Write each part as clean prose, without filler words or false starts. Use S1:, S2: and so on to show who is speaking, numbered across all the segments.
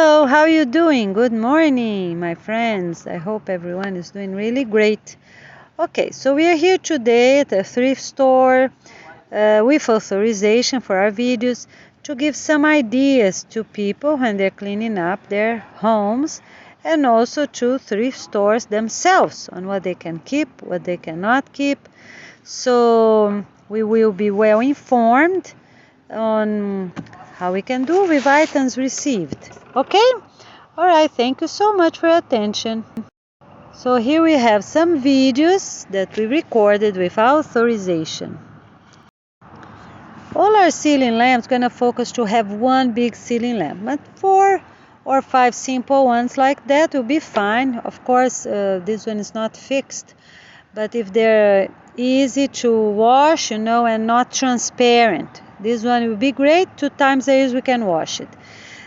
S1: Hello, how are you doing? Good morning, my friends. I hope everyone is doing really great. Okay, so we are here today at a thrift store with authorization for our videos to give some ideas to people when they're cleaning up their homes, and also to thrift stores themselves on what they can keep, what they cannot keep. So we will be well informed on how we can do with items received. Okay? Alright, thank you so much for your attention. So here we have some videos that we recorded with authorization. All our ceiling lamps gonna focus to have one big ceiling lamp, but 4 or 5 simple ones like that will be fine. Of course, this one is not fixed, but if they're easy to wash, and not transparent, this one will be great. 2 times a year we can wash it.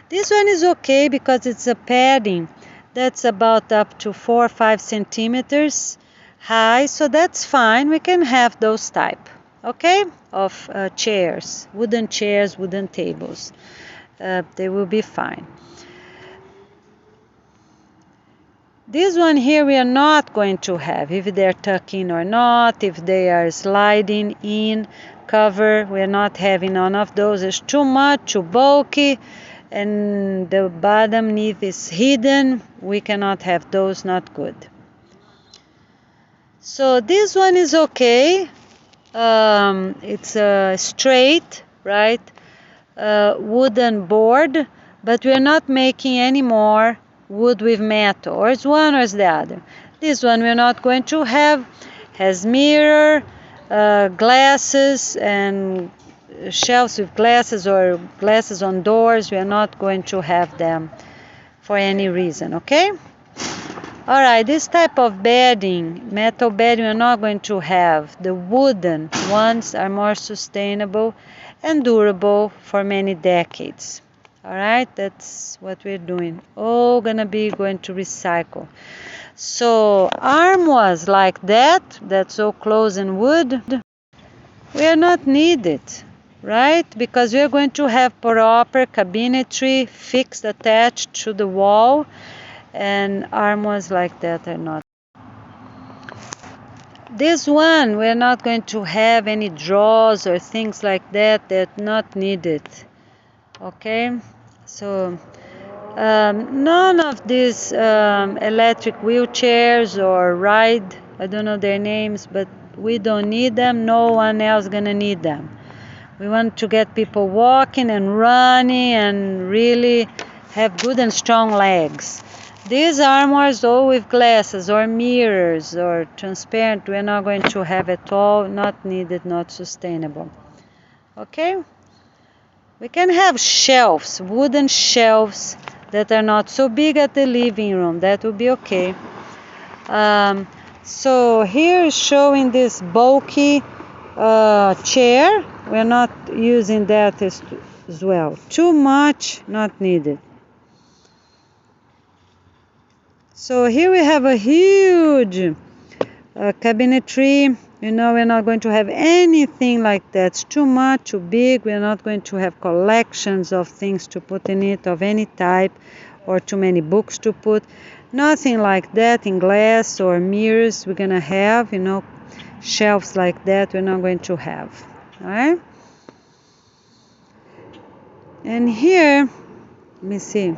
S1: This one is okay because it's a padding that's about up to 4 or 5 centimeters high, so that's fine. We can have those type, okay, of chairs, wooden tables. They will be fine. This one here we are not going to have, if they're tucking or not, if they are sliding in cover, we are not having none of those. It's too much, too bulky, and the bottom knit is hidden. We cannot have those, not good. So this one is okay. It's a straight, right, wooden board, but we are not making any more wood with metal, or it's one or it's the other. This one we're not going to have. Has mirror, glasses, and shelves with glasses, or glasses on doors. We are not going to have them for any reason, okay? Alright, this type of bedding, metal bedding, we're not going to have. The wooden ones are more sustainable and durable for many decades. Alright, that's what we're doing. All going to recycle. So armoires like that, that's all clothes and wood, we are not needed, right? Because we are going to have proper cabinetry fixed, attached to the wall, and armoires like that are not. This one, we're not going to have any drawers or things like that. They're not needed. Okay, so none of these electric wheelchairs or ride, I don't know their names, but we don't need them. No one else gonna need them. We want to get people walking and running and really have good and strong legs. These armoires, all with glasses or mirrors or transparent, we're not going to have at all. Not needed, not sustainable. Okay? We can have shelves, wooden shelves that are not so big at the living room. That would be okay. So here is showing this bulky chair. We're not using that as well. Too much, not needed. So here we have a huge cabinetry. We're not going to have anything like that. It's too much, too big. We're not going to have collections of things to put in it of any type, or too many books to put. Nothing like that in glass or mirrors. We're going to have, shelves like that. We're not going to have. All right? And here, let me see.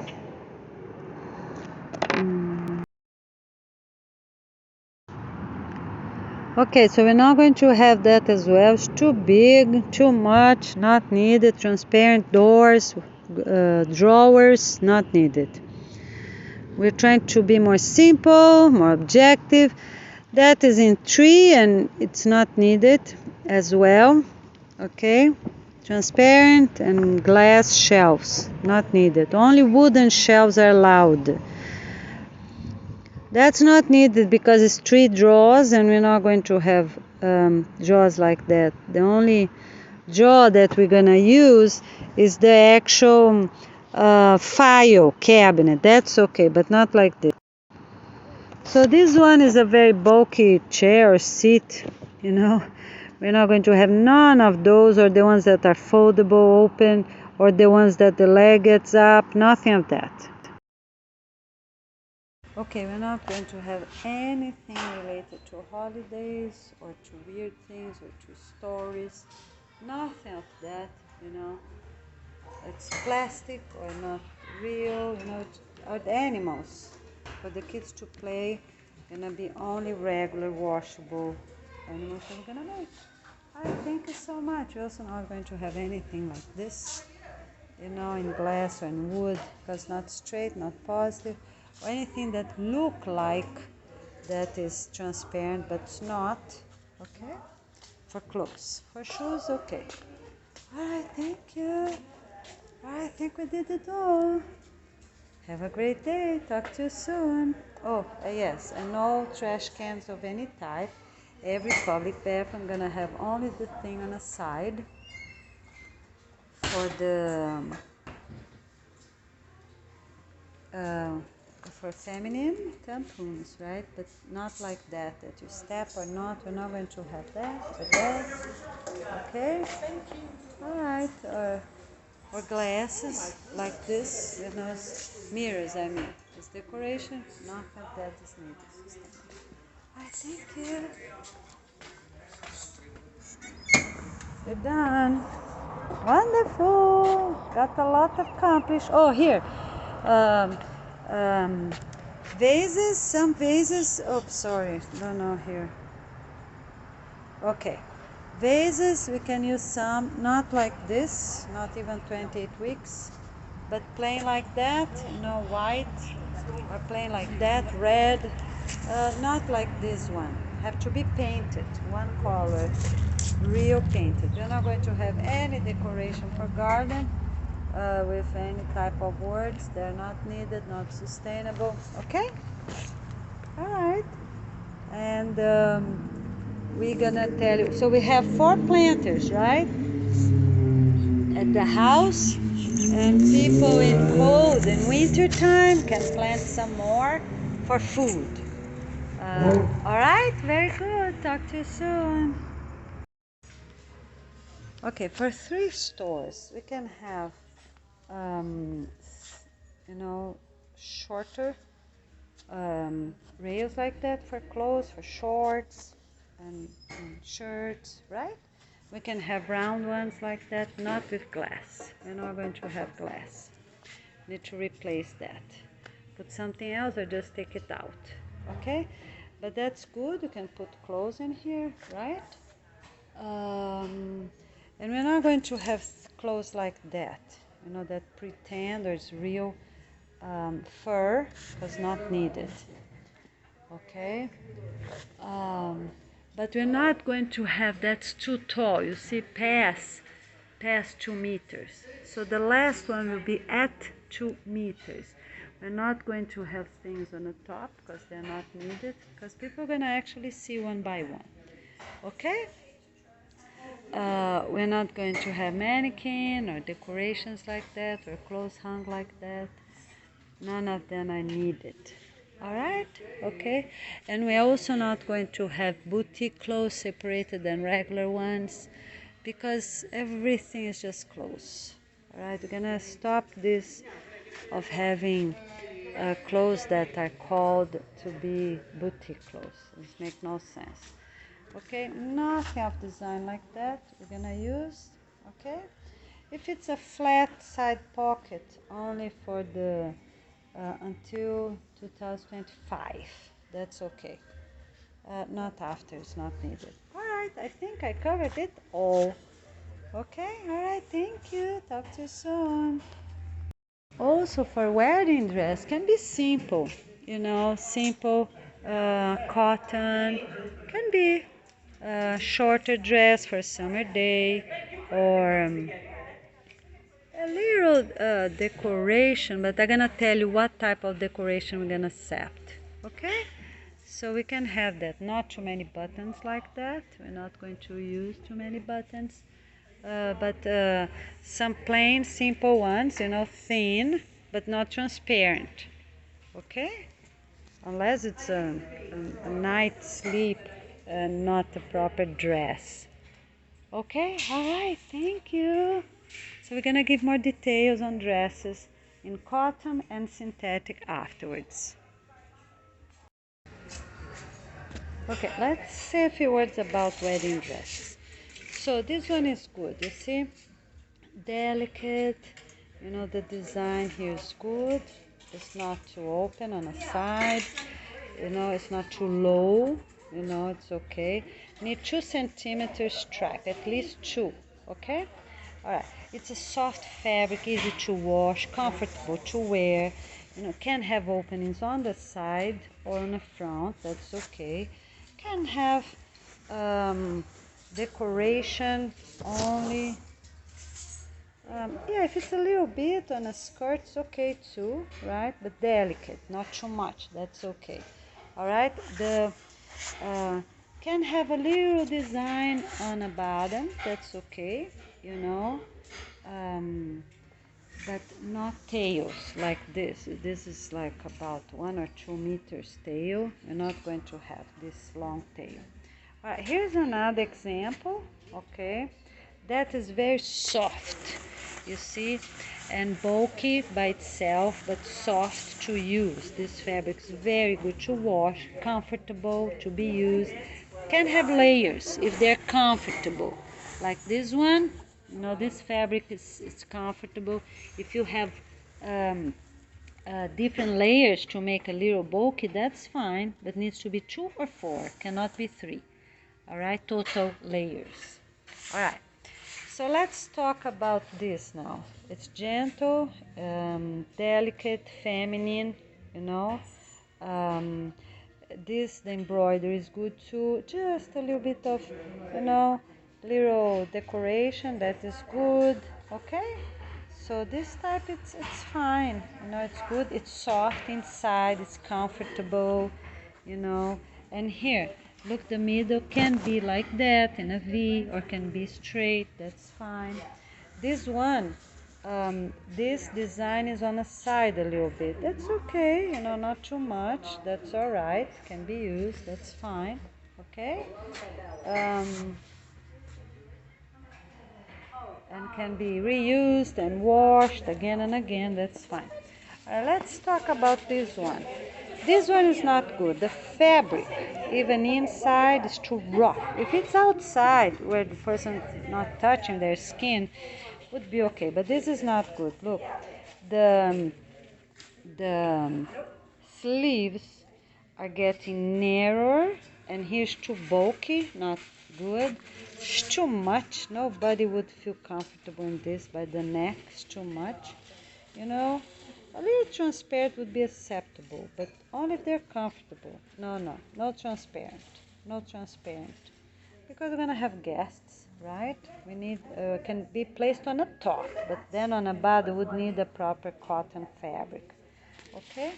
S1: Okay, so we're not going to have that as well. It's too big, too much, not needed. Transparent doors, drawers, not needed. We're trying to be more simple, more objective. That is in tree, and it's not needed as well. Okay, transparent and glass shelves, not needed. Only wooden shelves are allowed. That's not needed because it's 3 drawers, and we're not going to have drawers like that. The only drawer that we're going to use is the actual file cabinet. That's okay, but not like this. So this one is a very bulky chair or seat, We're not going to have none of those, or the ones that are foldable, open, or the ones that the leg gets up. Nothing of that. Okay, we're not going to have anything related to holidays or to weird things or to stories. Nothing of that, you know. It's plastic or not real, you know, or the animals. For the kids to play, gonna be only regular washable animals that we're gonna make. Thank you so much. We're also not going to have anything like this, you know, in glass or in wood, because not straight, not positive, or anything that look like that is transparent, but it's not. Okay? For clothes. For shoes, okay. Alright, thank you. I think we did it all. Have a great day. Talk to you soon. Oh, yes, and no trash cans of any type. Every public bathroom I'm gonna have only the thing on the side for the for feminine tampons, right? But not like that you step or not. We're not going to have that or that. Okay? Thank you. All right. Or glasses like this, you know, mirrors, I mean. This decoration, nothing of that is needed. I thank you. We're done. Wonderful. Got a lot accomplished. Oh, here. Um, um, vases, some vases. Oh, sorry. No, here. Okay. Vases, we can use some, not like this, not even 28 weeks, but plain like that, you know, white, or plain like that, red, not like this one. Have to be painted, one color, real painted. You're not going to have any decoration for garden with any type of words. They're not needed, not sustainable. Okay? All right. And we're gonna tell you. So we have 4 planters, right? At the house, and people in cold and winter time can plant some more for food. All right, very good. Talk to you soon. Okay, for thrift stores, we can have, um, you know, shorter rails like that for clothes, for shorts and shirts, right? We can have round ones like that, not with glass. We're not going to have glass. Need to replace that. Put something else or just take it out, okay? But that's good. You can put clothes in here, right? And we're not going to have clothes like that, you know, that pretend or it's real fur, because not needed, okay? But we're not going to have that's too tall. You see, past 2 meters. So the last one will be at 2 meters. We're not going to have things on the top because they're not needed, because people are going to actually see one by one. Okay? We're not going to have mannequin or decorations like that or clothes hung like that. None of them are needed. All right? Okay? And we're also not going to have boutique clothes separated than regular ones, because everything is just clothes. All right? We're gonna stop this of having clothes that are called to be boutique clothes. This makes no sense. Okay? Nothing of design like that we're gonna use. Okay? If it's a flat side pocket only for the until 2025, that's okay. Not after, it's not needed. All right, I think I covered it all. Okay, all right, thank you. Talk to you soon. Also, for wedding dress, can be simple, you know, simple cotton, can be shorter dress for summer day, or a little decoration, but I'm gonna tell you what type of decoration we're gonna accept. Okay? So we can have that. Not too many buttons like that. We're not going to use too many buttons. But some plain, simple ones, you know, thin, but not transparent. Okay? Unless it's a night sleep and not a proper dress. Okay? Alright, thank you. So we're gonna give more details on dresses in cotton and synthetic afterwards. Okay, let's say a few words about wedding dresses. So this one is good, you see, delicate, you know, the design here is good. It's not too open on the side, you know, it's not too low, you know, it's okay. Need 2 centimeters strap, at least 2, okay? All right, it's a soft fabric, easy to wash, comfortable to wear, you know, can have openings on the side or on the front, that's okay. Can have decoration only. Yeah, if it's a little bit on a skirt, it's okay too, right? But delicate, not too much, that's okay. All right, the can have a little design on a bottom, that's okay, you know, um, but not tails like this. This is like about 1 or 2 meters tail. You're not going to have this long tail. All right, here's another example, okay? That is very soft, you see, and bulky by itself, but soft to use. This fabric is very good to wash, comfortable to be used. Can have layers if they're comfortable. Like this one, you know, this fabric is comfortable. If you have um, different layers to make a little bulky, that's fine, but needs to be 2 or 4, cannot be 3. All right, total layers. All right, so let's talk about this now. It's gentle, delicate, feminine, you know. Um, the embroidery is good too. Just a little bit of, you know, little decoration, that is good, okay? So this type, it's fine, you know, it's good. It's soft inside, it's comfortable, you know. And here, look, the middle can be like that in a V, or can be straight, that's fine. This one, this design is on the side a little bit, that's okay, you know, not too much, that's all right, can be used, that's fine, okay. And can be reused and washed again and again, that's fine. Let's talk about this one. This one is not good. The fabric, even inside, is too rough. If it's outside where the person is not touching their skin, would be okay, but this is not good. Look, the sleeves are getting narrower, and here's too bulky, not good. It's too much. Nobody would feel comfortable in this. By the neck, it's too much, you know. A little transparent would be acceptable, but only if they're comfortable. No transparent, no transparent, because we're gonna have guests, right? We need can be placed on a top, but then on a body would need a proper cotton fabric, okay.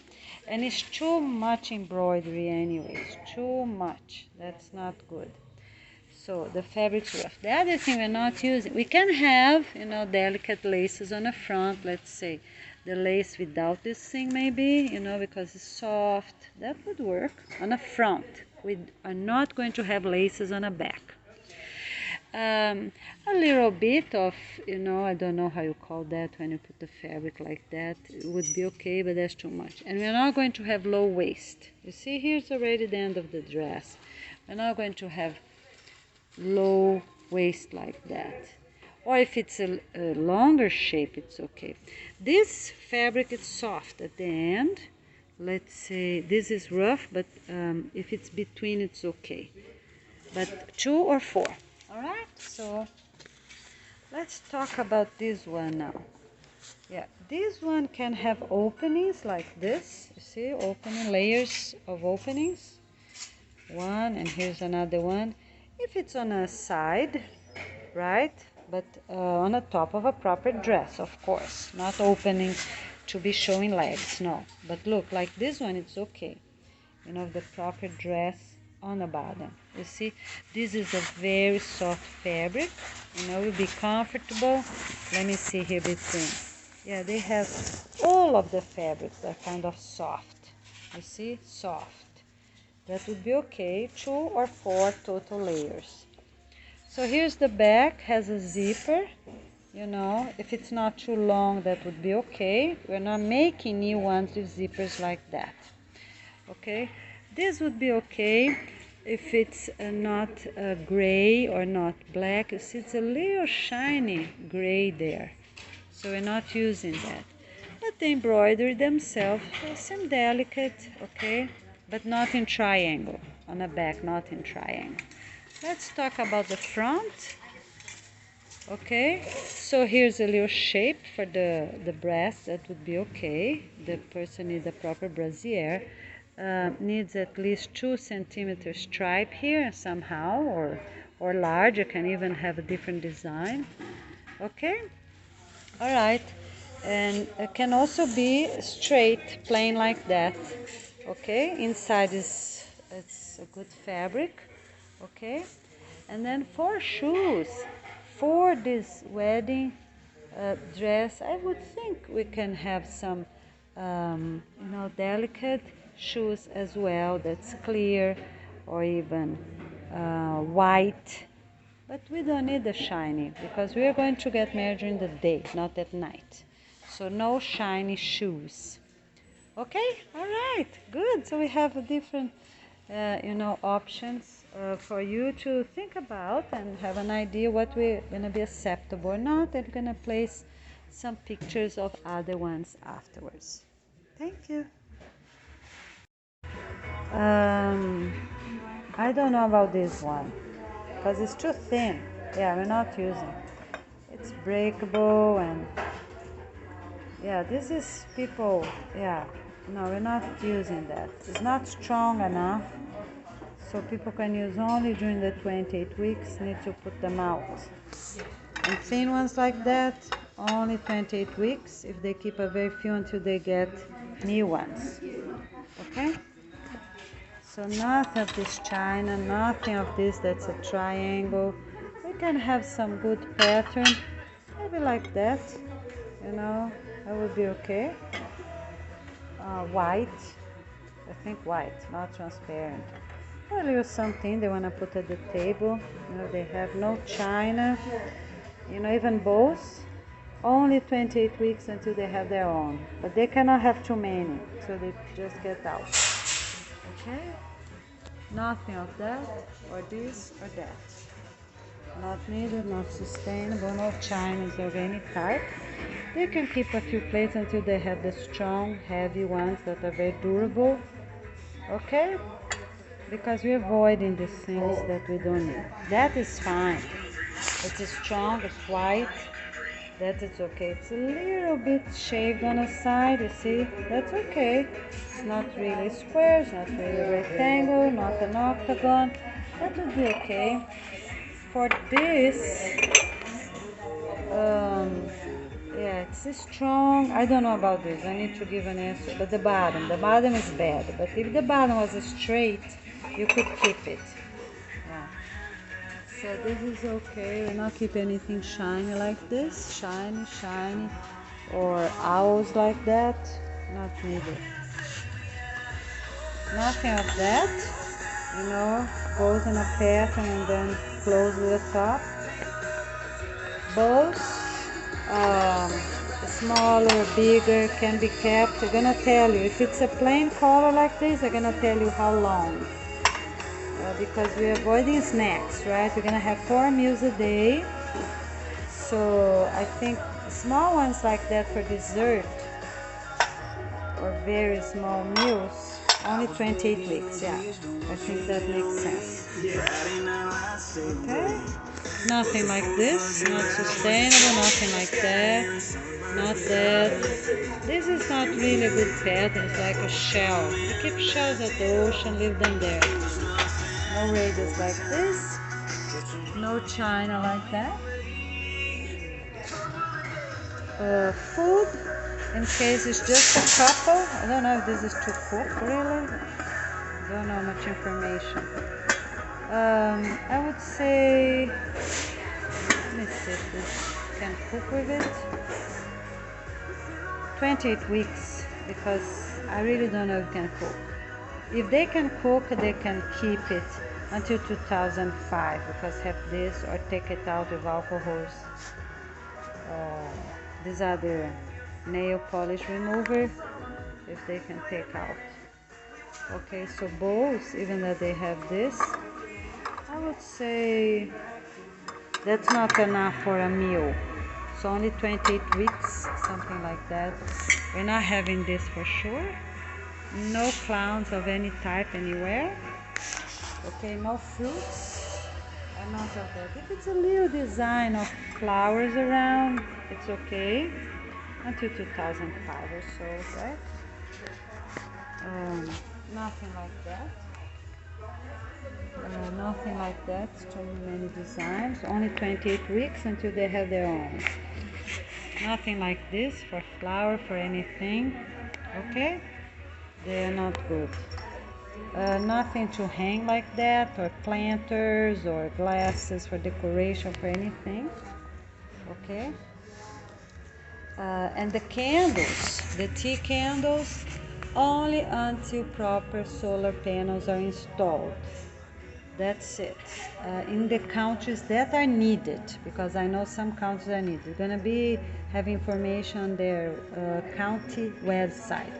S1: And it's too much embroidery anyways, too much, that's not good. So the fabric's rough. The other thing we're not using, we can have, you know, delicate laces on the front, let's say the lace without this thing maybe, you know, because it's soft, that would work on the front. We are not going to have laces on the back. A little bit of, you know, I don't know how you call that when you put the fabric like that. It would be okay, but that's too much. And we're not going to have low waist. You see, here's already the end of the dress. We're not going to have low waist like that. Or if it's a longer shape, it's okay. This fabric is soft at the end. Let's say this is rough, but if it's between, it's okay. But 2 or 4. All right, so let's talk about this one now. Yeah, this one can have openings like this. You see, opening, layers of openings. One, and here's another one. If it's on a side, right? But on the top of a proper dress, of course. Not opening to be showing legs, no. But look, like this one, it's okay. You know, the proper dress on the bottom. You see, this is a very soft fabric. You know, will be comfortable. Let me see here between. Yeah, they have all of the fabrics are kind of soft. You see, soft. That would be okay. 2 or 4 total layers. So here's the back, has a zipper. You know, if it's not too long, that would be okay. We're not making new ones with zippers like that. Okay, this would be okay. if it's not gray or not black, you see it's a little shiny gray there. So we're not using that. But the embroidery themselves, they seem delicate, okay? But not in triangle. On the back, not in triangle. Let's talk about the front. Okay, so here's a little shape for the breast. That would be okay. The person needs a proper brassiere. Needs at least 2 centimeter stripe here somehow, or large. You can even have a different design. Okay, all right, and it can also be straight, plain like that. Okay, inside it's a good fabric. Okay, and then for shoes, for this wedding dress, I would think we can have some, delicate shoes as well. That's clear, or even white. But we don't need the shiny because we are going to get married during the day, not at night. So no shiny shoes. Okay, all right, good. So we have a different, options for you to think about and have an idea what we're gonna be acceptable or not. And gonna place some pictures of other ones afterwards. Thank you. Um, I don't know about this one because it's too thin. Yeah, we're not using. It's breakable and yeah, this is people. Yeah, no, we're not using that. It's not strong enough. So people can use only during the 28 weeks, need to put them out. And thin ones like that, only 28 weeks, if they keep a very few until they get new ones. Okay? So nothing of this china, nothing of this that's a triangle. We can have some good pattern, maybe like that, that would be okay. White, I think white, not transparent. A little something they want to put at the table. They have no china, even bowls. Only 28 weeks until they have their own. But they cannot have too many, so they just get out. Okay? Nothing of that, or this, or that. Not needed, not sustainable, no chinas of any type. They can keep a few plates until they have the strong, heavy ones that are very durable. Okay? Because we're avoiding these things that we don't need. That is fine. It's strong, it's white. That is okay. It's a little bit shaved on the side, you see? That's okay. It's not really square, it's not really a rectangle, not an octagon. That would be okay. For this, yeah, it's strong. I don't know about this. I need to give an answer. But the bottom is bad. But if the bottom was straight, you could keep it. Yeah. So this is okay. We're not keep anything shiny like this. Shiny, or owls like that. Not needed. Nothing of that. Goes in a pattern and then close with the top. Bows, smaller, bigger, can be kept. I'm gonna tell you, if it's a plain color like this, I'm gonna tell you how long. Because we're avoiding snacks, right? We're gonna have 4 meals a day. So I think small ones like that for dessert, or very small meals, only 28 weeks, yeah. I think that makes sense. Okay? Nothing like this, not sustainable, nothing like that, not that. This is not really a good pattern, it's like a shell. You keep shells at the ocean, leave them there. No radius like this, no china like that. Food, in case it's just a couple. I don't know if this is to cook, really. Don't know much information. I would say, let me see if this can cook with it. 28 weeks, because I really don't know if it can cook. If they can cook, they can keep it until 2005, because have this or take it out with alcohols. These are the nail polish remover, if they can take out. Okay, so bowls, even though they have this, I would say that's not enough for a meal. It's only 28 weeks, something like that. We're not having this for sure. No clowns of any type anywhere. Okay, no fruits. And none of that. If it's a little design of flowers around, it's okay. Until 2005 or so, right? Nothing like that. Nothing like that. Too many designs. Only 28 weeks until they have their own. Nothing like this for flower, for anything. Okay? They are not good. Nothing to hang like that, or planters, or glasses for decoration, for anything. Okay? And the candles, the tea candles, only until proper solar panels are installed. That's it. In the countries that are needed, because I know some countries are needed. It's gonna be have information on their county website,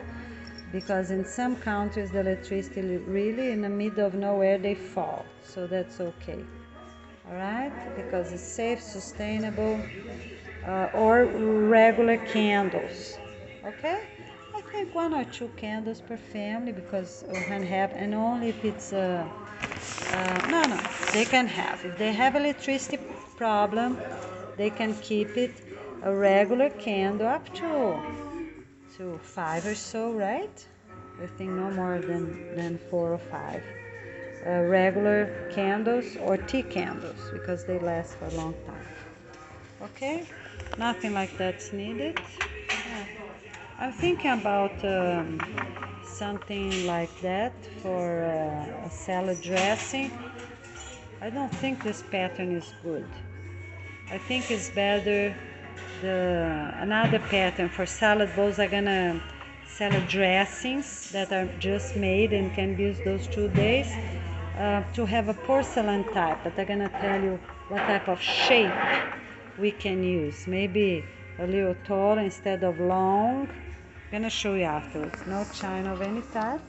S1: because in some countries the electricity really in the middle of nowhere they fall, so that's okay. All right, because it's safe, sustainable, or regular candles. Okay, I think 1 or 2 candles per family, because we can have, and only if it's no, they can have. If they have electricity problem, they can keep it a regular candle up to 5 or so, right? I think no more than 4 or 5. Regular candles or tea candles, because they last for a long time. Okay? Nothing like that's needed. Yeah. I'm thinking about something like that for a salad dressing. I don't think this pattern is good. I think it's better another pattern for salad bowls. I'm gonna salad dressings that are just made and can be used those 2 days, to have a porcelain type, but I'm gonna tell you what type of shape we can use. Maybe a little tall instead of long. I'm gonna show you afterwards. No china of any type,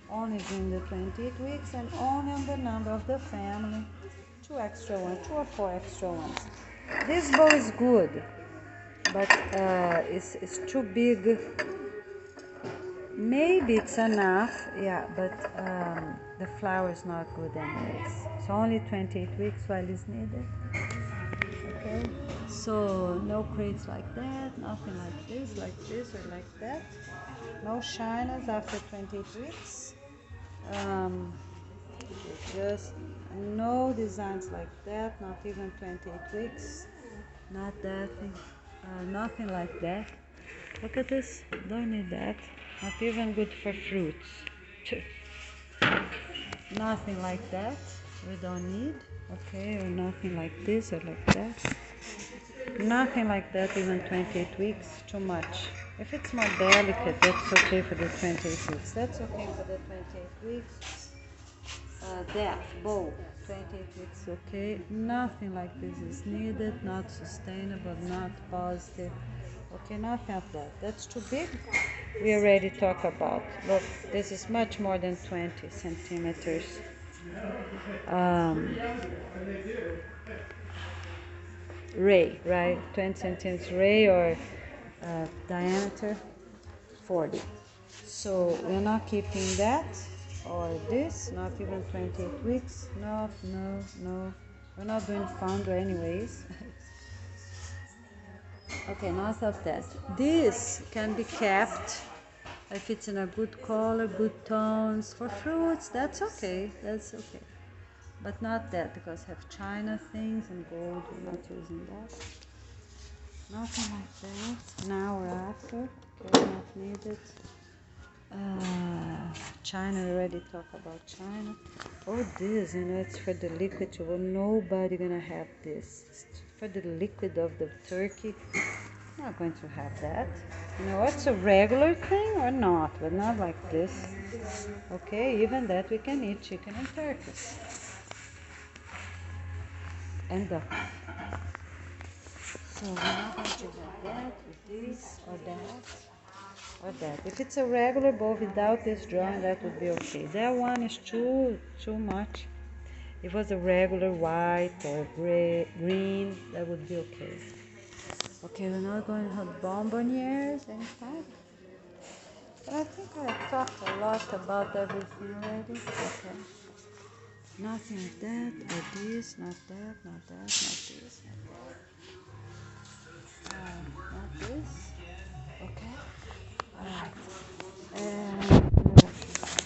S1: only during the 28 weeks, and only on the number of the family. 2 extra ones, 2 or 4 extra ones. This bowl is good, but it's too big. Maybe it's enough, yeah, but the flower is not good anyways. It's only 28 weeks while it's needed. Okay, so no crates like that, nothing like this, or like that. No shiners after 28 weeks. Just no designs like that, not even 28 weeks. Not that thing, nothing like that. Look at this, don't need that. Not even good for fruits. Nothing like that, we don't need. Okay, or nothing like this or like that. Nothing like that, even 28 weeks, too much. If it's more delicate, that's okay for the 28 weeks. That's okay for the 28 weeks. Depth, bowl, 28 weeks, okay. Nothing like this is needed, not sustainable, not positive. Okay, nothing of that. That's too big. We already talked about. Look, this is much more than 20 centimeters. Ray, right? 20 centimeters ray, or diameter 40. So we're not keeping that or this, not even 28 weeks. No, no, no. We're not doing founder anyways. Okay, enough of that. This can be kept if it's in a good color, good tones. For fruits, that's okay. That's okay. But not that, because have china things and gold. We're not using that. Nothing like that. Now or after. Okay, not needed. China, we already talked about China. Oh, this, it's for the liquid. Well, nobody gonna have this. It's for the liquid of the turkey. Not going to have that. It's a regular thing or not, but not like this. Okay, even that we can eat chicken and turkey. And duck. So we're not going to have that with this or that. or that. If it's a regular bowl without this drawing, that would be okay. That one is too much. If it was a regular white or gray, green, that would be okay. Okay, we're not going to have bonbonnières anytime. But I think I talked a lot about everything already. Okay. Nothing like that, or this, not that, not that, not this, not that. Not this. Okay. Alright. And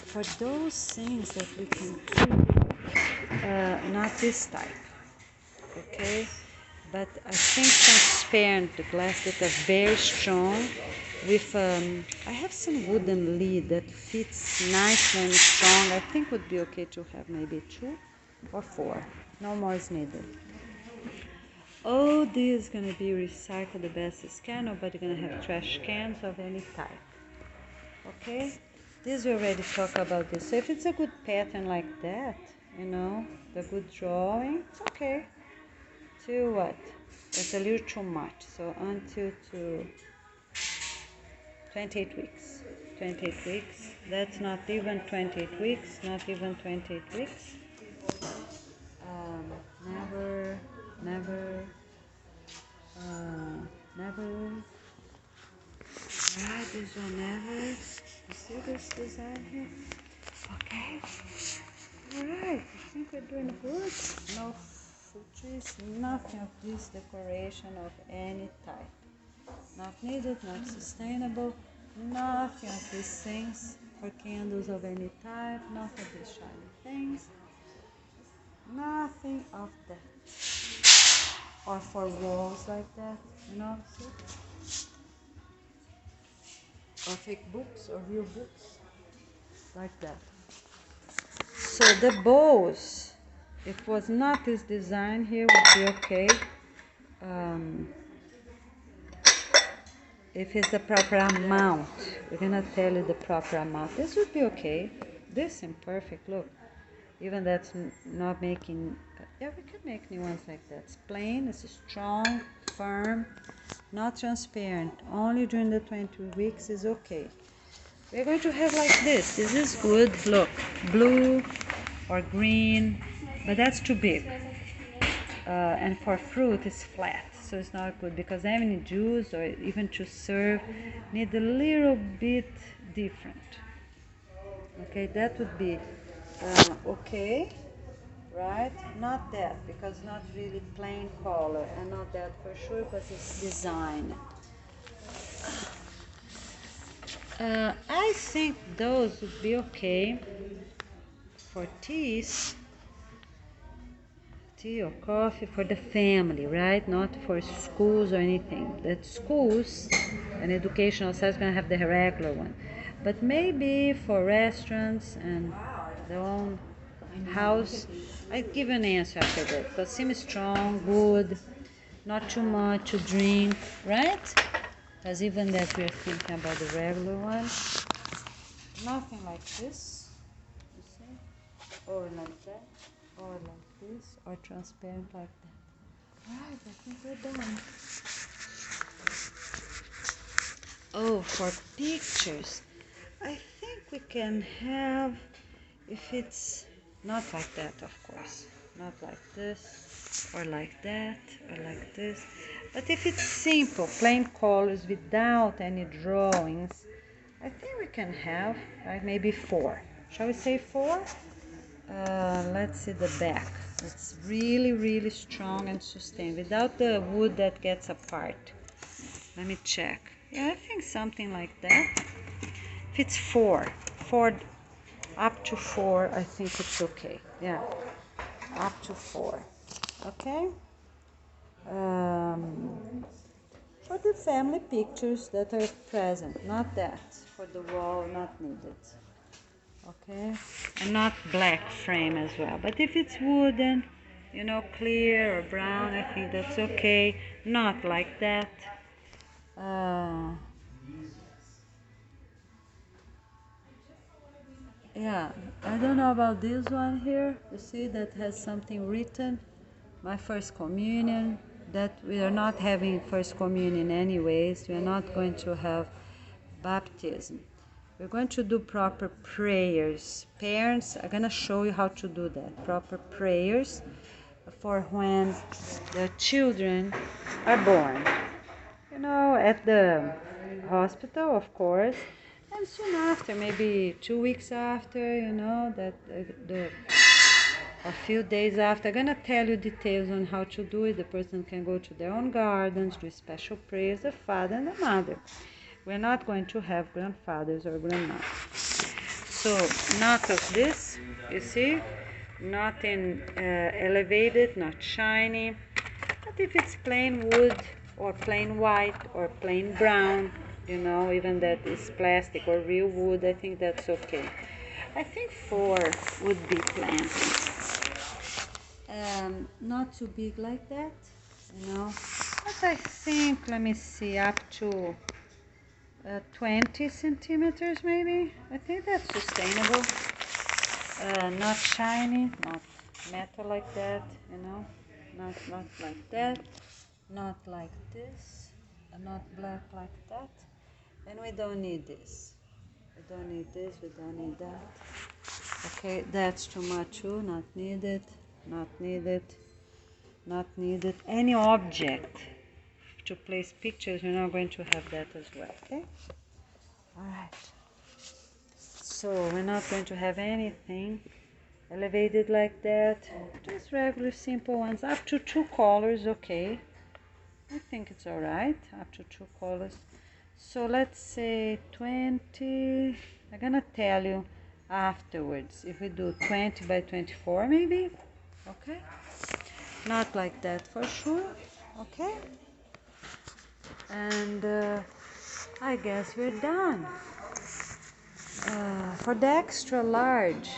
S1: for those things that we can keep, not this type. Okay. But I think transparent glass that are very strong with I have some wooden lid that fits nicely and strong. I think would be okay to have maybe 2 or 4. No more is needed. All this is gonna be recycled the best as can. Nobody gonna have trash cans of any type. Okay? This we already talked about this. So if it's a good pattern like that, the good drawing, it's okay. To what? That's a little too much. So until to 28 weeks. 28 weeks. That's not even 28 weeks. Not even 28 weeks. Never. Alright, this one never. You see this design here? Okay. Alright, I think we're doing good. No trees, nothing of this decoration of any type. Not needed, not sustainable, nothing of these things for candles of any type, none of these shiny things, nothing of that. Or for walls like that, see? Or fake books or real books, like that. So the bowls, if it was not this design here, would be okay. If it's the proper amount, we're gonna tell you the proper amount. This would be okay. This imperfect, look. Even that's not making, yeah, we could make new ones like that. It's plain, it's strong, firm, not transparent. Only during the 20 weeks is okay. We're going to have like this. This is good, look, blue or green, but that's too big. And for fruit, it's flat. So it's not good because having juice or even to serve need a little bit different. Okay, that would be okay, right? Not that because not really plain color, and not that for sure because it's design. I think those would be okay for teas. Tea or coffee for the family, right? Not for schools or anything. That schools and educational sites gonna have the regular one, but maybe for restaurants and their own house, I'd give an answer after that. But seems strong, good, not too much to drink, right? Because even that we're thinking about the regular one. Nothing like this, you see, or like that, or like this, or transparent like that. Alright, I think we're done. Oh, for pictures, I think we can have, if it's not like that, of course, not like this, or like that, or like this, but if it's simple, plain colors without any drawings, I think we can have, right, maybe 4. Shall we say 4? Let's see the back. It's really, really strong and sustained without the wood that gets apart. Let me check. Yeah, I think something like that. If it's 4, up to 4, I think it's okay. Yeah, up to 4. Okay. For the family pictures that are present, not that. For the wall, not needed. Okay, and not black frame as well. But if it's wooden, clear or brown, I think that's okay. Not like that. Yeah, I don't know about this one here. You see that has something written. My first communion. That we are not having first communion anyways. We are not going to have baptism. We're going to do proper prayers. Parents are going to show you how to do that. Proper prayers for when the children are born. You know, at the hospital, of course, and soon after, maybe 2 weeks after, you know, that a few days after, I'm gonna tell you details on how to do it. The person can go to their own gardens, do special prayers, the father and the mother. We're not going to have grandfathers or grandmothers. So, not of this, you see, not in elevated, not shiny. But if it's plain wood or plain white or plain brown, you know, even that is plastic or real wood, I think that's okay. I think 4 would be plenty. Not too big like that, you know. But I think, let me see, up to 20 centimeters maybe. I think that's sustainable. Not shiny, not metal like that, you know. Not like that, not like this, not black like that. And we don't need this. We don't need this, we don't need that. Okay, that's too much too, not needed, not needed, not needed. Any object to place pictures, we're not going to have that as well, okay? Alright. So we're not going to have anything elevated like that. Just regular simple ones. Up to 2 colors, okay. I think it's alright. Up to 2 colors. So let's say 20. I'm gonna tell you afterwards if we do 20 by 24 maybe. Okay? Not like that for sure. Okay? And I guess we're done. For the extra large,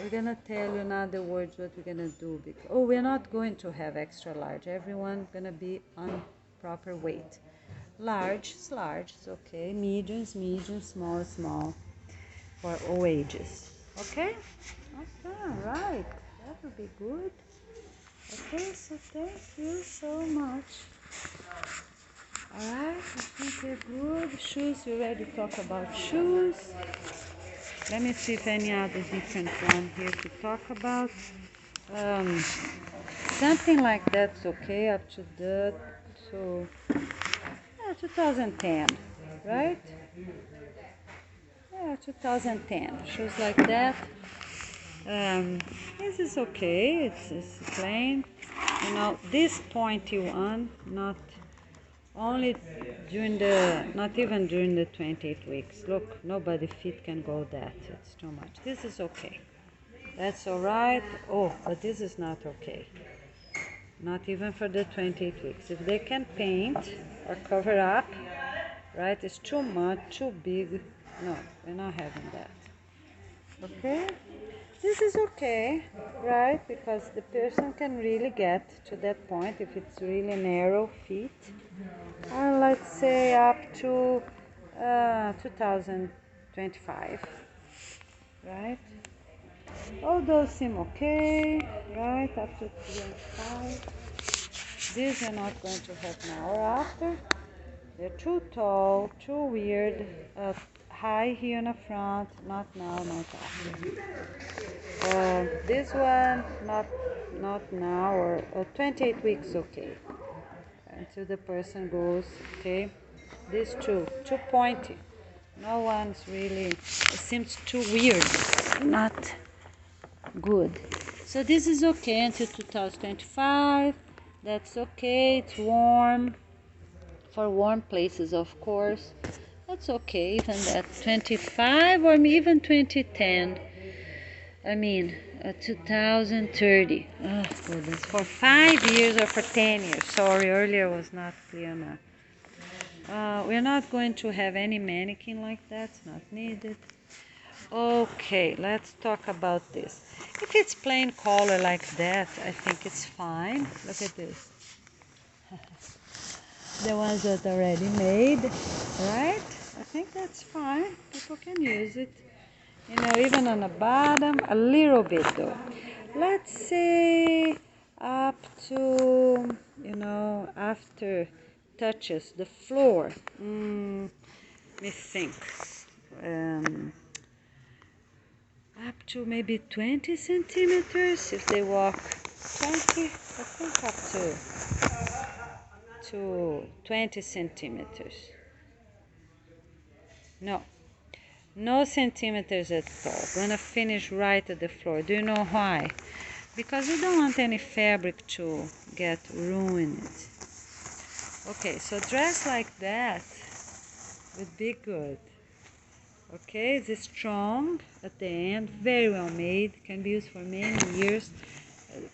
S1: we're gonna tell you in other words what we're gonna do. Because, we're not going to have extra large. Everyone's gonna be on proper weight. Large is large, it's okay. Medium, small, small. For all ages. Okay? Okay, right. That would be good. Okay, so thank you so much. Alright, I think we're good. Shoes, we already talked about shoes. Let me see if any other different one here to talk about. Something like that's okay up to the 2010, right? Yeah, 2010. Shoes like that. This is okay. It's plain. You know, this pointy one, not even during the 28 weeks. Look, nobody feet can go that. It's too much. This is okay. That's all right. Oh, but this is not okay. Not even for the 28 weeks. If they can paint or cover up, right, it's too much, too big. No, we're not having that. Okay? This is okay, right? Because the person can really get to that point if it's really narrow feet. Or let's say up to 2025, right? All those seem okay, right? Up to 25. These we're not going to have now or after. They're too tall, too weird. High here in the front, not now, not after. This one, not now, or 28 weeks, okay. Until the person goes, okay. These two, too pointy. No one's really, it seems too weird, not good. So this is okay until 2025. That's okay, it's warm. For warm places, of course. That's okay, even that 25 or even 2010. I mean, 2030. Oh, goodness. For 5 years or for 10 years. Sorry, earlier was not clear enough. We're not going to have any mannequin like that. It's not needed. Okay, let's talk about this. If it's plain color like that, I think it's fine. Look at this. The ones that are already made, right? I think that's fine. People can use it. You know, even on the bottom, a little bit though. Let's say up to, after touches the floor. let me think, up to maybe 20 centimeters if they walk 20, I think up to 20 centimeters. No centimeters at all. I'm gonna finish right at the floor. Do you know why? Because we don't want any fabric to get ruined. Okay, so dress like that would be good. Okay, it's strong at the end, very well made, can be used for many years.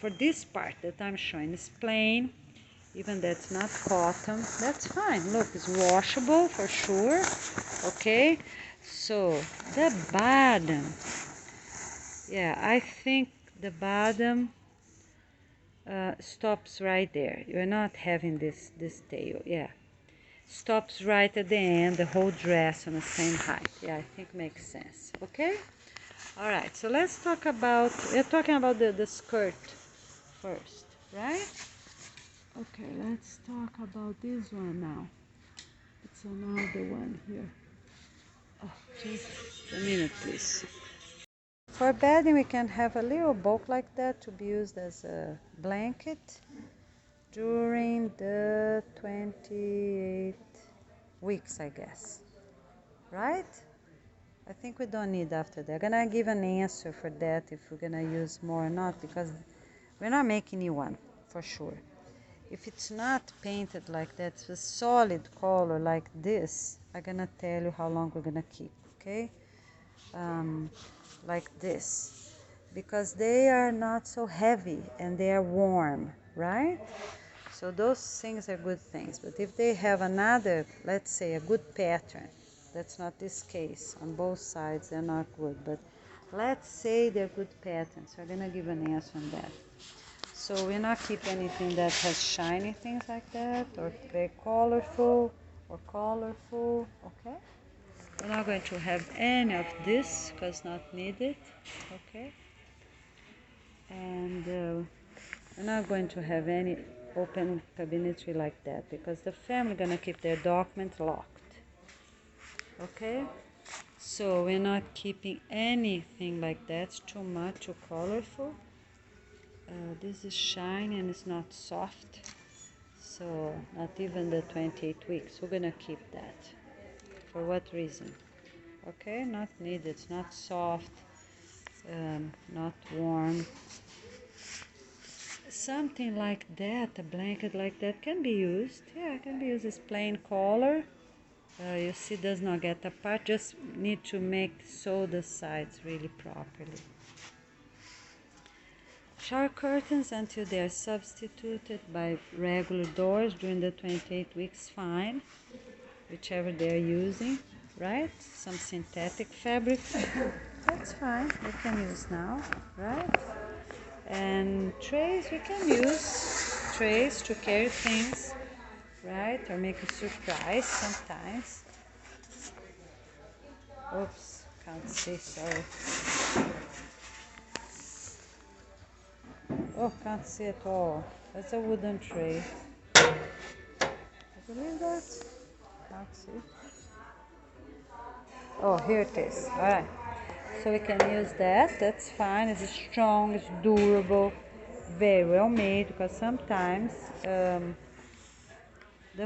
S1: For this part that I'm showing is plain, even that's not cotton, that's fine. Look, it's washable for sure. Okay, so the bottom, yeah, I think the bottom stops right there. You're not having this tail, yeah. Stops right at the end, the whole dress on the same height. Yeah, I think makes sense. Okay? Alright, so let's talk about, we're talking about the skirt first, right? Okay, let's talk about this one now. It's another one here. Oh, just a minute, please. For bedding, we can have a little bulk like that to be used as a blanket during the 28 weeks, I guess. Right? I think we don't need after that. I'm gonna give an answer for that if we're gonna use more or not, because we're not making new one for sure. If it's not painted like that, it's a solid color like this, I'm gonna tell you how long we're gonna keep, okay? Like this, because they are not so heavy and they are warm, right? So those things are good things. But if they have another, let's say a good pattern, that's not this case. On both sides they're not good, but let's say they're good patterns. So I'm gonna give an answer on that. So we're not keep anything that has shiny things like that, or very colorful, okay? We're not going to have any of this because not needed, okay? And we're not going to have any open cabinetry like that because the family gonna keep their documents locked, okay? So we're not keeping anything like that. It's too much, too colorful. This is shiny and it's not soft, so not even the 28 weeks. We're gonna keep that. For what reason? Okay, not needed. It's not soft, not warm. Something like that, a blanket like that can be used. Yeah, it can be used as plain color. You see, does not get apart. Just need to sew the sides really properly. Shower curtains until they are substituted by regular doors during the 28 weeks, fine. Whichever they are using, right? Some synthetic fabric, that's fine. We can use now, right? And trays, we can use trays to carry things, right? Or make a surprise sometimes. Oops, can't see, sorry. Oh, can't see at all. That's a wooden tray. I believe that. Can't see. Oh, here it is. All right. So we can use that. That's fine. It's strong, it's durable, very well made, because sometimes the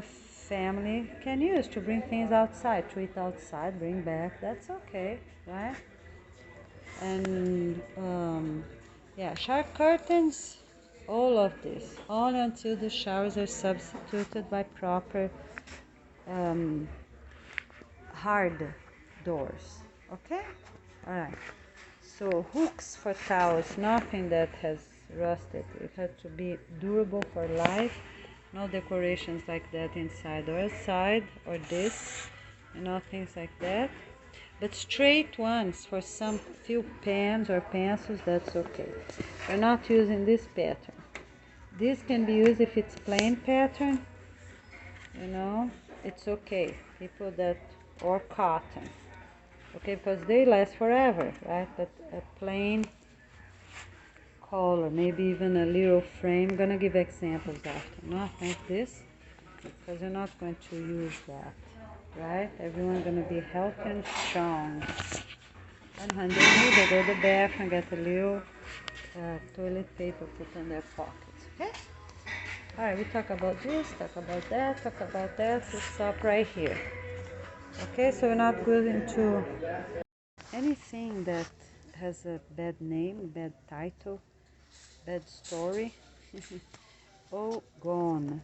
S1: family can use to bring things outside, to eat outside, bring back. That's okay, right? And yeah, shower curtains, all of this, only until the showers are substituted by proper hard doors. Okay? All right. So hooks for towels, nothing that has rusted. It has to be durable for life. No decorations like that inside or outside, or this, things like that. But straight ones for some few pens or pencils, that's okay. We're not using this pattern. This can be used if it's plain pattern, it's okay. People that, or cotton, okay, because they last forever, right? But a plain color, maybe even a little frame. I'm gonna give examples after. Not like this, because you're not going to use that. right? Everyone gonna be healthy and strong. And when they need, they go to the bathroom, get a little toilet paper put in their pockets, okay? All right, we talk about this, talk about that. Let's stop right here. Okay, so we're not going into anything that has a bad name, bad title, bad story. Oh, gone.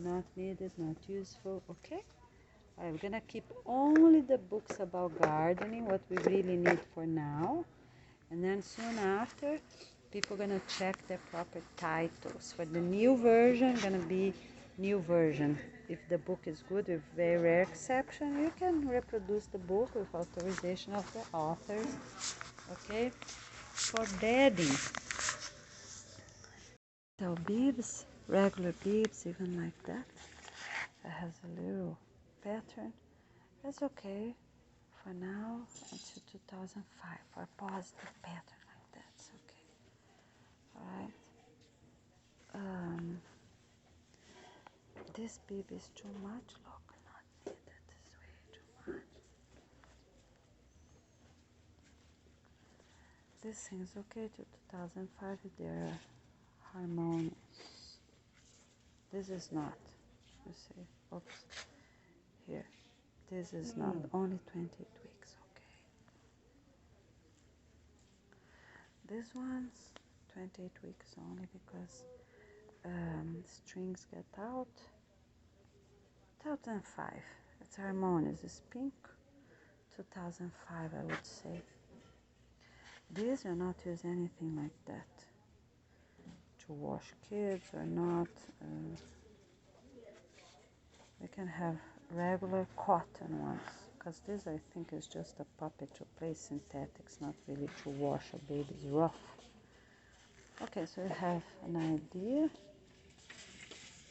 S1: Not needed, not useful, okay? All right, we're gonna keep only the books about gardening, what we really need for now. And then soon after, people gonna check their proper titles. For the new version, gonna be new version. If the book is good, with very rare exception, you can reproduce the book with authorization of the authors. Okay? For bedding, so bibs, regular bibs, even like that. It has a little pattern. That's okay for now until 2005 for a positive pattern like that. It's okay. Alright. This bib is too much. Look, not needed. This way too much. This thing's okay till 2005 if they're harmonious. This is not. You see? Oops. Here. This is not. Only 28 weeks. Okay. This one's 28 weeks only because strings get out. 2005. It's harmonious. It's pink. 2005, I would say. These are not use anything like that to wash kids or not. We can have regular cotton ones because this I think is just a puppet to play synthetics, not really to wash a baby's rough. Okay, so we have an idea.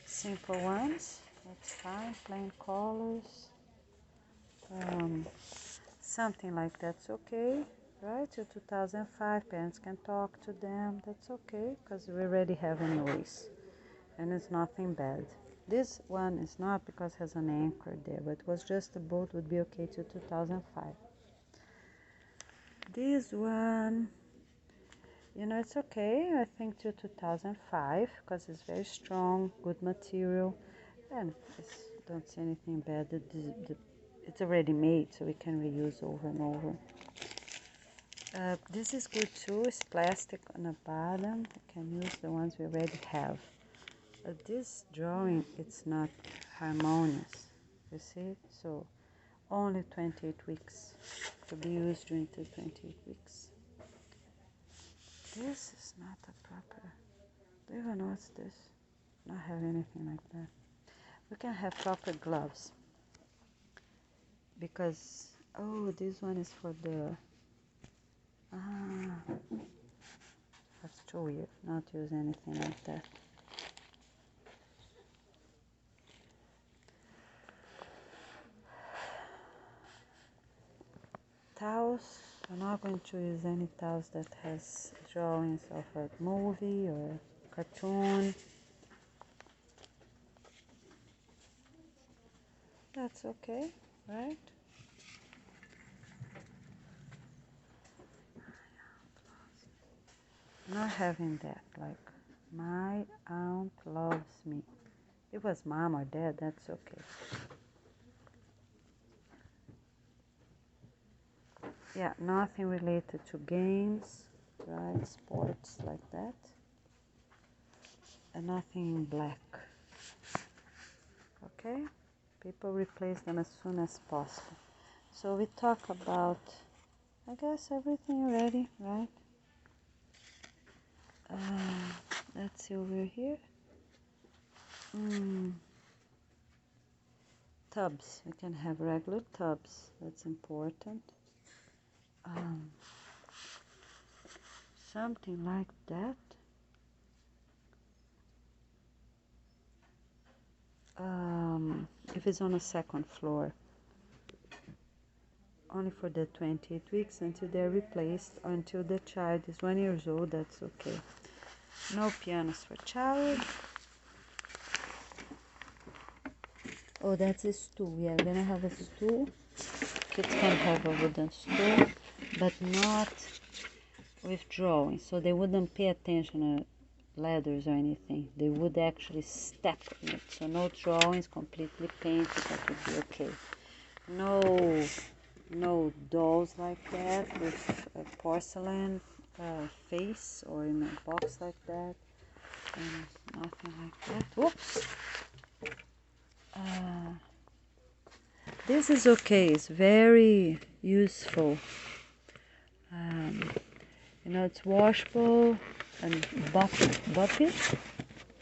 S1: Simple ones, that's fine. Plain colors. Something like that's okay, right? Till 2005, parents can talk to them. That's okay because we already have a noise, and it's nothing bad. This one is not because it has an anchor there, but it was just a boat would be okay till 2005. This one, you know, it's okay, I think till 2005 because it's very strong, good material, and don't see anything bad. It's already made, so we can reuse over and over. This is good too. It's plastic on the bottom. We can use the ones we already have. This drawing, it's not harmonious, you see? So only 28 weeks to be used during the 28 weeks. This is not a proper, do you even know what's this? Not have anything like that. We can have proper gloves because, oh, this one is for the, that's too weird, not use anything like that. Towels, I'm not going to use any towels that has drawings of a movie or cartoon. That's okay, right? Not having that, like, my aunt loves me. It was mom or dad, that's okay. Yeah, nothing related to games, right? Sports like that. And nothing in black. Okay? People replace them as soon as possible. So we talk about, I guess, everything already, right? Let's see over here. Tubs. We can have regular tubs. That's important. Something like that. If it's on a second floor. Only for the 28 weeks until they're replaced or until the child is 1 year old, that's okay. No pianos for child. Oh, that's a stool. Yeah, we're gonna have a stool. Kids can have a wooden stool, but not with drawing. So they wouldn't pay attention to letters or anything. They would actually step on it. So no drawings, completely painted, that would be okay. No dolls like that with a porcelain face or in a box like that. And nothing like that. Whoops. This is okay. It's very useful. It's washable and bumpy.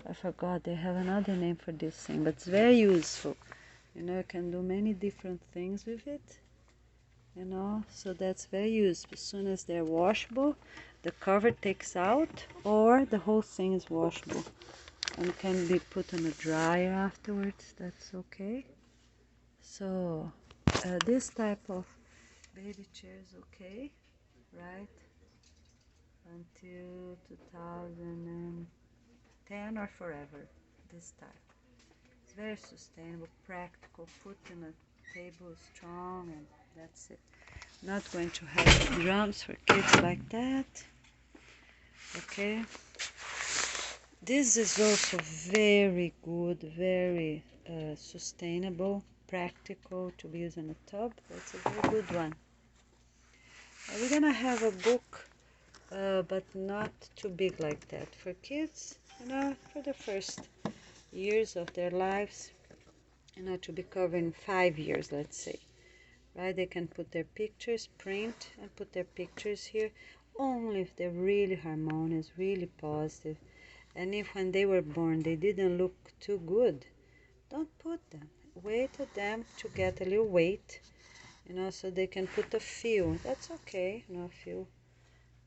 S1: I forgot, they have another name for this thing, but it's very useful. You can do many different things with it. So that's very useful. As soon as they're washable, the cover takes out, or the whole thing is washable and can be put on a dryer afterwards. That's okay. So this type of baby chair is okay, right? Until 2010 or forever, this type. It's very sustainable, practical, put in a table, strong, and that's it. Not going to have drums for kids like that. Okay. This is also very good, very sustainable, practical to be used in a tub. That's a very good one. We're gonna have a book, but not too big like that. For kids, for the first years of their lives, to be covering 5 years, let's say. Right? They can put their pictures, print, and put their pictures here, only if they're really harmonious, really positive. And if when they were born they didn't look too good, don't put them. Wait for them to get a little weight, so they can put a few. That's okay, a few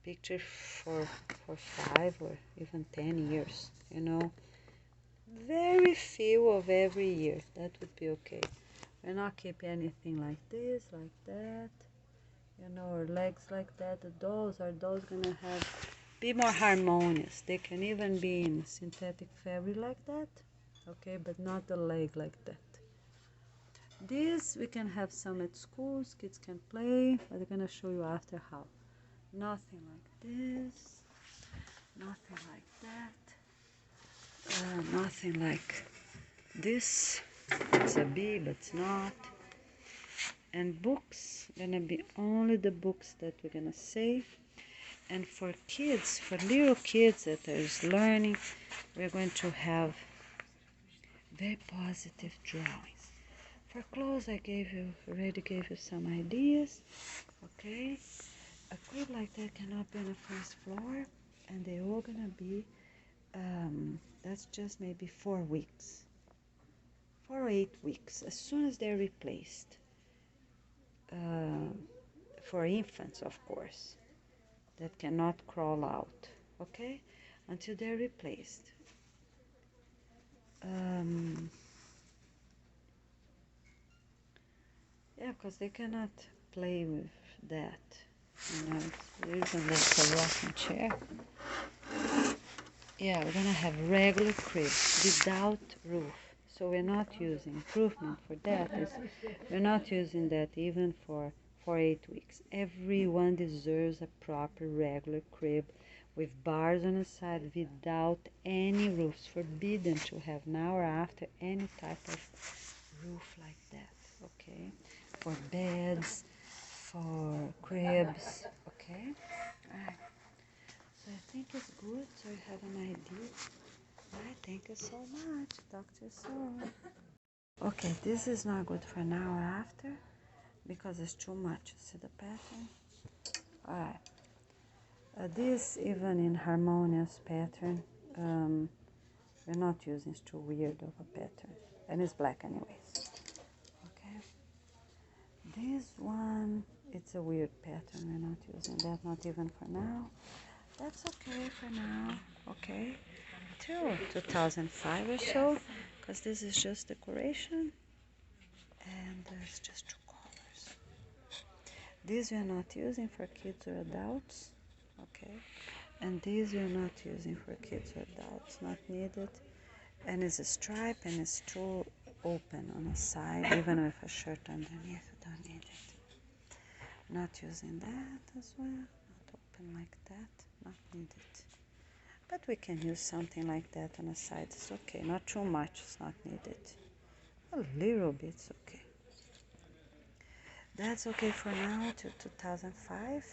S1: pictures for 5 or even 10 years, Very few of every year. That would be okay. We're not keeping anything like this, like that, or legs like that. The dolls gonna be more harmonious. They can even be in synthetic fabric like that, okay, but not the leg like that. This we can have some at schools. Kids can play, but I'm gonna show you after how. Nothing like this. Nothing like that. Nothing like this. It's a B, but it's not. And books, gonna be only the books that we're gonna save. And for kids, for little kids that is learning, we're going to have very positive drawings. For clothes, I already gave you some ideas. Okay, a crib like that cannot be on the first floor, and they're all gonna be. That's just maybe 4 weeks. 4 or 8 weeks, as soon as they're replaced. For infants, of course, that cannot crawl out, okay, until they're replaced. Yeah, because they cannot play with that. Even like a rocking chair. Yeah, we're gonna have regular cribs without roof. So we're not using improvement for that. We're not using that even for 8 weeks. Everyone deserves a proper regular crib with bars on the side without any roofs. Forbidden to have now or after any type of roof like that. Okay, for beds, for cribs. Okay, all right. So I think it's good. So you have an idea. Thank you so much. Talk to you soon. Okay, this is not good for now or after because it's too much. See the pattern? Alright. This, even in harmonious pattern, we're not using. It's too weird of a pattern. And it's black anyways. Okay. This one, it's a weird pattern. We're not using that, not even for now. That's okay for now. Okay. Till 2005 or so, because this is just decoration and there's just 2 colors. These we're not using for kids or adults, okay, and these we're not using for kids or adults, not needed. And it's a stripe and it's too open on the side, even with a shirt underneath. You don't need it. Not using that as well. Not open like that. Not needed. But we can use something like that on the side. It's okay. Not too much. It's not needed. A little bit's okay. That's okay for now till 2005.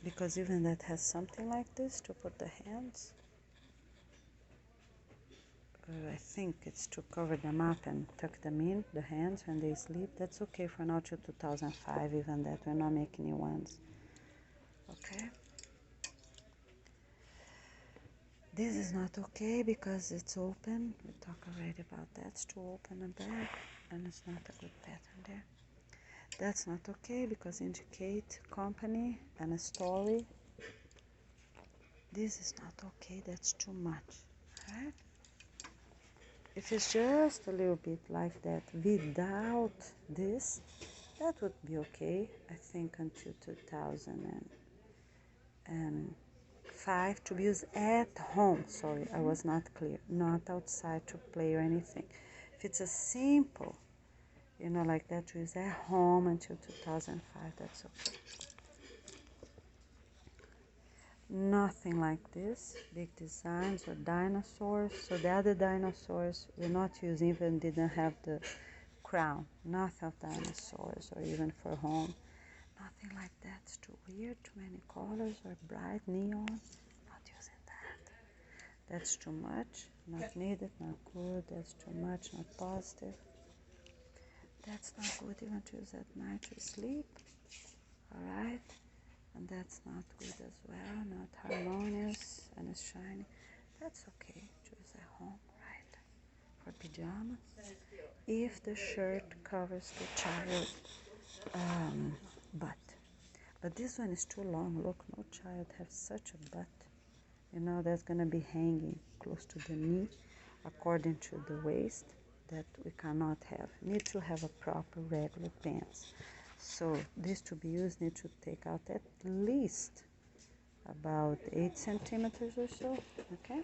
S1: Because even that has something like this to put the hands. I think it's to cover them up and tuck them in, the hands when they sleep. That's okay for now till 2005, even that. We're not making new ones. Okay? This is not okay because it's open. We talked already about that. It's too open a bag and it's not a good pattern there. That's not okay because indicate company and a story. This is not okay. That's too much. Alright? If it's just a little bit like that without this, that would be okay, I think, until 2005 to be used at home. Sorry, I was not clear. Not outside to play or anything. If it's a simple, like that, to use at home until 2005, that's okay. Nothing like this, big designs or dinosaurs. So the other dinosaurs we're not using, even didn't have the crown. Nothing of dinosaurs or even for home. Nothing like that. It's too weird, too many colors or bright neon. Not using that. That's too much. Not needed, not good. That's too much, not positive. That's not good even to use at night to sleep. Alright? And that's not good as well, not harmonious and it's shiny. That's okay, choose at home, right? For pajamas. If the shirt covers the child butt. But this one is too long. Look, no child has such a butt. That's going to be hanging close to the knee according to the waist that we cannot have. Need to have a proper regular pants. So this to be used need to take out at least about 8 centimeters or so, okay?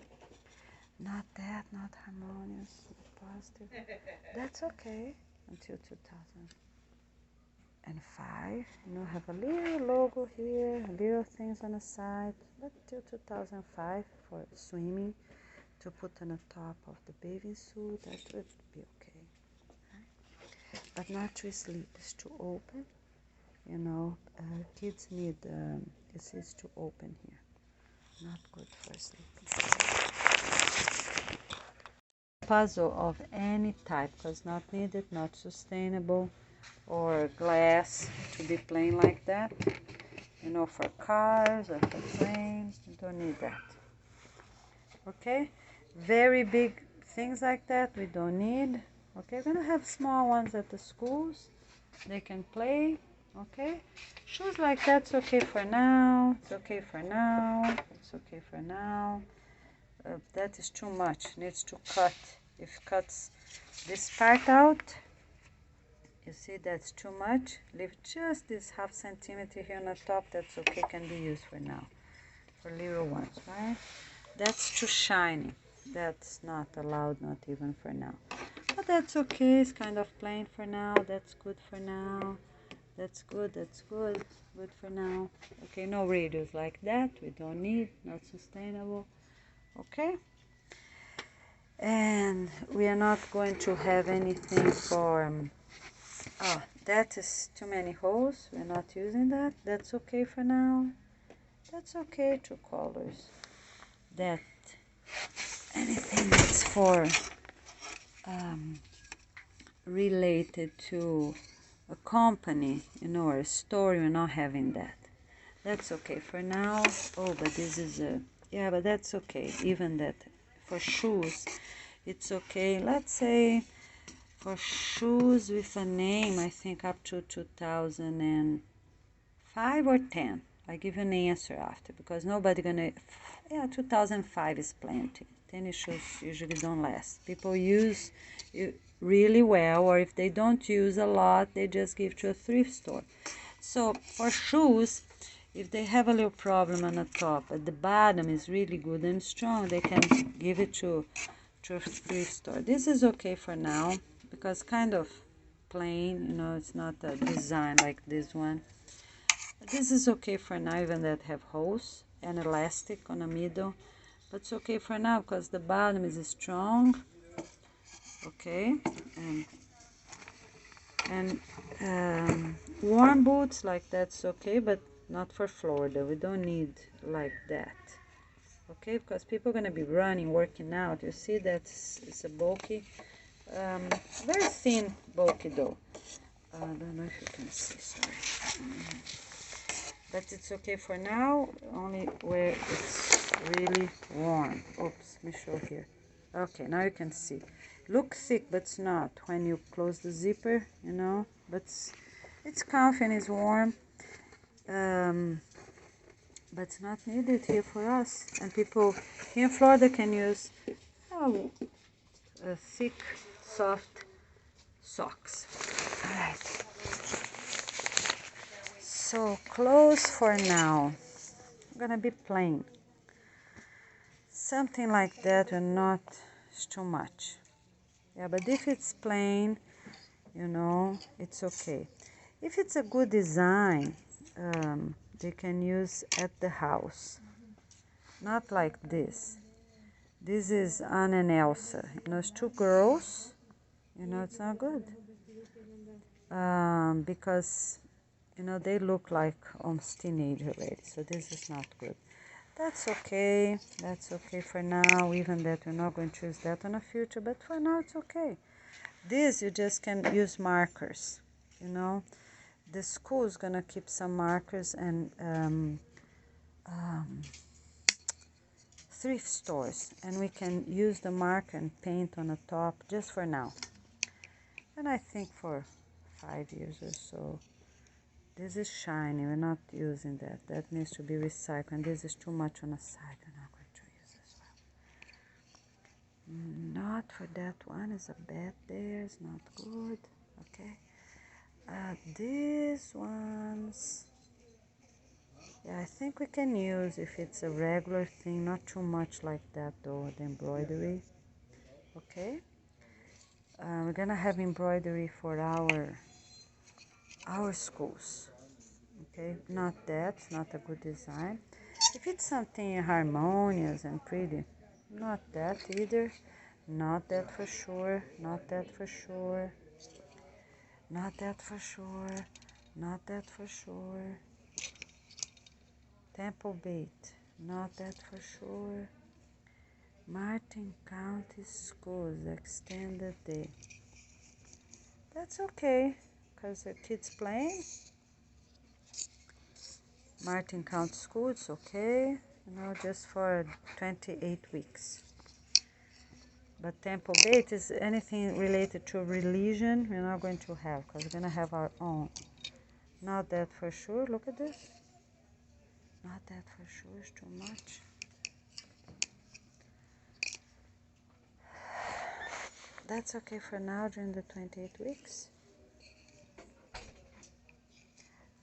S1: Not that, not harmonious, not positive. That's okay until 2005. Have a little logo here, little things on the side, but till 2005 for swimming to put on the top of the bathing suit, that would be okay. But not to sleep, it's too open. Kids need this is too open here. Not good for sleeping. Puzzle of any type, because not needed, not sustainable, or glass to be plain like that. For cars or for trains, you don't need that. Okay? Very big things like that we don't need. Okay, we're gonna have small ones at the schools. They can play. Okay, shoes like that's okay for now. It's okay for now. It's okay for now. That is too much. Needs to cut. If cuts this part out, you see that's too much. Leave just this half centimeter here on the top. That's okay. Can be used for now. For little ones, right? That's too shiny. That's not allowed. Not even for now. But that's okay. It's kind of plain for now. That's good for now. That's good, good for now. Okay, no radios like that, we don't need, not sustainable. Okay? And we are not going to have anything for, that is too many holes, we're not using that. That's okay for now. That's okay, 2 colors. That, anything that's for, related to a company, or a store, you're not having that. That's okay for now. Oh, but this is but that's okay. Even that for shoes, it's okay. Let's say for shoes with a name, I think up to 2005 or 10. I give you an answer after because nobody gonna. 2005 is plenty. Tennis shoes usually don't last. People use really well, or if they don't use a lot, they just give to a thrift store. So for shoes, if they have a little problem on the top, but the bottom is really good and strong, they can give it to thrift store. This is okay for now because kind of plain, you know, it's not a design like this one. This is okay for now, even that have holes and elastic on the middle, but it's okay for now because the bottom is strong. Okay, and warm boots like that's okay, but not for Florida. We don't need like that. Okay, because people are gonna be running, working out. You see that's it's a bulky, very thin bulky though. I don't know if you can see, sorry. But it's okay for now, only where it's really warm. Oops, let me show here. Okay, now you can see. Look thick, but it's not when you close the zipper, you know. But it's comfy and it's warm. But it's not needed here for us. And people here in Florida can use thick, soft socks. All right. So clothes for now. I'm gonna be plain. Something like that will not, it's too much. Yeah, but if it's plain, you know, it's okay. If it's a good design, they can use at the house. Not like this. This is Anna and Elsa. You know, it's two girls. You know, it's not good. Because, you know, they look like almost teenager already. So this is not good. That's okay. That's okay for now. Even that we're not going to use that in the future. But for now, it's okay. This, you just can use markers. You know, the school is going to keep some markers and thrift stores, and we can use the marker and paint on the top just for now. And I think for 5 years or so. This is shiny, we're not using that. That needs to be recycled, and this is too much on the side. We're not going to use as well. Not for that one, it's a bed there, it's not good. Okay. These ones, yeah, I think we can use if it's a regular thing, not too much like that though, the embroidery. Okay. We're gonna have embroidery for our schools. Okay, not that, it's not a good design. If it's something harmonious and pretty, not that either. Not that for sure, not that for sure. Not that for sure, not that for sure. Temple Bait, not that for sure. Martin County Schools, extended day. That's okay, because the kids playing. Martin County School, it's okay, you know, just for 28 weeks. But Temple Bait is anything related to religion, we're not going to have, because we're going to have our own. Not that for sure, look at this. Not that for sure, it's too much. That's okay for now during the 28 weeks.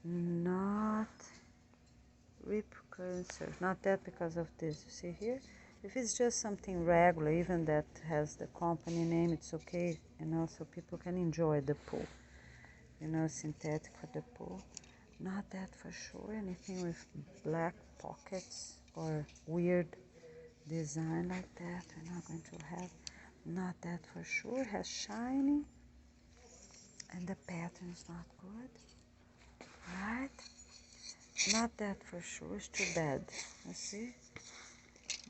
S1: Not rip currency, not that because of this, you see here? If it's just something regular, even that has the company name, it's okay, you know, so people can enjoy the pool. You know, synthetic for the pool. Not that for sure. Anything with black pockets or weird design like that, we're not going to have. Not that for sure. Has shiny, and the pattern is not good. Right? Not that for sure. It's too bad. You see?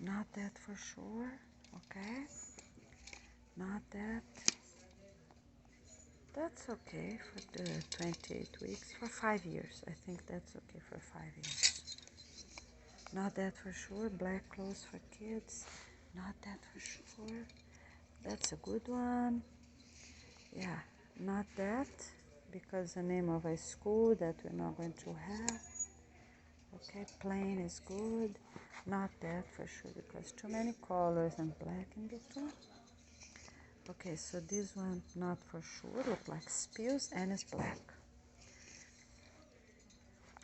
S1: Not that for sure. Okay? Not that. That's okay for the 28 weeks. For 5 years. I think that's okay for 5 years. Not that for sure. Black clothes for kids. Not that for sure. That's a good one. Yeah, not that, because the name of a school that we're not going to have. Okay, plain is good. Not that for sure, because too many colors and black in between. Okay, so this one, not for sure, look like spills and it's black.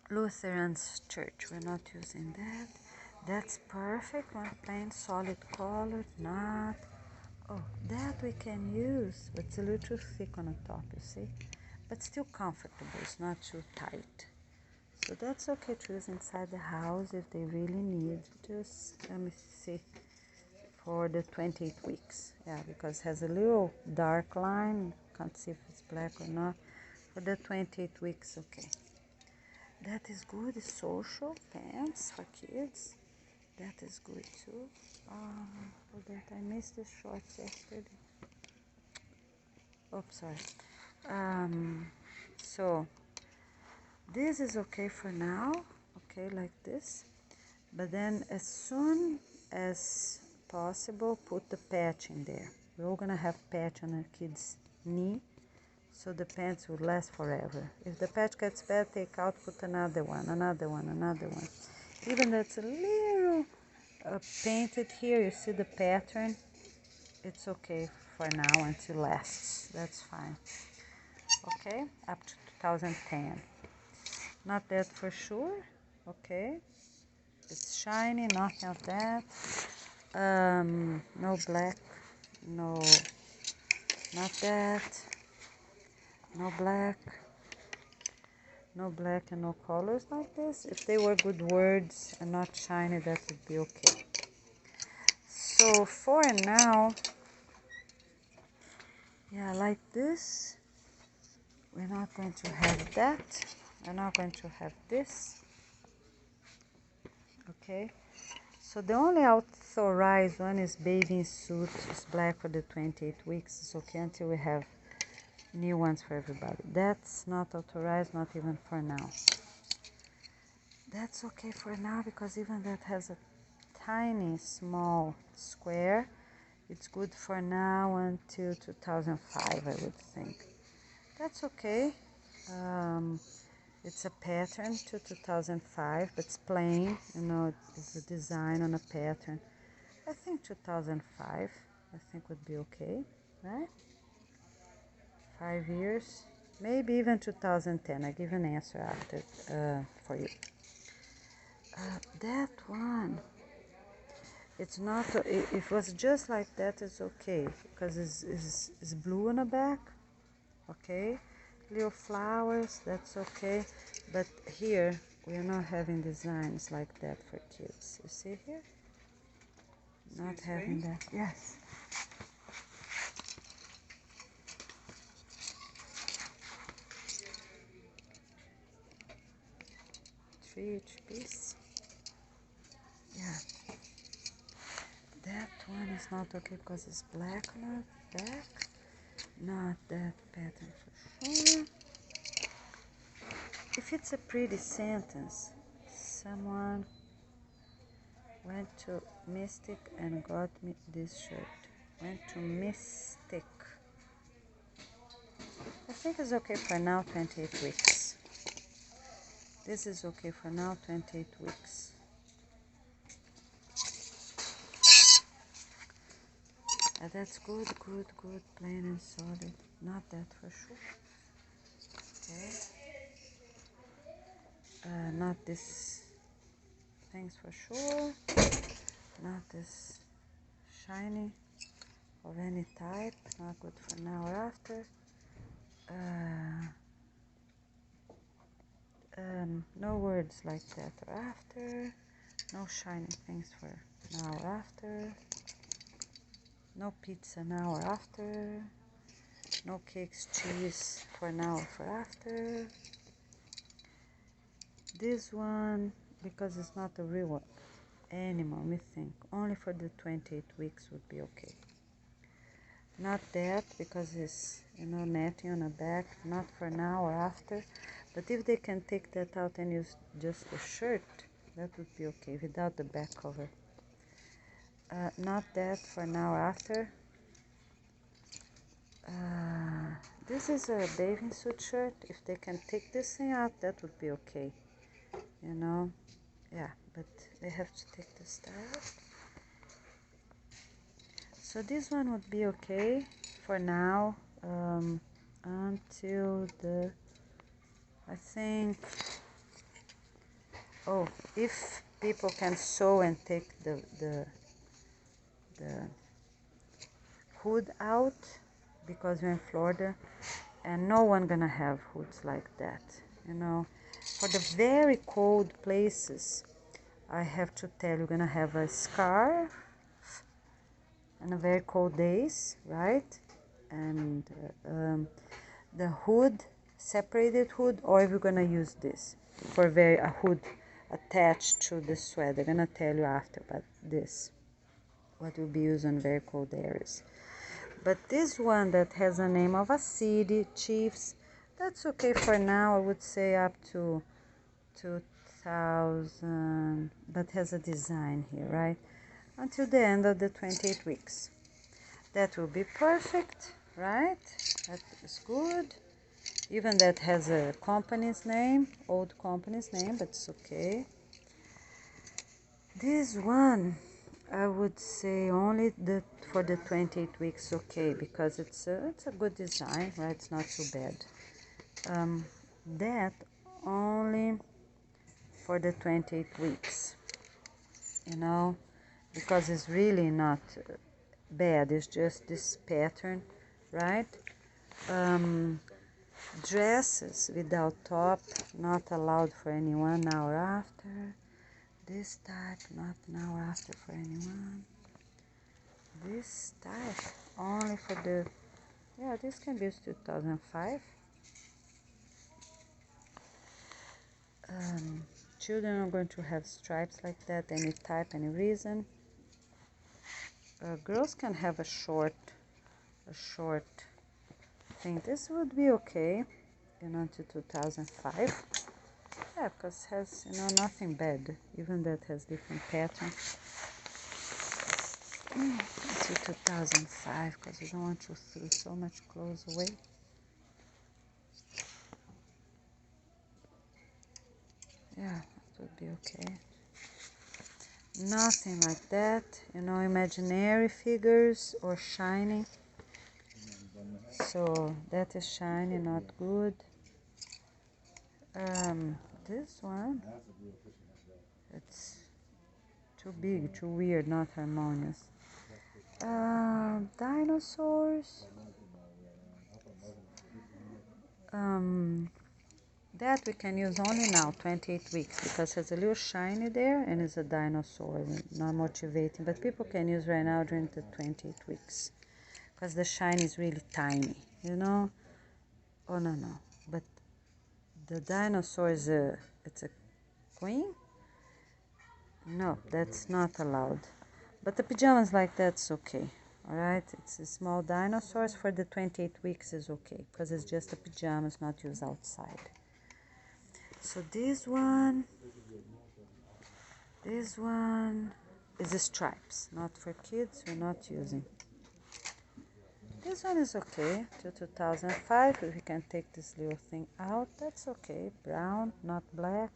S1: Lutherans Church, we're not using that. That's perfect, one plain solid color, not Oh, that we can use, but it's a little too thick on the top, you see? But still comfortable, it's not too tight. So that's okay to use inside the house if they really need. Just, let me see, for the 28 weeks. Yeah, because it has a little dark line. Can't see if it's black or not. For the 28 weeks, okay. That is good, it's social pants for kids. That is good too. For that I missed the shorts yesterday. Oh, sorry. So this is okay for now, okay, like this. But then as soon as possible, put the patch in there. We're all gonna have patch on our kid's knee, so the pants will last forever. If the patch gets bad, take out, put another one, another one, another one. Even though it's a little painted here, you see the pattern, it's okay for now until lasts. That's fine. Okay, up to 2010. Not that for sure. Okay, it's shiny, nothing of that. No black, no, not that. No black, no black and no colors like this. If they were good words and not shiny, that would be okay. So for now, yeah, like this. We're not going to have that. We're not going to have this. Okay. So the only authorized one is bathing suit. It's black for the 28 weeks. It's okay until we have new ones for everybody. That's not authorized, not even for now. That's okay for now because even that has a tiny small square. It's good for now until 2005, I would think. That's okay. It's a pattern to 2005, but it's plain, you know, it's a design on a pattern. I think 2005, I think would be okay, right? 5 years, maybe even 2010. I give an answer after for you. That one, it's not, if it was just like that, it's okay, because it's blue on the back, okay? Little flowers, that's okay. But here, we are not having designs like that for kids. You see here? Not having that. Yes. 3 each piece. Yeah. That one is not okay because it's black on the back. Not that pattern for sure. If it's a pretty sentence, someone went to Mystic and got me this shirt. Went to Mystic. I think it's okay for now, 28 weeks. This is okay for now, 28 weeks. That's good, good, good, plain and solid. Not that for sure. Okay. Not this things for sure. Not this shiny of any type. Not good for now or after. No words like that or after. No shiny things for now or after. No pizza now or after. No cakes, cheese for now or for after. This one, because it's not a real animal, me think, only for the 28 weeks would be okay. Not that, because it's, you know, netting on the back, not for now or after. But if they can take that out and use just the shirt, that would be okay, without the back cover. Not that for now or after. This is a bathing suit shirt. If they can take this thing out, that would be okay. You know, yeah, but they have to take this out. So this one would be okay for now, until the, I think, oh, if people can sew and take the hood out because we're in Florida, and no one gonna have hoods like that, you know. For the very cold places, I have to tell you're gonna have a scarf on a very cold days, right? And the hood, separated hood, or if you're gonna use this for a hood attached to the sweater. I'm gonna tell you after about this, what will be used on very cold areas. But this one that has a name of a city, Chiefs, that's okay for now. I would say up to 2000, but has a design here, right? Until the end of the 28 weeks. That will be perfect, right? That is good. Even that has a company's name, old company's name, but it's okay. This one, I would say only for the 28 weeks, okay, because it's a good design, right? It's not too bad. That only for the 28 weeks, you know, because it's really not bad. It's just this pattern, right? Dresses without top, not allowed for anyone now or after. This type, not now or after for anyone. This type, only for the, yeah, this can be used 2005. Children are going to have stripes like that, any type, any reason. Girls can have a short thing. This would be okay, you know, to 2005. Yeah, because it has, you know, nothing bad. Even that has different patterns. To 2005, because we don't want to throw so much clothes away. Yeah, it would be okay. Nothing like that, you know, imaginary figures or shiny. So that is shiny, not good. This one, it's too big, too weird, not harmonious. Dinosaurs. That we can use only now, 28 weeks, because it's a little shiny there and it's a dinosaur, not motivating. But people can use right now during the 28 weeks, because the shine is really tiny, you know. Oh no, but the dinosaur is it's a queen. No, that's not allowed. But the pajamas like that's okay. All right, it's a small dinosaurs for the 28 weeks is okay, because it's just the pajamas, not used outside. So this one is the stripes, not for kids. We're not using. This one is okay till 2005. If we can take this little thing out, that's okay. Brown, not black.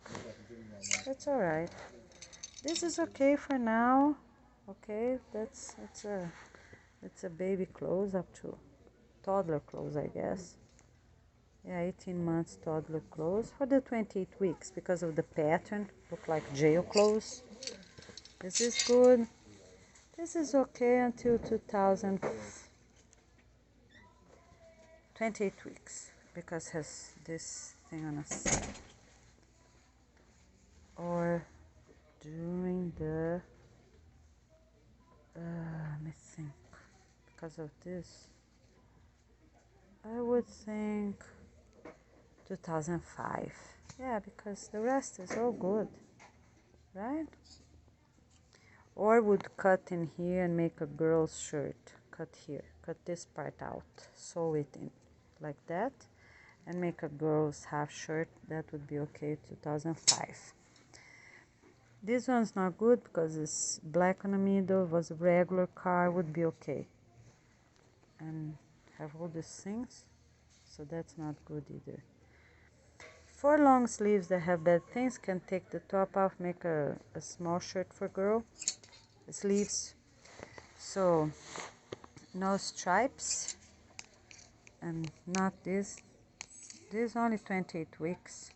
S1: That's all right. This is okay for now. Okay, it's a baby clothes up to toddler clothes, I guess. Yeah, 18 months toddler clothes for the 28 weeks because of the pattern. Look like jail clothes. This is good. This is okay until 28 weeks because it has this thing on a side. Or during the, let me think, because of this, I would think 2005. Yeah, because the rest is all good, right? Or would cut in here and make a girl's shirt. Cut here, cut this part out, sew it in like that, and make a girl's half shirt. That would be okay, 2005. This one's not good because it's black on the middle. It was a regular car, would be okay. And have all these things, so that's not good either. For long sleeves that have bad things, can take the top off, make a small shirt for girl. Sleeves. So no stripes, and not this. This is only 28 weeks.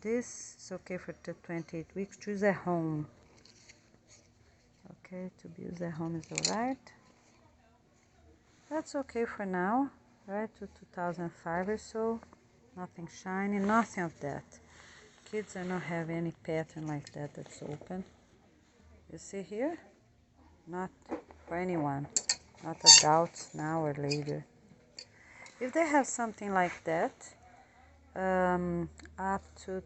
S1: This is okay for the 28 weeks. Choose a home. Okay, to be used at home is alright. That's okay for now, right? To 2005 or so. Nothing shiny, nothing of that. Kids are not having any pattern like that that's open. You see here? Not for anyone, not adults now or later. If they have something like that, up to,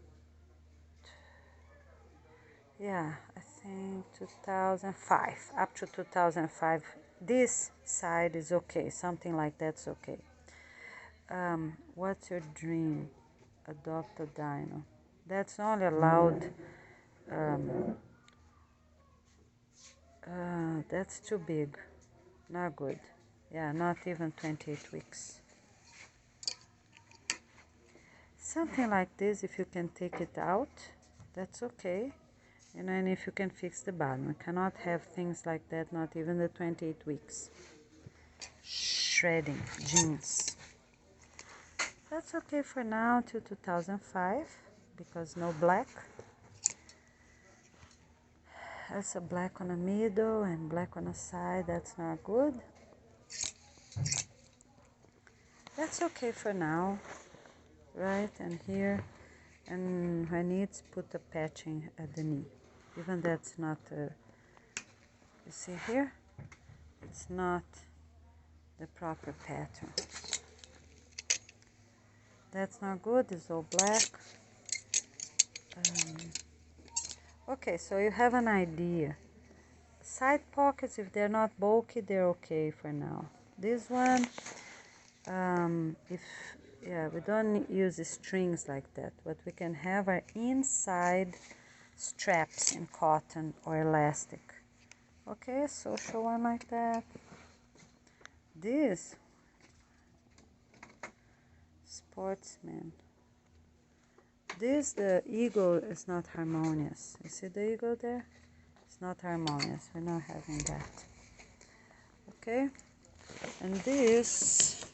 S1: yeah, I think 2005, up to 2005, this side is okay, something like that's okay. What's your dream? Adopt a dino. That's only allowed, that's too big, not good. Yeah, not even 28 weeks. Something like this, if you can take it out, that's okay. You know, and if you can fix the bottom. You cannot have things like that, not even the 28 weeks. Shredding jeans. That's okay for now till 2005, because no black. That's a black on the middle and black on the side. That's not good. That's okay for now, right? And here, and when needs, put the patching at the knee. Even that's not, you see here? It's not the proper pattern. That's not good, it's all black. Okay, so you have an idea. Side pockets, if they're not bulky, they're okay for now. This one, we don't use strings like that. What we can have are inside straps in cotton or elastic. Okay, social one like that. This, sportsman. This, the eagle is not harmonious. You see the eagle there? It's not harmonious. We're not having that. Okay? And this,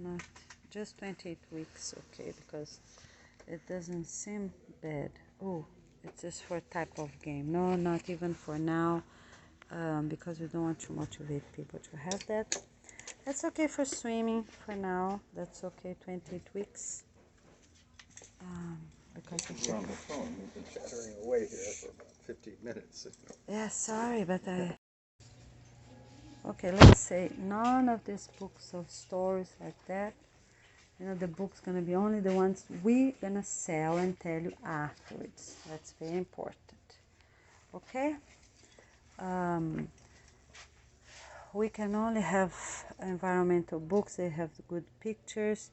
S1: not just 28 weeks, okay, because it doesn't seem bad. Oh, it's just for type of game. No, not even for now, because we don't want to motivate people to have that. That's okay for swimming for now. That's okay, 28 weeks. Because
S2: You're on the phone. We've been chattering away here for about 15 minutes.
S1: Yeah, sorry, but okay, let's say none of these books of stories like that. You know, the book's gonna be only the ones we're gonna sell and tell you afterwards. That's very important. Okay? We can only have environmental books. They have good pictures.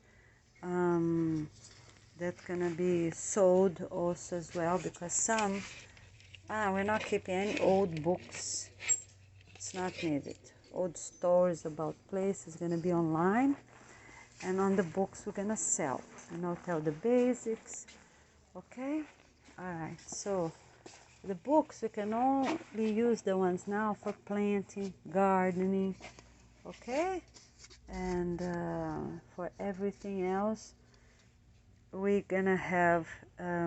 S1: That's gonna be sold also as well, because some, we're not keeping any old books. It's not needed. Old stories about places gonna be online, and on the books we're gonna sell, and I'll tell the basics. Okay, all right. So the books, we can only use the ones now for planting, gardening, okay, and for everything else we're gonna have at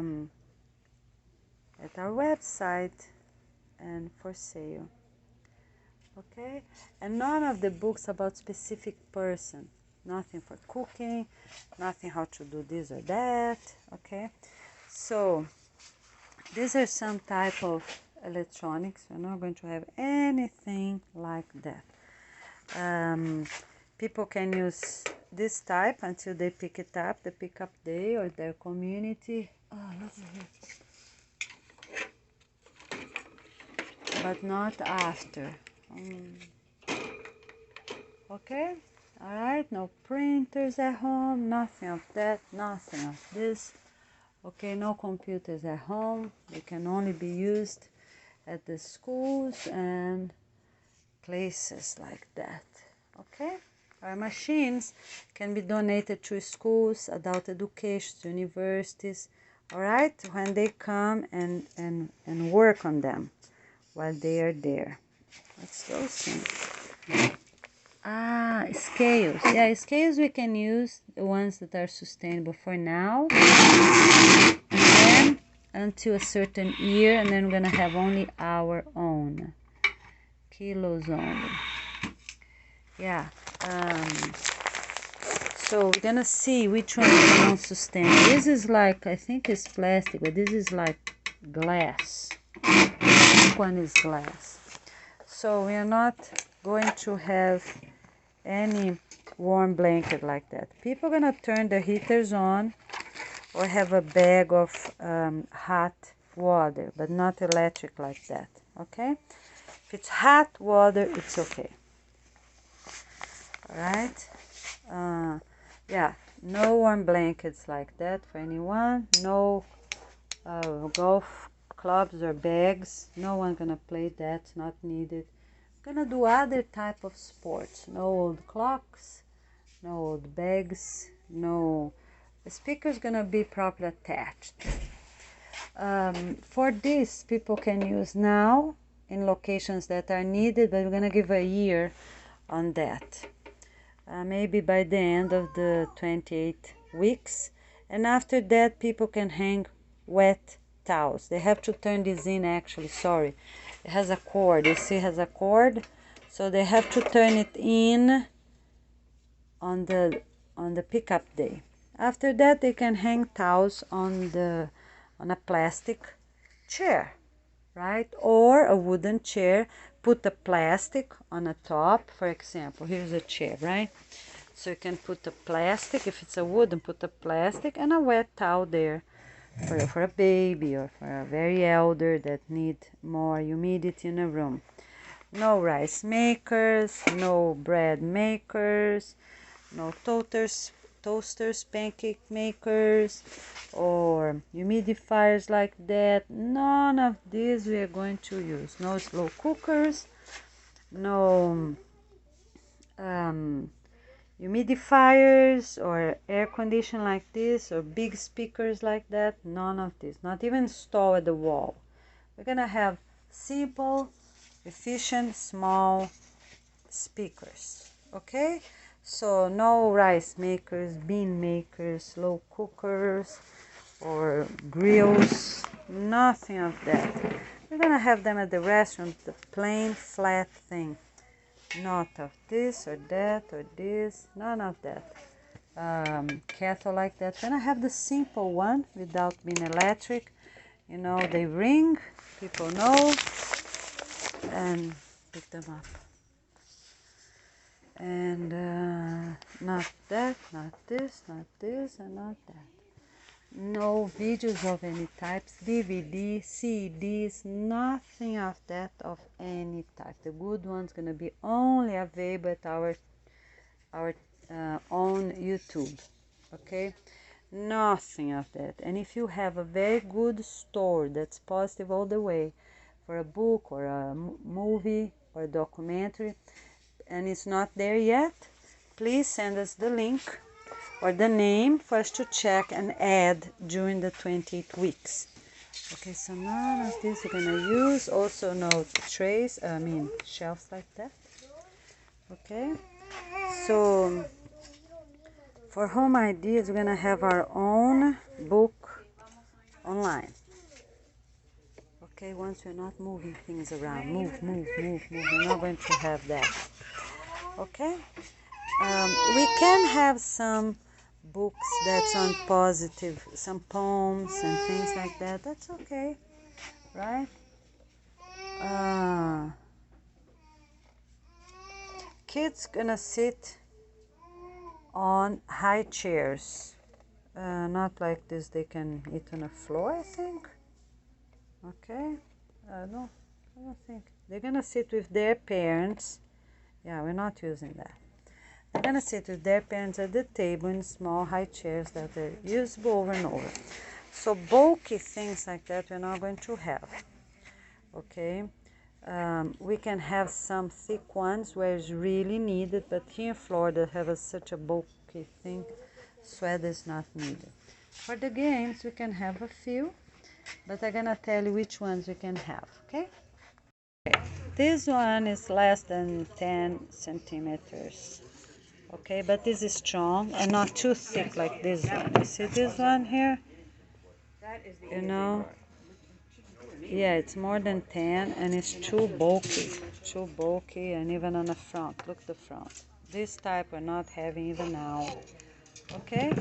S1: our website and for sale. Okay, and none of the books about specific person, nothing for cooking, nothing how to do this or that. Okay, so these are some type of electronics. We're not going to have anything like that. People can use this type until they pick it up, the pickup day or their community. Oh, look at here. But not after. Okay, all right, no printers at home, nothing of that, nothing of this. Okay, no computers at home. They can only be used at the schools and places like that. Okay, our machines can be donated to schools, adult education, universities, all right, when they come and work on them while they are there. What's those things? Scales. Yeah, scales we can use, the ones that are sustainable for now. until a certain year, and then we're gonna have only our own kilos only. Yeah. So we're gonna see which one wants to stand. This is like, I think it's plastic, but this is like glass. This one is glass. So we are not going to have any warm blanket like that. People are gonna turn the heaters on or have a bag of hot water, but not electric like that, okay? If it's hot water, it's okay. All right? Yeah, no warm blankets like that for anyone. No golf clubs or bags. No one gonna play that, not needed. Gonna do other type of sports. No old clocks, no old bags, no. The speaker's gonna be properly attached. For this, people can use now in locations that are needed, but we're gonna give a year on that. Maybe by the end of the 28 weeks, and after that people can hang wet towels. They have to turn this in, actually, sorry, it has a cord, you see it has a cord, so they have to turn it in on the pickup day. After that they can hang towels on a plastic chair, right, or a wooden chair. Put the plastic on the top. For example, here's a chair, right? So you can put the plastic, if it's a wooden, put the plastic and a wet towel there for a baby or for a very elder that need more humidity in a room. No rice makers, no bread makers, no toasters, pancake makers, or humidifiers like that. None of these we are going to use. No slow cookers, no humidifiers or air condition like this, or big speakers like that. None of this. Not even installed at the wall. We're gonna have simple, efficient, small speakers. Okay? So no rice makers, bean makers, slow cookers, or grills, nothing of that. We're gonna have them at the restaurant, the plain flat thing. Not of this or that or this, none of that. Kettle like that. Then I have the simple one without being electric. You know, they ring, people know, and pick them up. And not that, not this, and not that. No videos of any types, DVD, CDs, nothing of that of any type. The good one's gonna be only available at our own YouTube, okay? Nothing of that. And if you have a very good store that's positive all the way for a book or a movie or a documentary, and it's not there yet, please send us the link or the name for us to check and add during the 28 weeks. Okay, so none of this we're gonna use. Also no trays, shelves like that. Okay, so for home ideas, we're gonna have our own book online. Okay, once we're not moving things around, move. We're not going to have that. Okay, we can have some books that's on positive, some poems and things like that. That's okay, right? Kids gonna sit on high chairs, not like this. They can eat on the floor, I think. Okay, no, I don't think. They're gonna sit with their parents. Yeah, we're not using that. They're gonna sit with their parents at the table in small high chairs that are usable over and over. So bulky things like that we're not going to have. Okay, we can have some thick ones where it's really needed, but here in Florida have such a bulky thing, sweater is not needed. For the games we can have a few, but I'm gonna tell you which ones we can have. Okay, this one is less than 10 centimeters. Okay, but this is strong and not too thick like this one. You see this one here? You know, Yeah, it's more than 10 and it's too bulky and even on the front. Look the front. This type we're not having even now. Okay,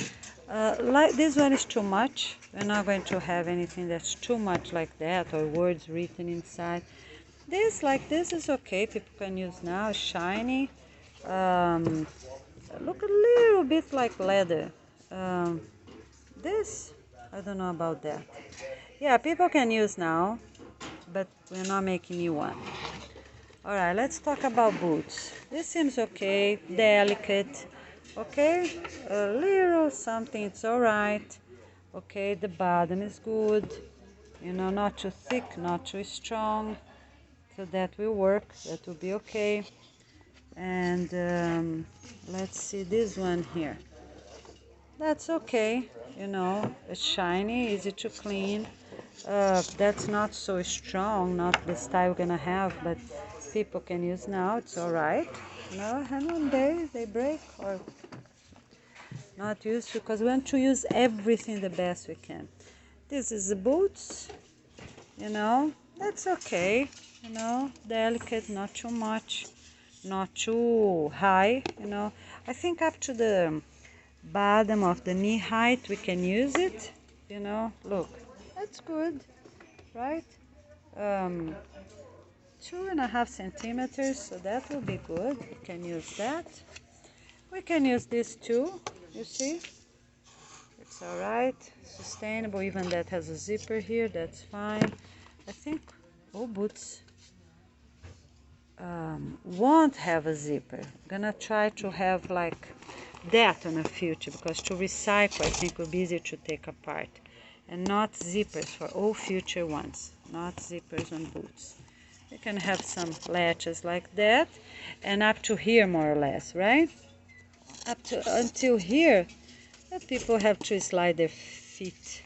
S1: like this one is too much. We're not going to have anything that's too much like that or words written inside. This, like this, is okay. People can use now. Shiny. Um, Look a little bit like leather. This, I don't know about that. Yeah, people can use now, but we're not making new one. All right, let's talk about boots. This seems okay, delicate. Okay, a little something, it's all right. Okay, the bottom is good. You know, not too thick, not too strong. So that will work, that will be okay. And let's see this one here. That's okay, you know, it's shiny, easy to clean. That's not so strong, not the style we're gonna have, but people can use now, it's all right. You know, and one day they break or not used to, because we want to use everything the best we can. This is the boots, you know, that's okay, you know, delicate, not too much, not too high, you know. I think up to the bottom of the knee height we can use it, you know. Look, that's good, right? 2.5 centimeters, so that will be good. We can use that. We can use this too, you see. It's all right, sustainable. Even that has a zipper here, that's fine. I think all boots won't have a zipper. I'm gonna try to have like that in the future, because to recycle I think will be easier to take apart, and not zippers for all future ones, not zippers on boots. You can have some latches like that, and up to here more or less, right? Up to until here, that people have to slide their feet.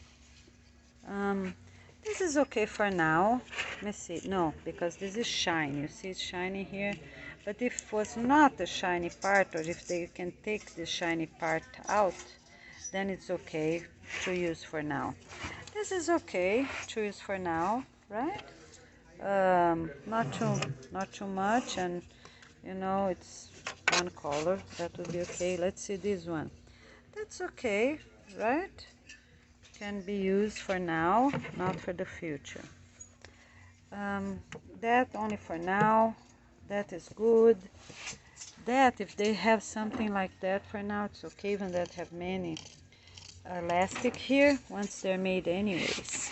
S1: This is okay for now. Let me see. No, because this is shiny. You see it's shiny here. But if it was not a shiny part, or if they can take the shiny part out, then it's okay to use for now. This is okay to use for now, right? Not too much, and you know it's one color. That would be okay. Let's see this one. That's okay, right? Can be used for now, not for the future. That only for now. That is good. That, if they have something like that for now, it's okay. Even that have many elastic here, once they're made anyways.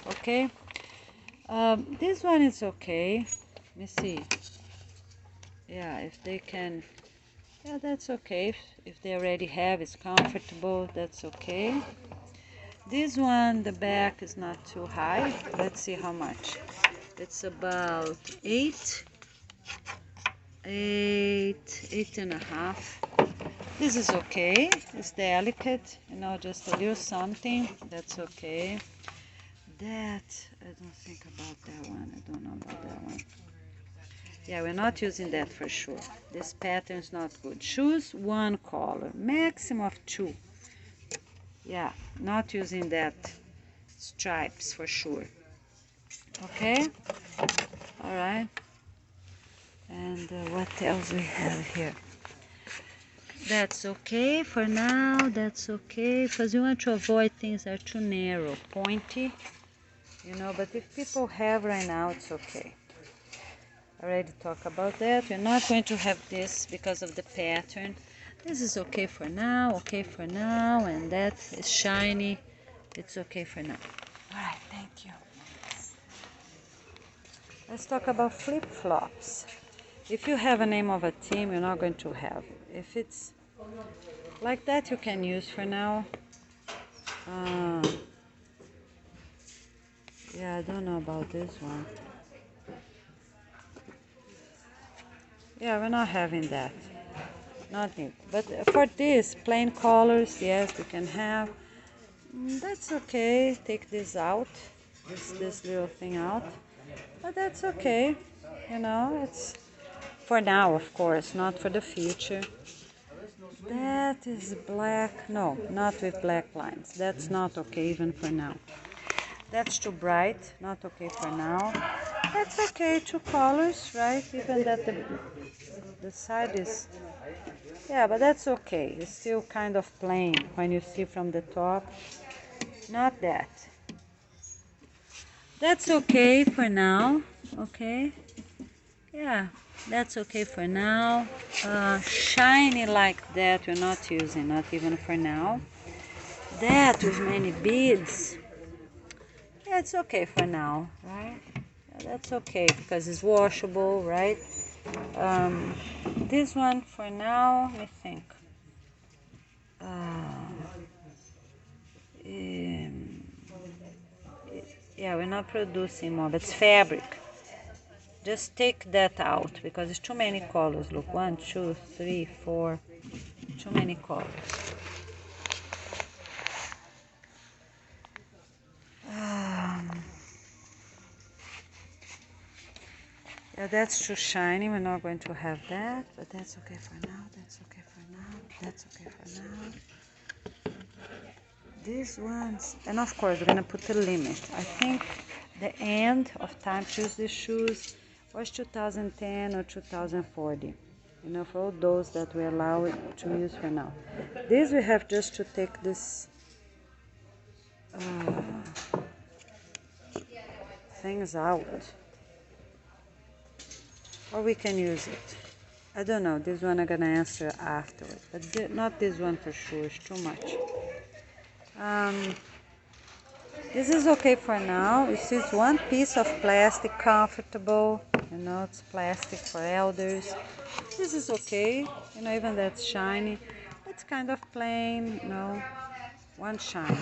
S1: Okay. This one is okay. Let me see. Yeah, if they can. Yeah, that's okay. If they already have, it's comfortable. That's okay. This one, the back is not too high. Let's see how much. It's about 8.5. This is okay. It's delicate, you know, just a little something. That's okay. That, I don't think about that one. I don't know about that one. Yeah, we're not using that for sure. This pattern is not good. Choose one color, maximum of 2. Yeah, not using that stripes for sure. Okay, all right. And what else we have here? That's okay for now. That's okay, because we want to avoid things that are too narrow, pointy, you know. But if people have right now, it's okay. I already talked about that. We're not going to have this because of the pattern. This is okay for now, and that is shiny. It's okay for now. All right, thank you. Let's talk about flip-flops. If you have a name of a team, you're not going to have. If it's like that, you can use for now. Yeah, I don't know about this one. Yeah, we're not having that. Not need. But for this, plain colors, yes, we can have. That's okay. Take this out, this little thing out. But that's okay. You know, it's for now, of course, not for the future. That is black. No, not with black lines. That's not okay even for now. That's too bright, not okay for now. That's okay, 2 colors, right? Even that the side is, yeah, but that's okay. It's still kind of plain when you see from the top. Not that. That's okay for now, okay? Yeah, that's okay for now. Shiny like that we're not using, not even for now. That with many beads, yeah, it's okay for now, right? Yeah, that's okay because it's washable, right? This one for now, let me think. Um, yeah, we're not producing more, but it's fabric. Just take that out because it's too many colors. Look, 1, 2, 3, 4, too many colors. Yeah, that's too shiny. We're not going to have that, but that's okay for now. That's okay for now. That's okay for now. These ones, and of course, we're gonna put a limit. I think the end of time to use these shoes was 2010 or 2040. You know, for all those that we allow it to use for now. This we have just to take this things out, or we can use it. I don't know. This one I'm gonna answer afterward, but not this one for sure. It's too much. This is okay for now. This is one piece of plastic, comfortable. You know, it's plastic for elders. This is okay. You know, even that's shiny. It's kind of plain. You know, one shiny.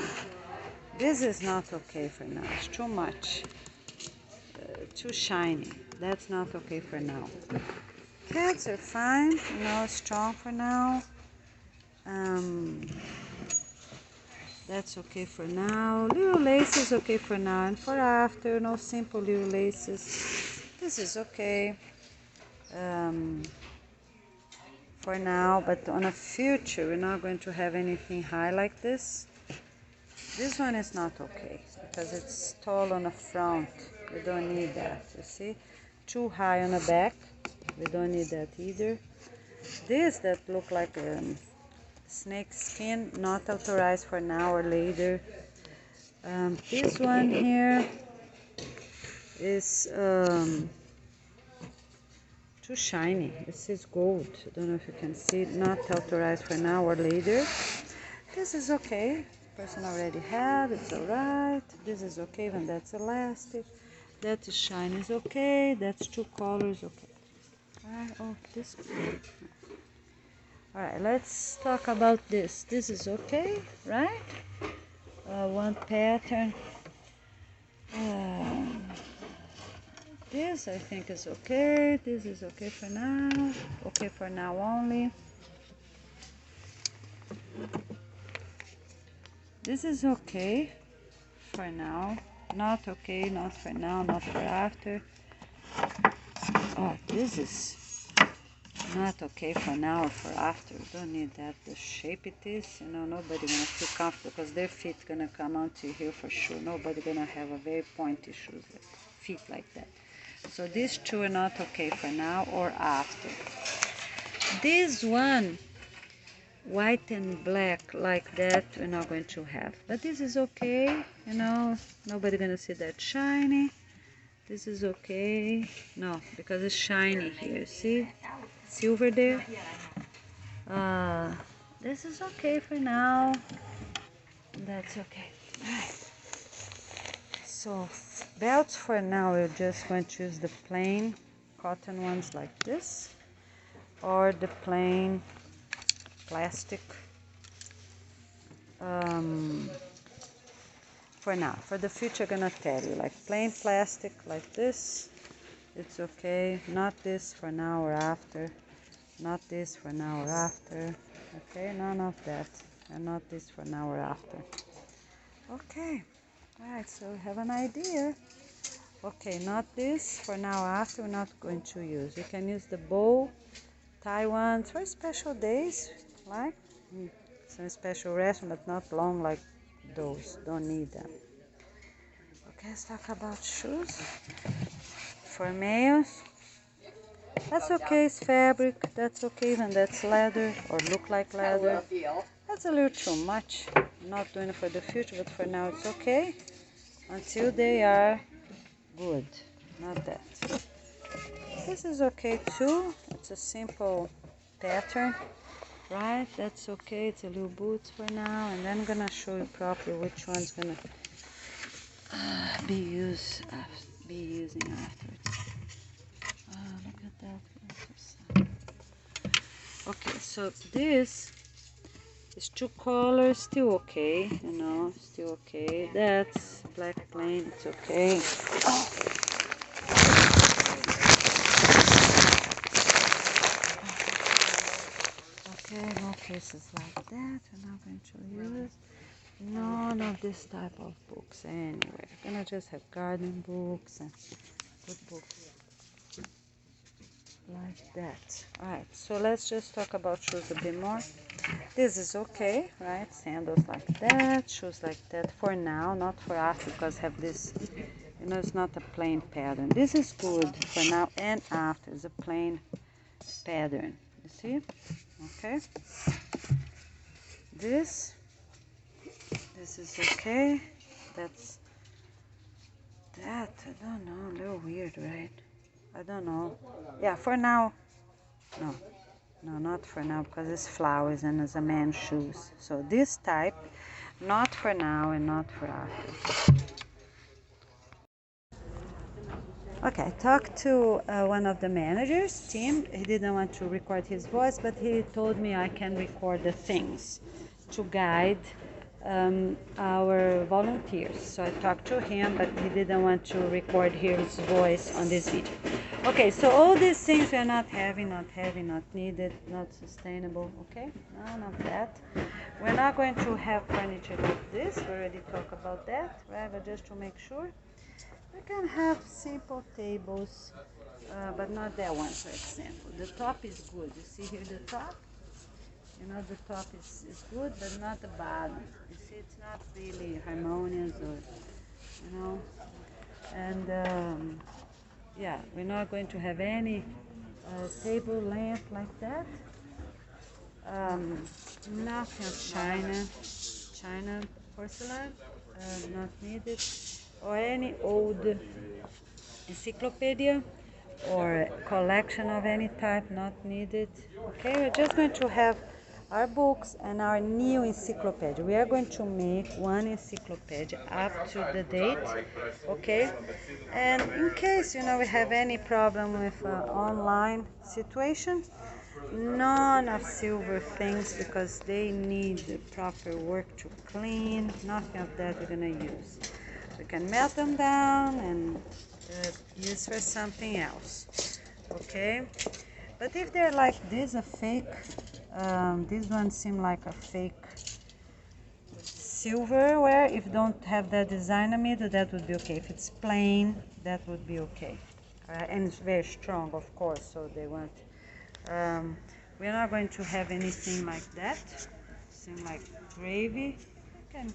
S1: This is not okay for now. It's too much. Too shiny. That's not okay for now. Cats are fine. You know, strong for now. That's okay for now. Little laces okay for now and for after. No simple little laces. This is okay for now, but on a future we're not going to have anything high like this. This one is not okay because it's tall on the front. We don't need that, you see? Too high on the back. We don't need that either. This that look like snake skin, not authorized for now or later. This one here is too shiny. This is gold. I don't know if you can see it. Not authorized for now or later. This is okay. Person already had. It's alright. This is okay when that's elastic. That is shiny is okay. That's 2 colors okay. Alright. Oh, this. Alright. Let's talk about this. This is okay, right? One pattern. This I think is okay. This is okay for now. Okay for now only. This is okay for now. Not okay, not for now, not for after. Oh, this is not okay for now or for after. We don't need that. The shape it is, you know, nobody gonna feel comfortable because their feet gonna come out to here for sure. Nobody gonna have a very pointy shoes, like feet like that. So these 2 are not okay for now or after. This one, white and black like that, we're not going to have. But this is okay, you know, nobody gonna see that shiny. This is okay. No, because it's shiny here. See? Silver there. This is okay for now. That's okay. So belts for now, we're just going to use the plain cotton ones like this, or the plain plastic. For now. For the future, I'm gonna tell you, like plain plastic like this, it's okay. Not this for now or after. Not this for now or after. Okay, none of that. And not this for now or after. Okay, alright, so we have an idea. Okay, not this for now or after, we're not going to use. You can use the bow tie ones for special days, like some special restaurant, but not long like those. Don't need them. let's talk about shoes for males. That's okay, it's fabric, that's okay, even that's leather or look like leather. That's a little too much. I'm not doing it for the future, but for now it's okay until they are good. Not that. This is okay too. It's a simple pattern, right? That's okay. It's a little boots for now, and then I'm gonna show you properly which one's gonna be using afterwards. Look at that. Okay, so this is two colors, still okay, you know, still okay. That's black plain, it's okay. Okay, no cases like that. We're not going to use none of this type of books anyway. We're gonna just have garden books and good books like that. Alright, so let's just talk about shoes a bit more. This is okay, right? Sandals like that, shoes like that for now, not for after, because have this, you know, it's not a plain pattern. This is good for now and after. It's a plain pattern. You see? Okay. This is okay. That's that. I don't know. A little weird, right? I don't know. Yeah, for now. No. No, not for now, because it's flowers and it's a man's shoes. So this type, not for now and not for after. Okay, I talked to one of the managers, Tim. He didn't want to record his voice, but he told me I can record the things to guide our volunteers. So I talked to him, but he didn't want to record his voice on this video. Okay, so all these things we are not having, not needed, not sustainable, okay? None of that. We're not going to have furniture like this. We already talked about that, right? But just to make sure. We can have simple tables, but not that one, for example. The top is good. You see here the top? You know, the top is good, but not the bottom. You see, it's not really harmonious or, you know. And, yeah, we're not going to have any table length like that. Nothing of China porcelain, not needed. Or any old encyclopedia or collection of any type, not needed. Okay, we're just going to have our books and our new encyclopedia. We are going to make one encyclopedia up to the date, okay? And in case, you know, we have any problem with online situation, none of silver things, because they need proper work to clean. Nothing of that we're gonna use. We can melt them down and use for something else, okay? But if they're like this, a fake, these ones seem like a fake silverware. If you don't have that design on it, that would be okay. If it's plain, that would be okay. And it's very strong, of course, so they want. We're not going to have anything like that. Seem like gravy. You can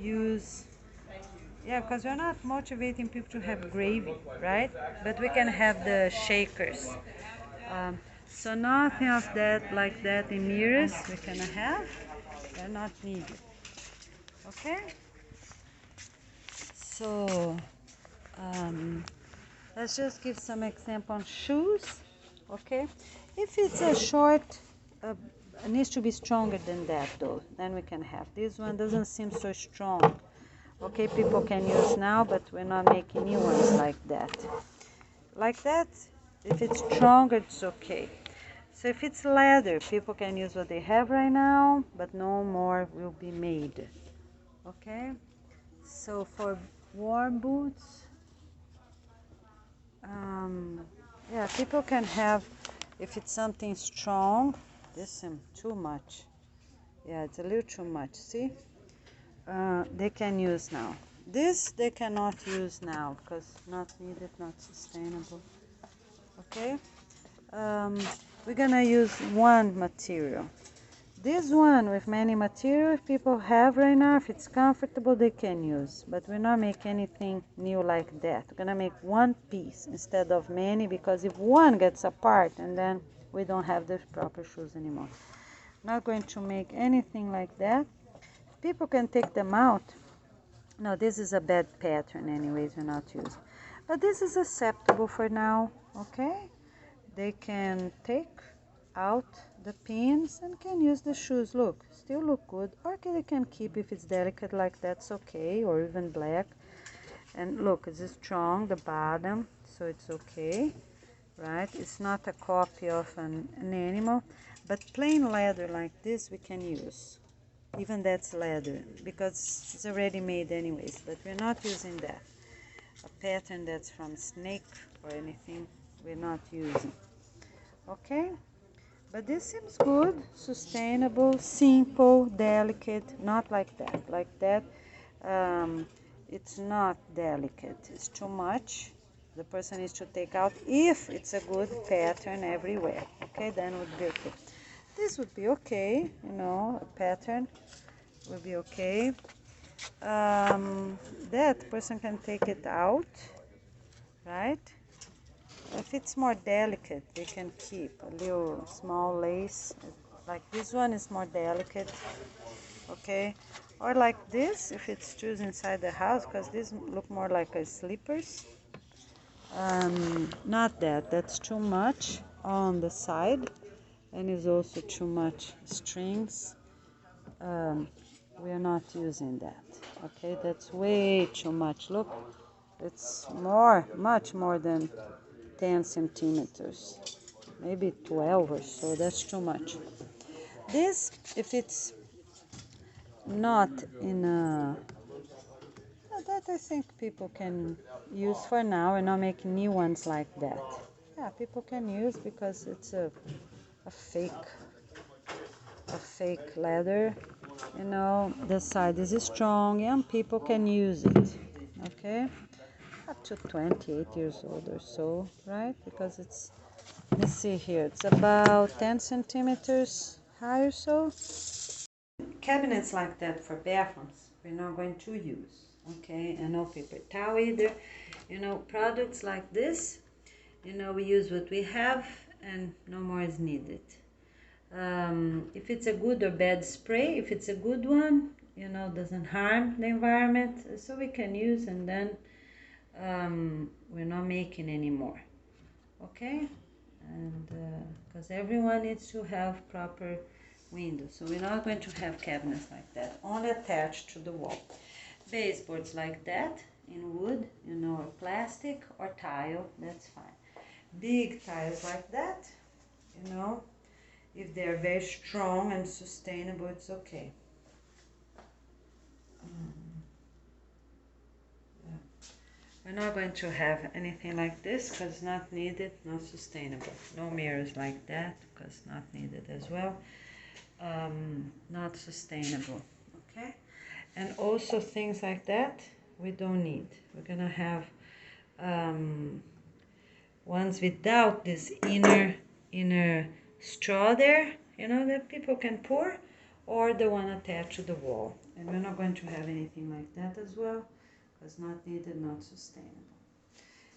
S1: use. Yeah, because we're not motivating people to have gravy, right? But we can have the shakers. So nothing of that like that in mirrors we can have. They're not needed. Okay? So let's just give some example on shoes. Okay? If it's a short, it needs to be stronger than that though. Then we can have. This one doesn't seem so strong. Okay, people can use now, but we're not making new ones like that. Like that, if it's stronger, it's okay. So if it's leather, people can use what they have right now, but no more will be made. Okay? So for warm boots, yeah, people can have, if it's something strong, this is too much. Yeah, it's a little too much, see? They can use now. This they cannot use now because not needed, not sustainable. Okay, we're gonna use one material. This one with many materials people have right now, if it's comfortable, they can use. But we're not making anything new like that. We're gonna make one piece instead of many, because if one gets apart, and then we don't have the proper shoes anymore. Not going to make anything like that. People can take them out. No, this is a bad pattern anyways, we're not using. But this is acceptable for now, okay? They can take out the pins and can use the shoes. Look, still look good. Or they can keep, if it's delicate like that's okay, or even black. And look, it's strong, the bottom, so it's okay, right? It's not a copy of an animal, but plain leather like this we can use. Even that's leather, because it's already made anyways, but we're not using that. A pattern that's from snake or anything, we're not using. Okay? But this seems good, sustainable, simple, delicate, not like that. Like that, it's not delicate. It's too much. The person needs to take out if it's a good pattern everywhere. Okay, then would be okay. This would be okay, you know, a pattern would be okay. That person can take it out, right? If it's more delicate, they can keep a little small lace. Like this one is more delicate, okay? Or like this, if it's choose inside the house, because this look more like a slippers. Not that, that's too much on the side, and is also too much strings. We are not using that, okay? That's way too much. Look, it's much more than 10 centimeters, maybe 12 or so. That's too much. This, if it's not in a, that I think people can use for now. We're not making new ones like that. Yeah, people can use because it's a fake leather. You know, the side is strong. Young people can use it. Okay, up to 28 years old or so, right? Because it's, let's see here, it's about 10 centimeters high or so. Cabinets like that for bathrooms, we're not going to use, okay? And no paper towel either. You know, products like this, you know, we use what we have and no more is needed. If it's a good or bad spray, if it's a good one, you know, doesn't harm the environment, so we can use, and then we're not making anymore, okay? And because everyone needs to have proper windows, so we're not going to have cabinets like that, only attached to the wall. Baseboards like that in wood, you know, or plastic or tile, that's fine. Big tiles like that, you know, if they're very strong and sustainable, it's okay. We're not going to have anything like this because it's not needed, not sustainable. No mirrors like that because not needed as well. Not sustainable, okay? And also things like that we don't need. We're gonna have ones without this inner straw there, you know, that people can pour, or the one attached to the wall. And we're not going to have anything like that as well because not needed, not sustainable.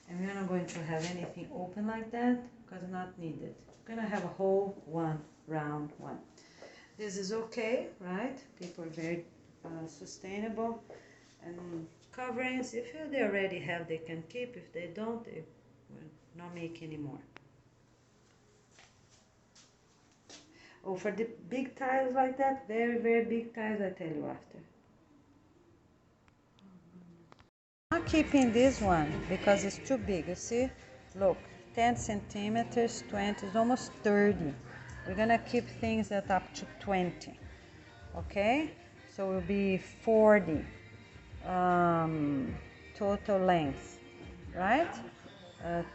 S1: And we're not going to have anything open like that because not needed. We're gonna have a whole one, round one. This is okay, right? People are very sustainable. And coverings, if they already have, they can keep. If they don't, they will not make anymore. Oh, for the big tiles like that, very, very big tiles, I tell you after. I'm not keeping this one because it's too big, you see? Look, 10 centimeters, 20, is almost 30. We're gonna keep things that up to 20, okay? So it will be 40 total length, right?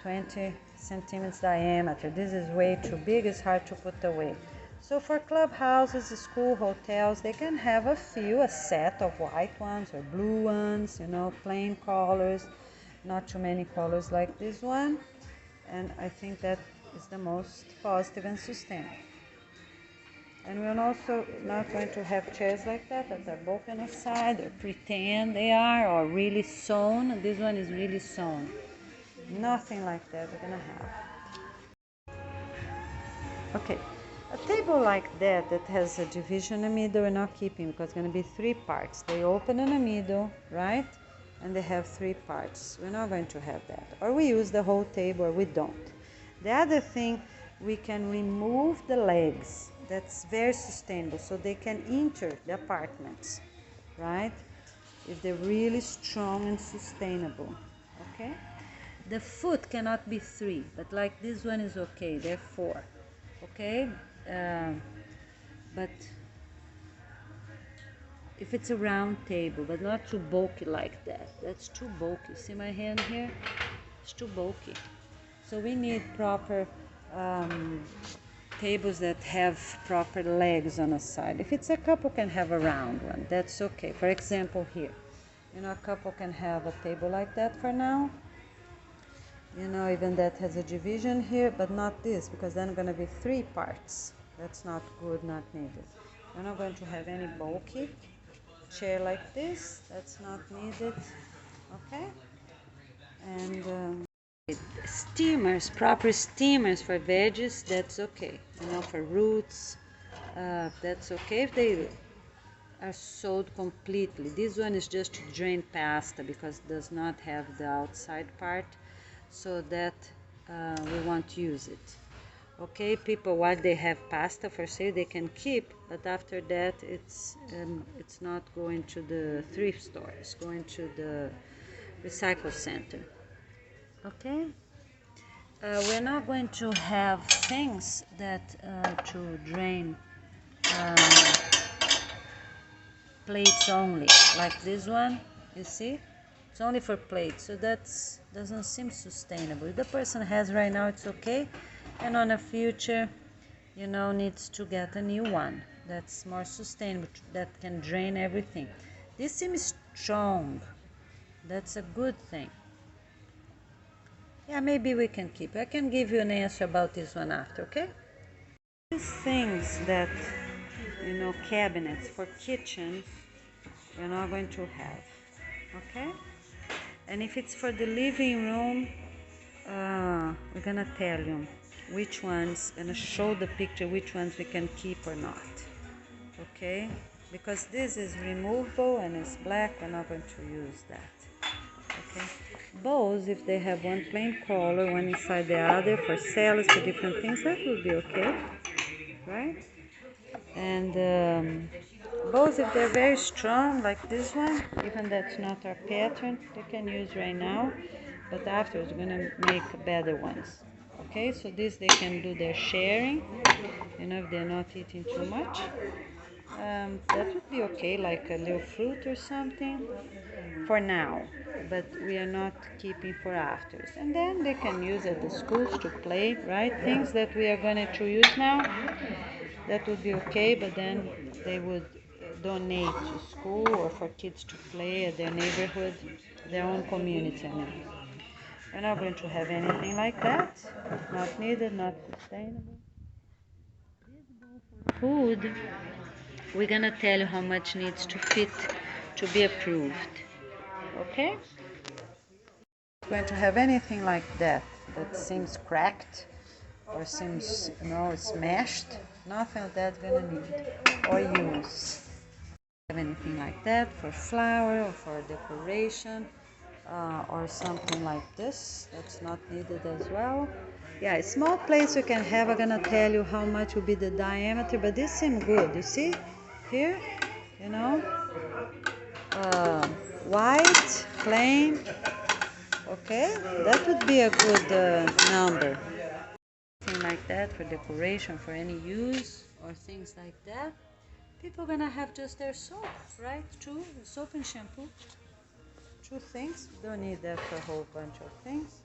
S1: 20 centimeters diameter. This is way too big, it's hard to put away. So for clubhouses, school, hotels, they can have a set of white ones or blue ones, you know, plain colors, not too many colors like this one. And I think that is the most positive and sustainable. And we're also not going to have chairs like that are broken aside or pretend they are or really sewn. This one is really sewn. Nothing like that we're gonna have. Okay, a table like that has a division in the middle we're not keeping because it's going to be 3 parts. They open in the middle, right? And they have 3 parts. We're not going to have that. Or we use the whole table or we don't. The other thing, we can remove the legs. That's very sustainable. So they can enter the apartments, right? If they're really strong and sustainable, okay? The foot cannot be 3, but like this one is okay. They're 4. Okay, but if it's a round table, but not too bulky like that, that's too bulky. See my hand here? It's too bulky. So we need proper tables that have proper legs on the side. If it's a couple can have a round one, that's okay. For example here, a couple can have a table like that for now. Even that has a division here, but not this, because then going to be 3 parts. That's not good, not needed. We're not going to have any bulky chair like this. That's not needed. Okay? And steamers, proper steamers for veggies, that's okay. For roots, that's okay if they are sold completely. This one is just to drain pasta because it does not have the outside part, so that we won't use it. Okay, people, while they have pasta for sale, they can keep, but after that it's not going to the thrift store, it's going to the recycle center. Okay, we're not going to have things that to drain plates only, like this one, you see, it's only for plates, so that doesn't seem sustainable. If the person has right now, it's okay, and on the future, needs to get a new one that's more sustainable, that can drain everything. This seems strong, that's a good thing. Yeah, maybe we can keep. I can give you an answer about this one after, okay? These things that, cabinets for kitchen, you're not going to have, okay? And if it's for the living room, we're gonna tell you which ones, gonna show the picture which ones we can keep or not, okay? Because this is removable and it's black, we're not going to use that, okay? Bowls, if they have one plain color, one inside the other, for salads, for different things, that would be okay, right? And both, if they're very strong like this one, even that's not our pattern, they can use right now, but afterwards we're gonna make better ones. Okay, so this they can do their sharing, if they're not eating too much. That would be okay, like a little fruit or something for now, but we are not keeping for afters. And then they can use at the schools to play, right? Things that we are going to use now, that would be okay, but then they would donate to school or for kids to play at their neighborhood, their own community. We're not going to have anything like that. Not needed, not sustainable. Food, we're gonna tell you how much needs to fit to be approved. Okay? Going to have anything like that seems cracked or seems smashed, nothing of that gonna need or use. Have anything like that for flower or for decoration or something like this, that's not needed as well. Yeah, a small place you can have. I'm gonna tell you how much will be the diameter, but this seems good. You see here, white, plain. Okay, that would be a good number. Something like that for decoration, for any use or things like that. People are gonna have just their soap, right? Two, soap and shampoo. 2 things. Don't need that for a whole bunch of things.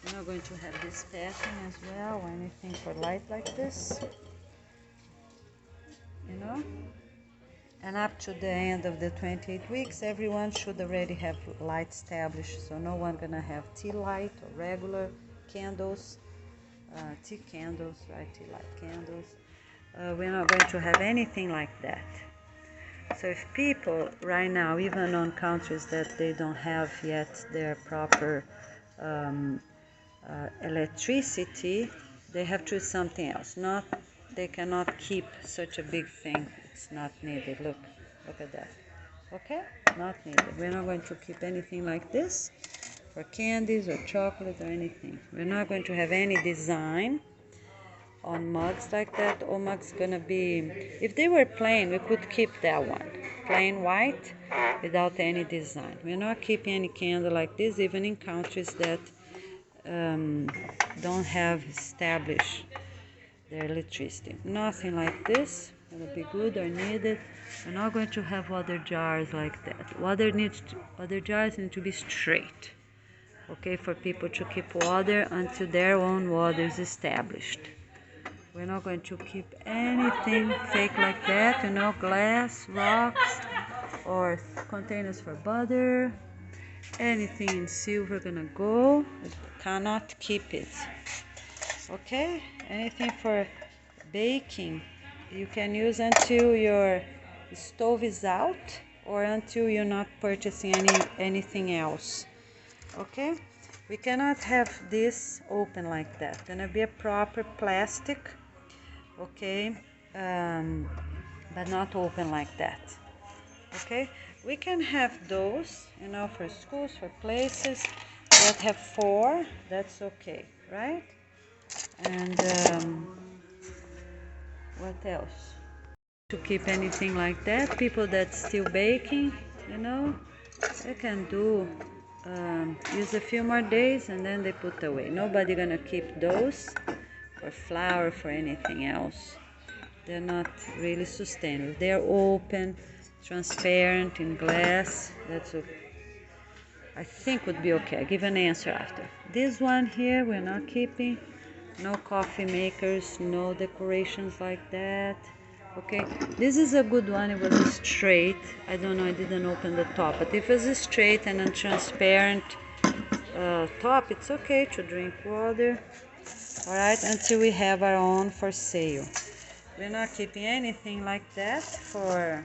S1: We're not going to have this pattern as well or anything for light like this. And up to the end of the 28 weeks, everyone should already have light established, so no one gonna have tea light or regular candles, tea candles, right? Tea light candles. we're not going to have anything like that. So if people right now, even on countries that they don't have yet their proper electricity, they have to do something else. They cannot keep such a big thing. It's not needed. Look at that. Okay, not needed. We're not going to keep anything like this for candies or chocolate or anything. We're not going to have any design on mugs like that. All mugs gonna be, if they were plain, we could keep that one plain white without any design. We're not keeping any candle like this, even in countries that don't have established their electricity. Nothing like this will be good or needed. We're not going to have water jars like that. Water jars need to be straight, okay, for people to keep water until their own water is established. We're not going to keep anything fake like that, glass, rocks, or containers for butter. Anything in silver gonna go. We cannot keep it. Okay? Anything for baking, you can use until your stove is out or until you're not purchasing anything else. Okay? We cannot have this open like that. It's gonna be a proper plastic, okay, but not open like that. Okay, we can have those, for schools, for places that have 4. That's okay, right? And what else? To keep anything like that, people that still baking, they can do use a few more days and then they put away. Nobody gonna keep those for flour, for anything else. They're not really sustainable. They're open, transparent, in glass. That's okay. I think would be okay. I'll give an answer after. This one here we're not keeping. No coffee makers, no decorations like that. Okay, this is a good one. It was straight. I don't know, I didn't open the top, but if it's a straight and a transparent top, it's okay to drink water. All right, until we have our own for sale. We're not keeping anything like that for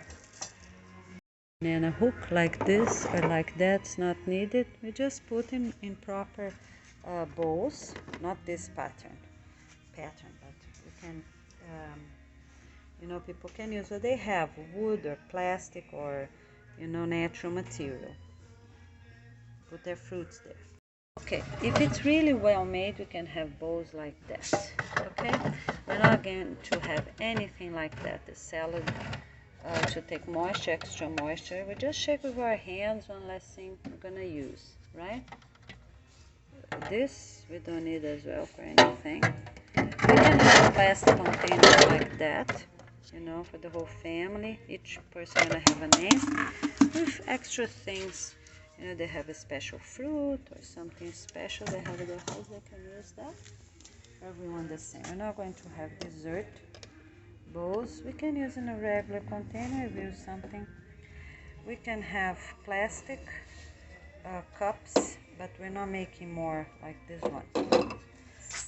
S1: banana hook like this or like that's not needed. We just put in proper bowls, not this pattern, but we can, people can use what they have, wood or plastic or, natural material. Put their fruits there. Okay, if it's really well made, we can have bowls like that. Okay, we're not going to have anything like that. The salad to take moisture, extra moisture, we just shake with our hands. One last thing we're gonna use, right? This we don't need as well for anything. We can have a plastic container like that, for the whole family. Each person gonna have a name with extra things. They have a special fruit or something special they have in their house, they can use that. Everyone the same. We're not going to have dessert bowls. We can use in a regular container. We use something. We can have plastic cups, but we're not making more like this one.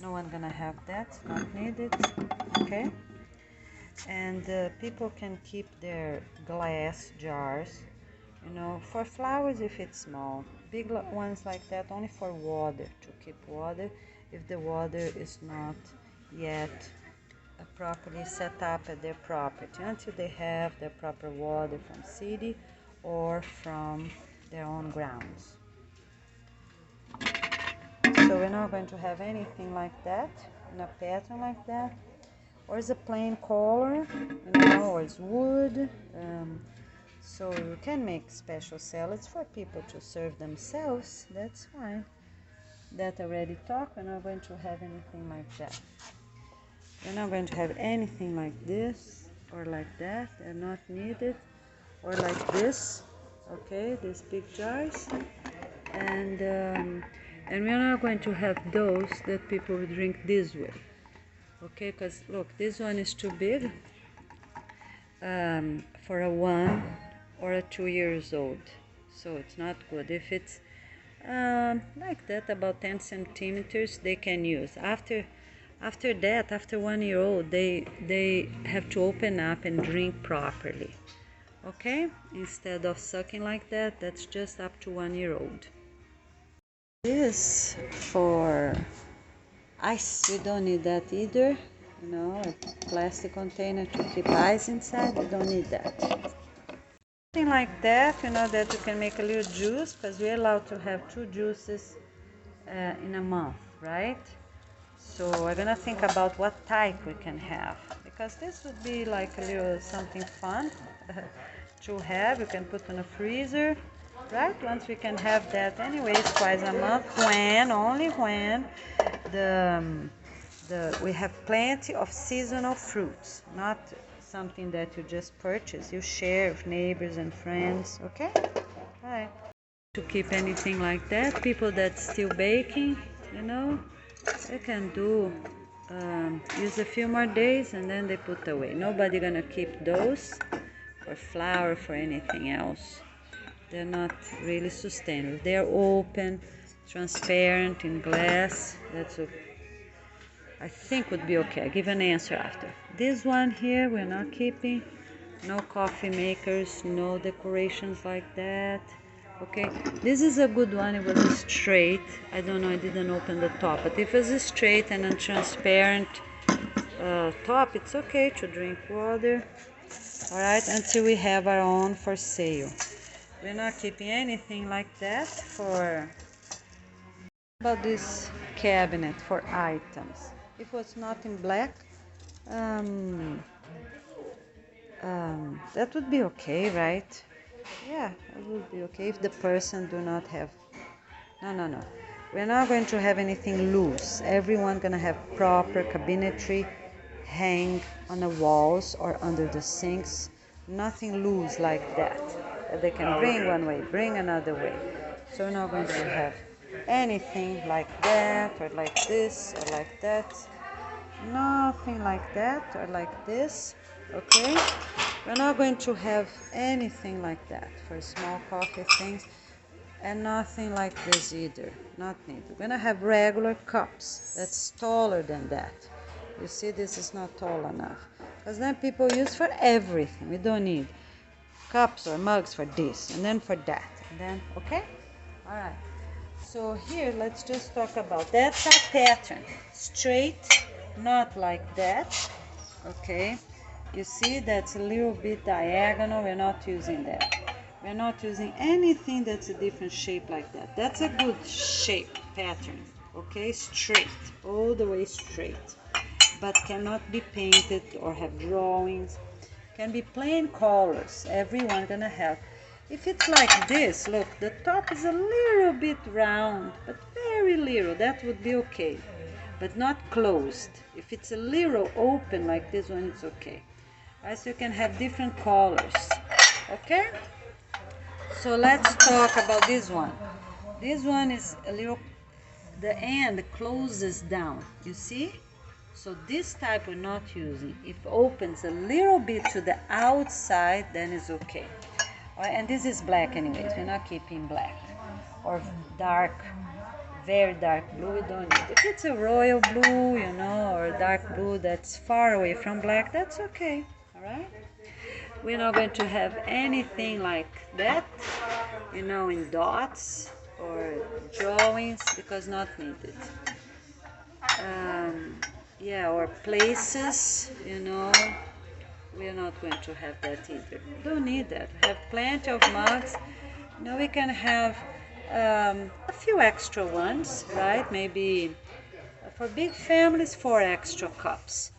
S1: No one gonna have that. Not needed. Okay. And people can keep their glass jars. For flowers if it's small. Big ones like that only for water, to keep water if the water is not yet properly set up at their property, until they have their proper water from city or from their own grounds. So we're not going to have anything like that in a pattern like that, or it's a plain color, or it's wood. So you can make special salads for people to serve themselves. That's fine. That already talked. We're not going to have anything like that. We're not going to have anything like this or like that. They're not needed. Or like this. Okay, these big jars. And we're not going to have those that people will drink this way. Okay, because look, this one is too big for a 1 or a 2 years old, so it's not good. If it's like that, about 10 centimeters, they can use. After After that, after 1 year old, they have to open up and drink properly. Okay? Instead of sucking like that, that's just up to 1 year old. This for ice, we don't need that either. You know, a plastic container to keep ice inside, we don't need that. Something like that, you know, that you can make a little juice, because we're allowed to have 2 juices in a month, right? So we're gonna think about what type we can have, because this would be like a little something fun to have. You can put in a freezer, right? Once we can have that anyways twice a month, only when we have plenty of seasonal fruits, not something that you just purchase. You share with neighbors and friends, okay? All right. To keep anything like that, people that's still baking, you know, they can do use a few more days and then they put away. Nobody gonna keep those for flour, for anything else. They're not really sustainable. They're open, transparent, in glass. That's okay. I think would be okay. I'll give an answer after. This one here we're not keeping. No coffee makers, no decorations like that. Okay, this is a good one. It was a straight. I don't know, I didn't open the top, but if it's a straight and a transparent top, it's okay to drink water. All right, until we have our own for sale. We're not keeping anything like that. For about this cabinet for items, if it's not in black, that would be okay, right? Yeah, it would be okay if the person do not have. No. We're not going to have anything loose. Everyone gonna have proper cabinetry, hang on the walls or under the sinks. Nothing loose like that. They can bring one way, bring another way. So we're not going to have anything like that or like this or like that. Nothing like that or like this. Okay? We're not going to have anything like that for small coffee things, and nothing like this either. Not needed. We're gonna have regular cups that's taller than that. You see, this is not tall enough, because then people use for everything. We don't need cups or mugs for this and then for that and then, okay? All right. So here, let's just talk about that's our pattern. Straight, not like that. Okay. You see, that's a little bit diagonal. We're not using that. We're not using anything that's a different shape like that. That's a good shape pattern. Okay, straight, all the way straight. But cannot be painted or have drawings. Can be plain colors. Everyone gonna have. If it's like this, look, the top is a little bit round, but very little. That would be okay, but not closed. If it's a little open like this one, it's okay. As you can have different colors. Okay? So let's talk about this one. This one is a little, the end closes down, you see? So this type we're not using. If opens a little bit to the outside, then it's okay. And this is black anyways, we're not keeping black. Or dark, very dark blue, we don't need. If it's a royal blue, you know, or dark blue that's far away from black, that's okay, all right? We're not going to have anything like that, you know, in dots or drawings, because not needed. Yeah, or places, you know, we're not going to have that either. Don't need that. We have plenty of mugs. Now we can have a few extra ones, right? Maybe for big families, 4 extra cups.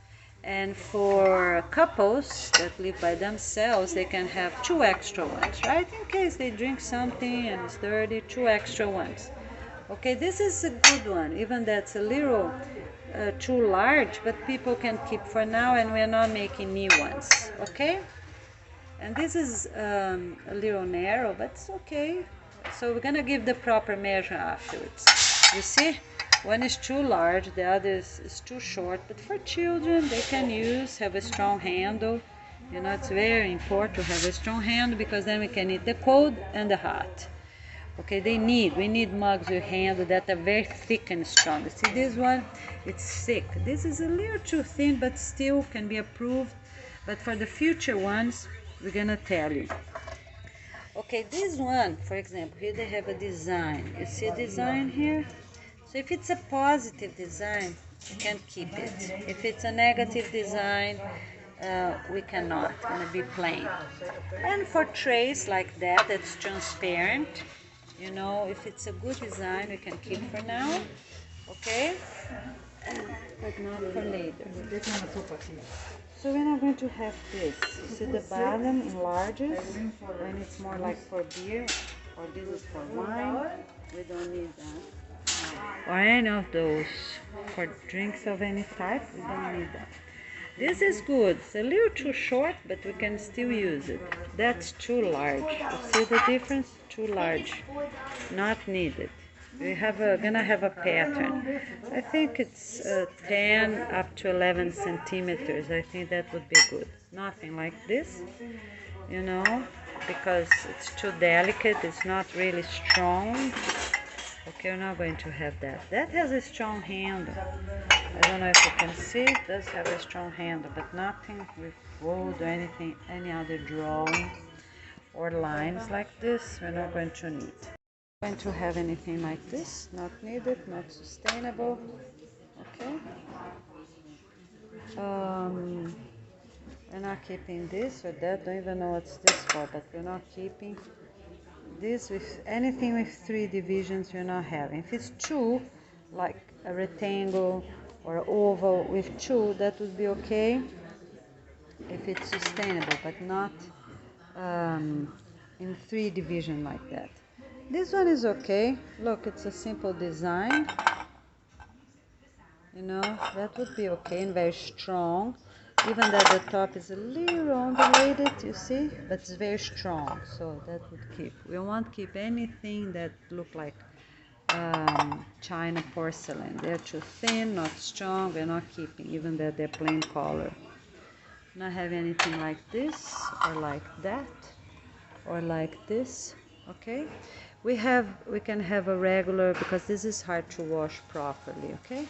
S1: And for couples that live by themselves, they can have 2 extra ones, right? In case they drink something and it's dirty, 2 extra ones. Okay, this is a good one, even that's a little too large, but people can keep for now, and we're not making new ones, okay? And this is a little narrow, but it's okay. So we're gonna give the proper measure afterwards. You see? One is too large, the other is too short, but for children, they can have a strong handle. You know, it's very important to have a strong handle, because then we can eat the cold and the hot. Okay, we need mugs with handle that are very thick and strong. You see this one? It's thick. This is a little too thin, but still can be approved. But for the future ones, we're gonna tell you. Okay, this one, for example, here they have a design. You see a design here? So if it's a positive design, we can keep it. If it's a negative design, we cannot. It's gonna be plain. And for trays like that, that's transparent. You know, if it's a good design, we can keep for now. Okay? But not for later. So we're not going to have this. You see the bottom enlarges, and it's more like for beer, or this is for wine. We don't need that. Or any of those. For drinks of any type, we don't need that. This is good. It's a little too short, but we can still use it. That's too large. You see the difference? Too large. Not needed. Gonna have a pattern. I think it's 10 up to 11 centimeters. I think that would be good. Nothing like this, you know, because it's too delicate. It's not really strong. Okay, we're not going to have that. That has a strong handle. I don't know if you can see. It does have a strong handle, but nothing with wood or anything, any other drawing or lines like this. We're not going to need. Going to have anything like this, not needed, not sustainable. Okay, we're not keeping this or that. Don't even know what's this for, but we're not keeping this. With anything with 3 divisions, we're not having. If it's 2, like a rectangle or oval with 2, that would be okay if it's sustainable, but not in 3 division like that. This one is okay. Look, it's a simple design. You know, that would be okay and very strong. Even though the top is a little undulated, you see, but it's very strong, so that would keep. We won't keep anything that look like China porcelain. They're too thin, not strong. We're not keeping, even though they're plain color. Not have anything like this or like that or like this. Okay, we can have a regular, because this is hard to wash properly. Okay,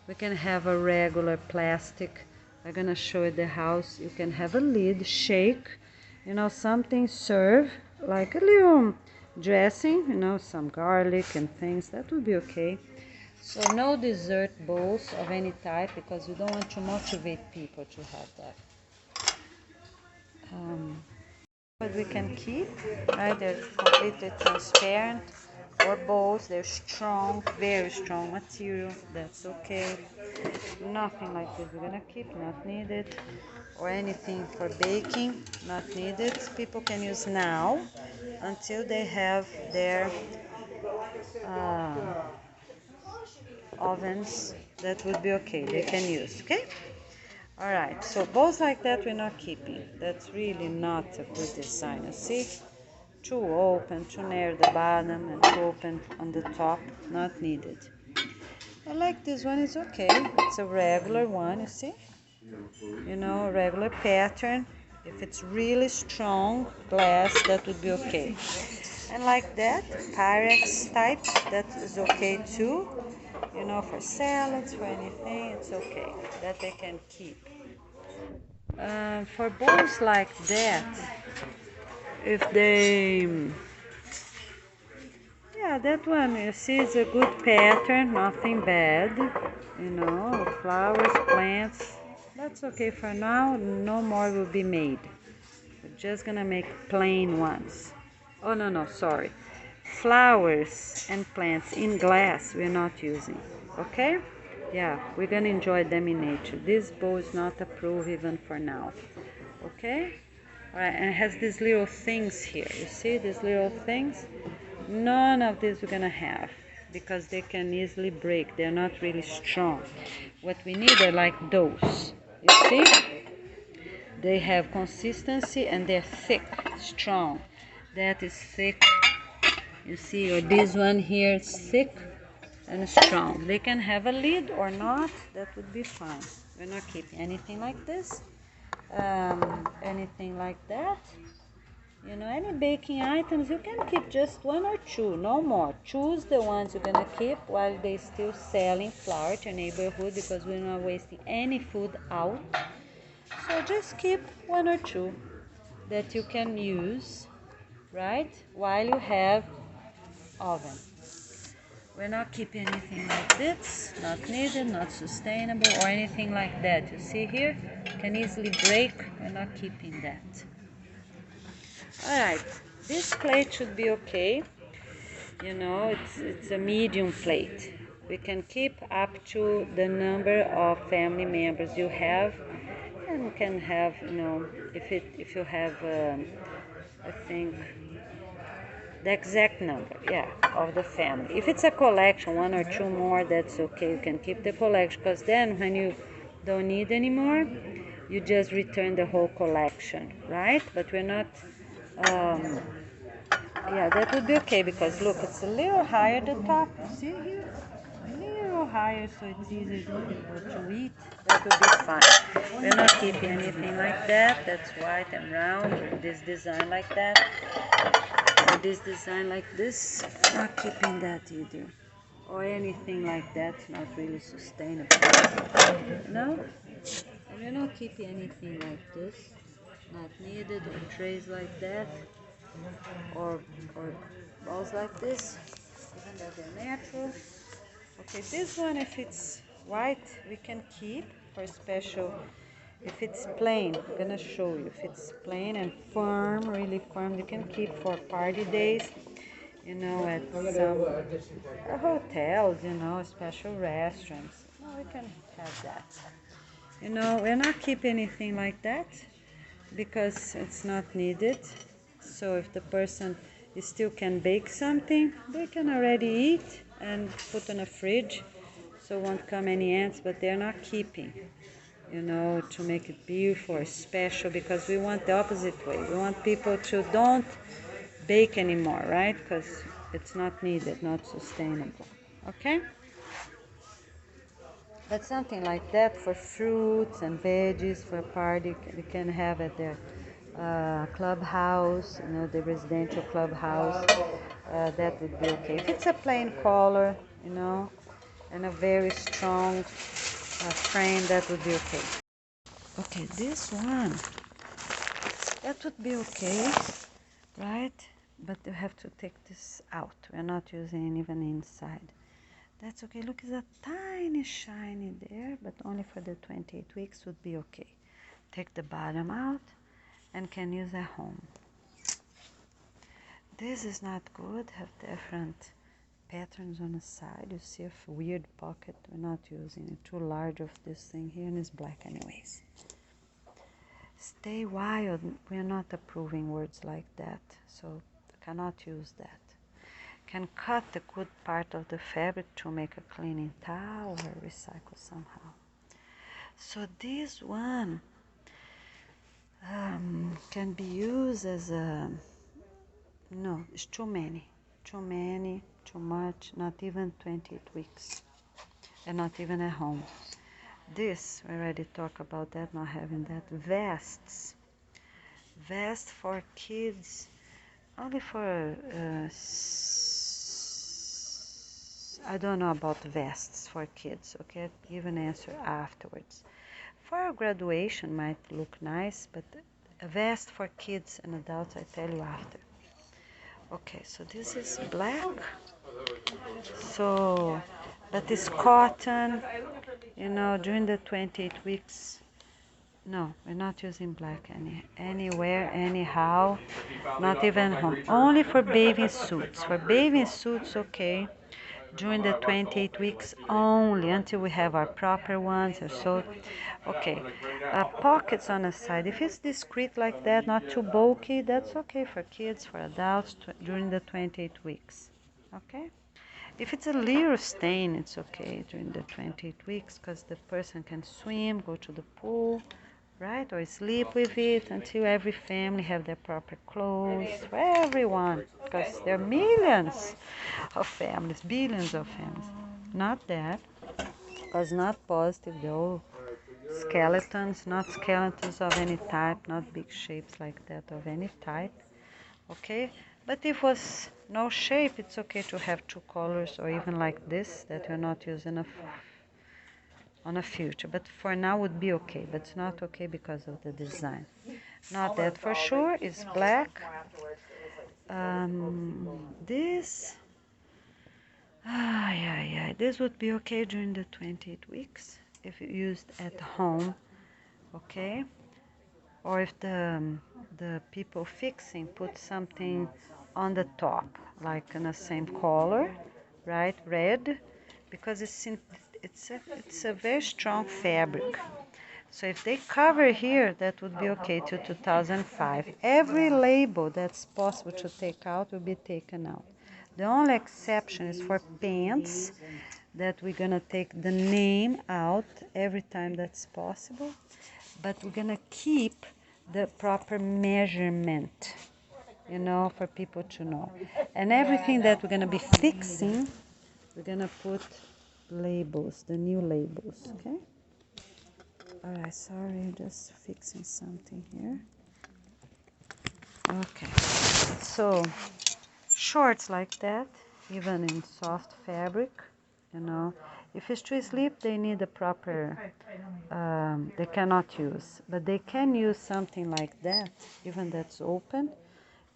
S1: we can have a regular plastic. I'm gonna show you the house. You can have a lid, shake, you know, something, serve like a little dressing, you know, some garlic and things. That would be okay. So no dessert bowls of any type, because we don't want to motivate people to have that. But we can keep, right? They're completely transparent, or bowls. They're strong, very strong material. That's okay. Nothing like this we're gonna keep, not needed. Or anything for baking, not needed. People can use now until they have their ovens. That would be okay. They can use. Okay. All right, so bowls like that we're not keeping. That's really not a good design. You see, too open, too narrow the bottom, and too open on the top. Not needed. I like this one. It's okay. It's a regular one. You see, you know, regular pattern. If it's really strong glass, that would be okay. And like that, Pyrex type, that is okay too. You know, for salads, for anything, it's okay. That they can keep. For bowls like that, if they, yeah, that one, you see, is a good pattern, nothing bad, you know, flowers, plants, that's okay for now. No more will be made. We're just gonna make plain ones. Oh, no, sorry. Flowers and plants in glass we're not using, okay? Yeah, we're gonna enjoy them in nature. This bowl is not approved even for now, okay? All right, and it has these little things here. You see these little things? None of these we're gonna have, because they can easily break. They're not really strong. What we need are like those. You see? They have consistency and they're thick, strong. That is thick. You see, or this one here is thick and strong. They can have a lid or not. That would be fine. We're not keeping anything like this. Anything like that. Any baking items, you can keep just 1 or 2, no more. Choose the ones you're gonna keep while they still selling flour to your neighborhood, because we're not wasting any food out. So just keep 1 or 2 that you can use, right, while you have oven. We're not keeping anything like this, not needed, not sustainable, or anything like that. You see here, can easily break. We're not keeping that. Alright, this plate should be okay. It's a medium plate. We can keep up to the number of family members you have, and we can have, if you have, I think, the exact number, yeah, of the family. If it's a collection, 1 or 2 more, that's okay. You can keep the collection, because then when you don't need anymore, you just return the whole collection, right? But we're not, yeah, that would be okay, because look, it's a little higher the top. See here? A little higher, so it's easier to eat. That would be fine. We're not keeping anything like that. That's white and round, or this design like that, or this design like this. Not keeping that either, or anything like that. Not really sustainable. No, we're not keeping anything like this. Not needed, or trays like that, or balls like this, even though they're natural. Okay, this one, if it's white, we can keep for special. If it's plain, I'm gonna show you. If it's plain and firm, really firm, you can keep for party days, at some hotels, special restaurants. No, we can have that. We're not keeping anything like that, because it's not needed. So if the person still can bake something, they can already eat and put in a fridge, so won't come any ants. But they're not keeping, to make it beautiful or special, because we want the opposite way. We want people to don't bake anymore, right? Because it's not needed, not sustainable. Okay? But something like that for fruits and veggies for a party, we can have at the clubhouse, the residential clubhouse. That would be okay. If it's a plain color, and a very strong frame, that would be okay. Okay, this one, that would be okay, right? But you have to take this out. We're not using it even inside. That's okay. Look, it's a tiny shiny there, but only for the 28 weeks would be okay. Take the bottom out and can use at home. This is not good. Have different patterns on the side. You see a weird pocket. We're not using it. Too large of this thing here, and it's black anyways. Stay wild. We're not approving words like that, so cannot use that. Can cut the good part of the fabric to make a cleaning towel or recycle somehow. So this one can be used as a, no, it's too many, too much, not even 28 weeks, and not even at home. This, we already talked about that, not having that. Vest for kids, only for I don't know about vests for kids, okay? I'll give an answer afterwards. For graduation might look nice, but a vest for kids and adults, I tell you after. Okay, so this is black. So, but it's cotton, during the 28 weeks. No, we're not using black anywhere, anyhow, not even home. Only for bathing suits. For bathing suits, okay, during the 28 weeks only, until we have our proper ones or so. Okay, pockets on the side. If it's discreet like that, not too bulky, that's okay for kids, for adults, during the 28 weeks. Okay? If it's a little stain, it's okay during the 28 weeks, because the person can swim, go to the pool, right? Or sleep with it, until every family have their proper clothes for everyone, because there are millions of families, billions of families. Not that, because not positive, they're all skeletons, not skeletons of any type, not big shapes like that of any type. okay? But if was no shape, it's okay to have two colors, or even like this that we're not using on a future. But for now would be okay, but it's not okay because of the design. Not that for sure, it's black. This, yeah, this would be okay during the 28 weeks if you used at home, okay? Or if the people fixing put something on the top, like in the same color, right? Red, because it's a very strong fabric. So if they cover here, that would be okay till 2005. Every label that's possible to take out will be taken out. The only exception is for pants, that we're gonna take the name out every time that's possible, but we're gonna keep the proper measurement, you know, for people to know. And everything that we're gonna be fixing, we're gonna put labels, the new labels, okay? Alright, sorry, just fixing something here. Okay, so shorts like that, even in soft fabric, you know. If it's too sleep, they need a proper, they cannot use. But they can use something like that, even that's open,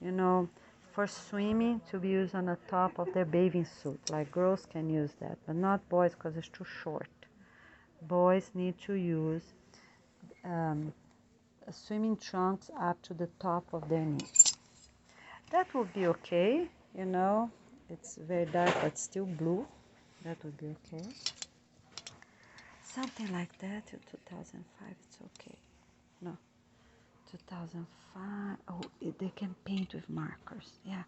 S1: you know, for swimming, to be used on the top of their bathing suit. Like girls can use that, but not boys because it's too short. Boys need to use swimming trunks up to the top of their knee. That would be okay, you know. It's very dark, but still blue. That would be okay. Something like that till 2005, it's okay. No, 2005. Oh, they can paint with markers. Yeah,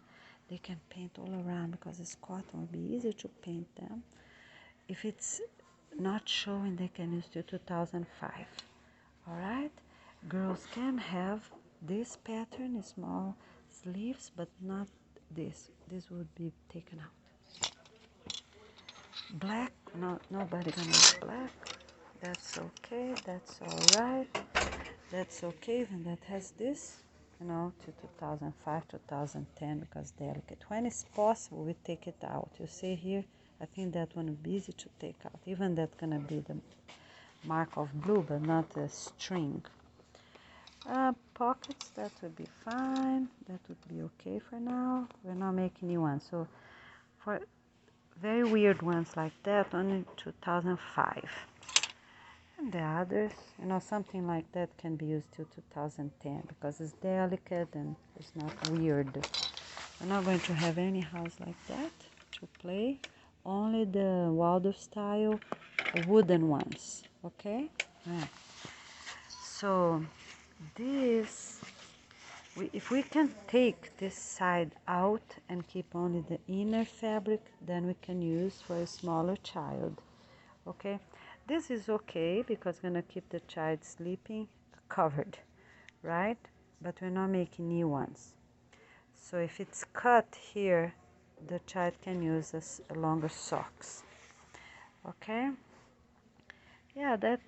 S1: they can paint all around because it's cotton. It will be easy to paint them. If it's not showing, they can use till 2005. All right, girls can have this pattern, small sleeves, but not this. This would be taken out. Black, no, nobody gonna use black. That's okay, that's all right. That's okay, even that has this, you know, to 2005, 2010, because delicate. When it's possible, we take it out. You see here, I think that one would be easy to take out. Even that's gonna be the mark of blue, but not a string. Pockets, that would be fine. That would be okay for now. We're not making new ones. So for very weird ones like that, only 2005. And the others, you know, something like that can be used till 2010 because it's delicate and it's not weird. We're not going to have any house like that to play. Only the Waldorf style wooden ones, okay? Yeah. So this, if we can take this side out and keep only the inner fabric, then we can use for a smaller child, okay? This is okay because we're gonna keep the child sleeping covered, right? But we're not making new ones. So if it's cut here, the child can use a longer socks, okay? Yeah, that,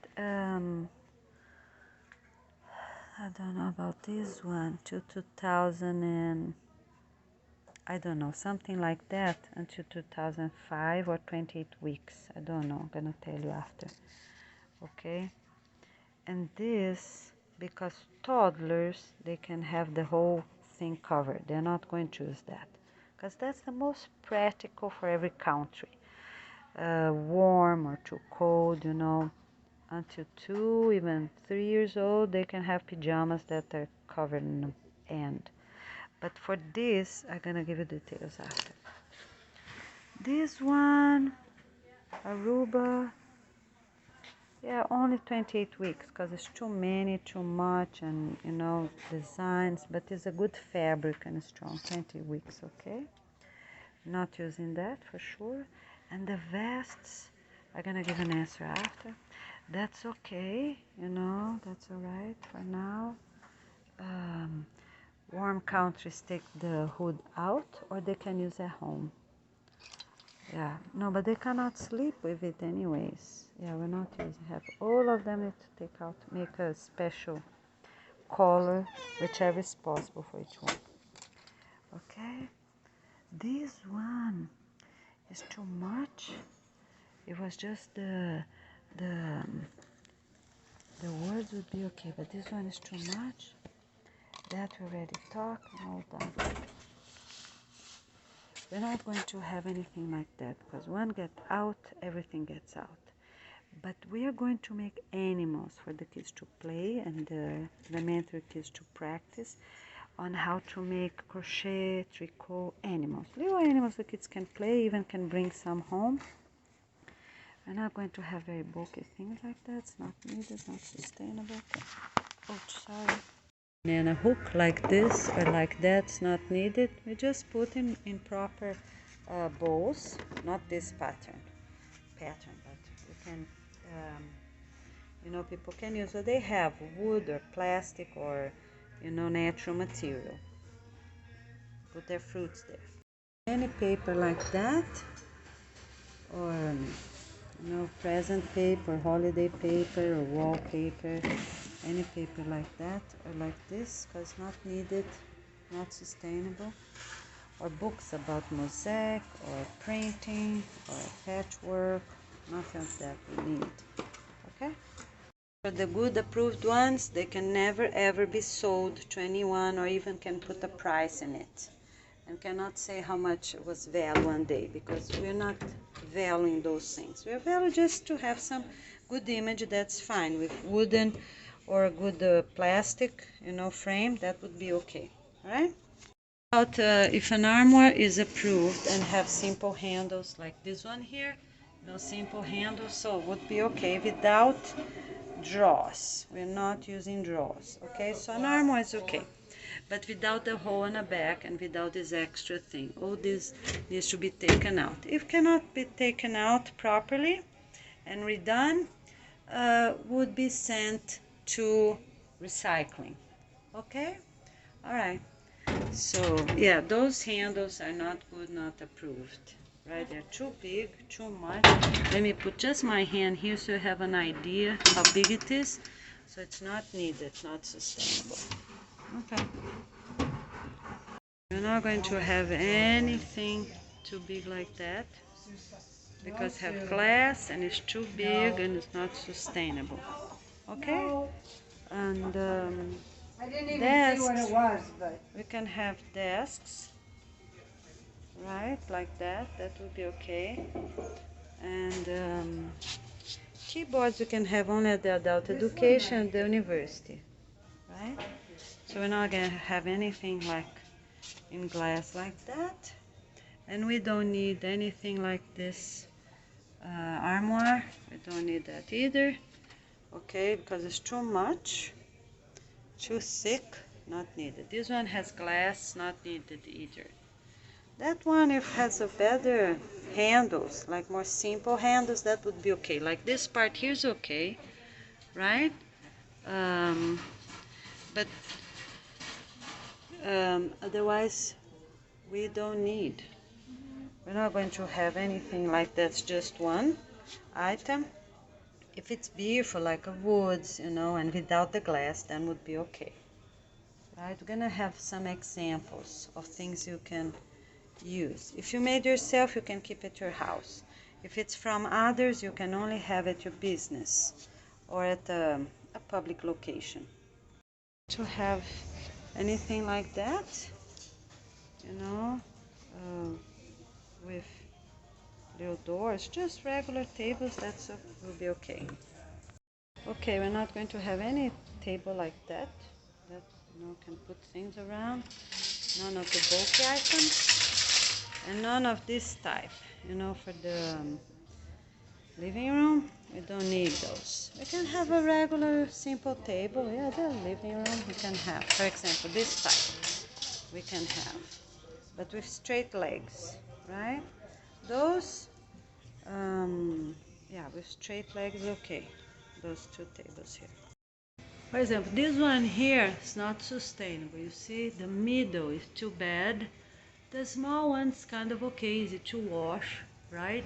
S1: I don't know about this one, to 2000 and, I don't know, something like that, until 2005 or 28 weeks. I don't know, I'm gonna tell you after, okay? And this, because toddlers, they can have the whole thing covered. They're not going to use that, because that's the most practical for every country. Warm or too cold, you know. Until 2, even 3 years old, they can have pajamas that are covered in the end. But for this, I'm gonna give you details after. This one, Aruba, yeah, only 28 weeks because it's too many, too much, and you know, designs, but it's a good fabric and strong. 20 weeks, okay? Not using that for sure. And the vests, I'm gonna give an answer after. That's okay, you know, that's all right for now. Warm countries take the hood out, or they can use at home. Yeah, no, but they cannot sleep with it anyways. Yeah, we're not using. Have all of them need to take out, make a special color, whichever is possible for each one. Okay, this one is too much. It was just the words would be okay, but this one is too much. That we already talked. Hold on. We're not going to have anything like that because one gets out, everything gets out. But we are going to make animals for the kids to play and the elementary kids to practice on how to make crochet, tricot animals. Little animals the kids can play, even can bring some home. We're not going to have very bulky things like that. It's not needed, not sustainable. Oh, sorry. And a hook like this or like that's not needed. We just put him in proper bowls, not this pattern, but we can, people can use, so they have wood or plastic or, natural material. Put their fruits there. Any paper like that, or present paper, holiday paper, or wallpaper, any paper like that or like this, because not needed, not sustainable. Or books about mosaic or printing or patchwork, nothing of that we need. Okay? For the good approved ones, they can never ever be sold to anyone, or even can put a price in it, and cannot say how much it was valued one day, because we're not valuing those things. We're valuing just to have some good image. That's fine with wooden or good plastic, frame. That would be okay. All right. About if an armoire is approved and have simple handles like this one here, simple handles, so it would be okay without draws. We're not using draws. Okay, so an armoire is okay, but without the hole in the back and without this extra thing. All this needs to be taken out. If cannot be taken out properly and redone, would be sent to recycling. Okay? All right. So, yeah, those handles are not good, not approved. Right? They're too big, too much. Let me put just my hand here so you have an idea how big it is. So it's not needed, not sustainable. Okay. You're not going to have anything too big like that, because have glass and it's too big and it's not sustainable. Okay? And
S3: I didn't even
S1: desks,
S3: see what it was, but
S1: we can have desks, right, like that. That would be okay. And keyboards you can have only at the adult education, the university, right? So we're not going to have anything like in glass like that. And we don't need anything like this armoire. We don't need that either. Okay, because it's too much, too thick, not needed. This one has glass, not needed either. That one, if has a better handles, like more simple handles, that would be okay. Like this part here is okay, right? But otherwise, we don't need. We're not going to have anything like that's just one item. If it's beautiful, like a woods, and without the glass, then would be okay. Right? We're gonna have some examples of things you can use. If you made yourself, you can keep at your house. If it's from others, you can only have at your business or at a public location. To have anything like that, with little doors, just regular tables, will be okay. Okay, we're not going to have any table like that can put things around. None of the bulky items, and none of this type. For the living room, we don't need those. We can have a regular simple table. Yeah, the living room we can have. For example, this type we can have, but with straight legs, right? Those, yeah, with straight legs, okay. Those two tables here. For example, this one here is not sustainable. You see, the middle is too bad. The small one's kind of okay, easy to wash, right?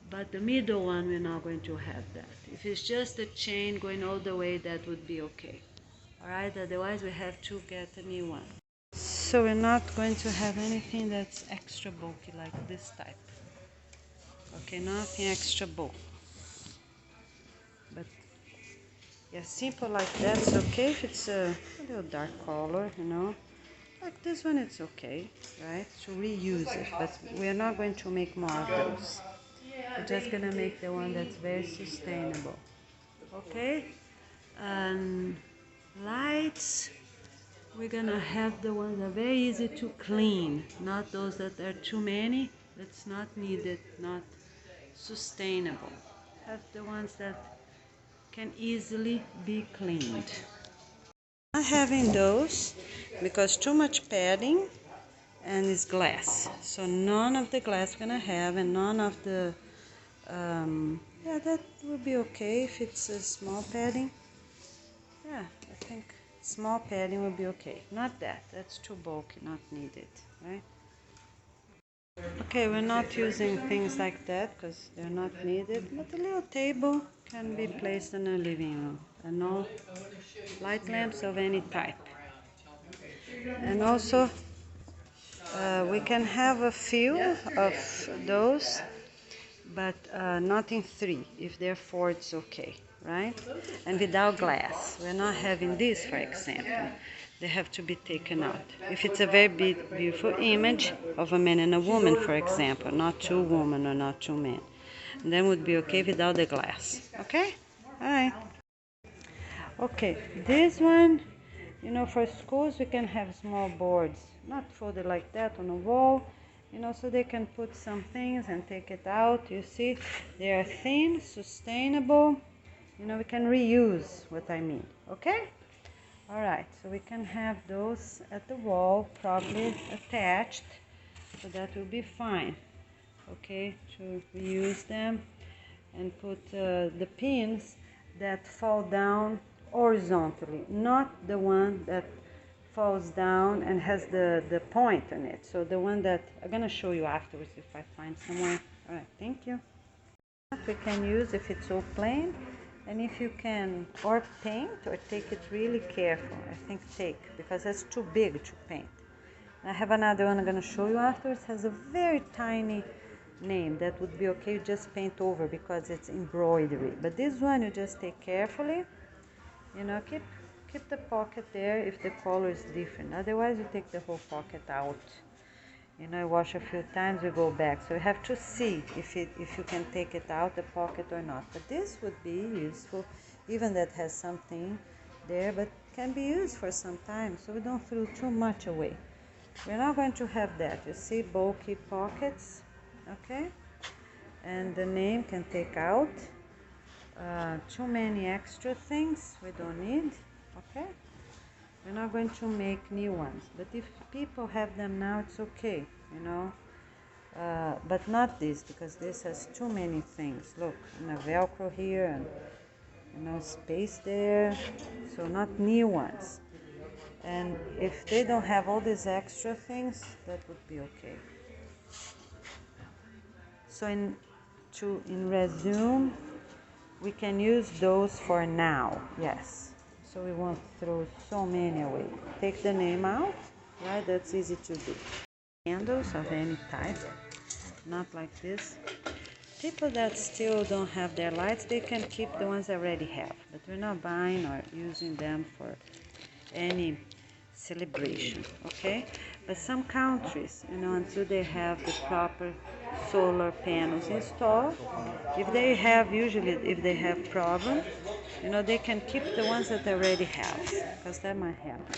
S1: But the middle one, we're not going to have that. If it's just a chain going all the way, that would be okay. All right, otherwise we have to get a new one. so we're not going to have anything that's extra bulky like this type. Okay, nothing extra bulky. But yeah, simple like that's okay if it's a little dark color, you know. Like this one, it's okay, right? To reuse it, but we're not going to make more of those. We're just gonna make the one that's very sustainable, okay? And lights, we're gonna have the ones that are very easy to clean, not those that are too many, that's not needed, not sustainable. Have the ones that can easily be cleaned. Not having those because too much padding and it's glass, so none of the glass we're gonna have, and none of the yeah, that would be okay if it's a small padding. Yeah, I think small padding would be okay. Not that, that's too bulky, not needed, right? Okay, we're not using things like that because they're not needed, but a little table can be placed in a living room, and no light lamps of any type. And also we can have a few of those, but not in 3. If they're 4, it's okay, right? And without glass. We're not having this, for example. They have to be taken out. If it's a very beautiful image of a man and a woman, for example, not 2 women or not 2 men, then would be okay without the glass. Okay? All right. Okay, this one, you know, for schools we can have small boards, not folded like that on a wall, you know, so they can put some things and take it out. You see, they are thin, sustainable, you know, we can reuse what I mean, okay? All right, so we can have those at the wall, probably attached, so that will be fine, okay, to reuse them and put the pins that fall down horizontally, not the one that falls down and has the point on it. So the one that I'm gonna show you afterwards if I find somewhere. All right, thank you. We can use if it's all plain, and if you can, or paint, or take it really careful. I think take, because it's too big to paint. I have another one I'm gonna show you afterwards, has a very tiny name that would be okay, you just paint over because it's embroidery. But this one you just take carefully, you know, keep the pocket there if the color is different. Otherwise you take the whole pocket out, you know, wash a few times, you go back. So you have to see if you can take it out the pocket or not. But this would be useful, even that has something there, but can be used for some time, so we don't throw too much away. We're not going to have that, you see, bulky pockets, okay? And the name can take out. Too many extra things we don't need, okay? We're not going to make new ones, but if people have them now, it's okay, you know? But not this, because this has too many things. Look, and a Velcro here, and you know, space there, so not new ones. And if they don't have all these extra things, that would be okay. So in resume, we can use those for now, yes. So we won't throw so many away. Take the name out, right? That's easy to do. Candles of any type, not like this. People that still don't have their lights, they can keep the ones they already have, but we're not buying or using them for any celebration, okay? But some countries, you know, until they have the proper solar panels installed, if they have, usually if they have problems, you know, they can keep the ones that they already have, because that might happen.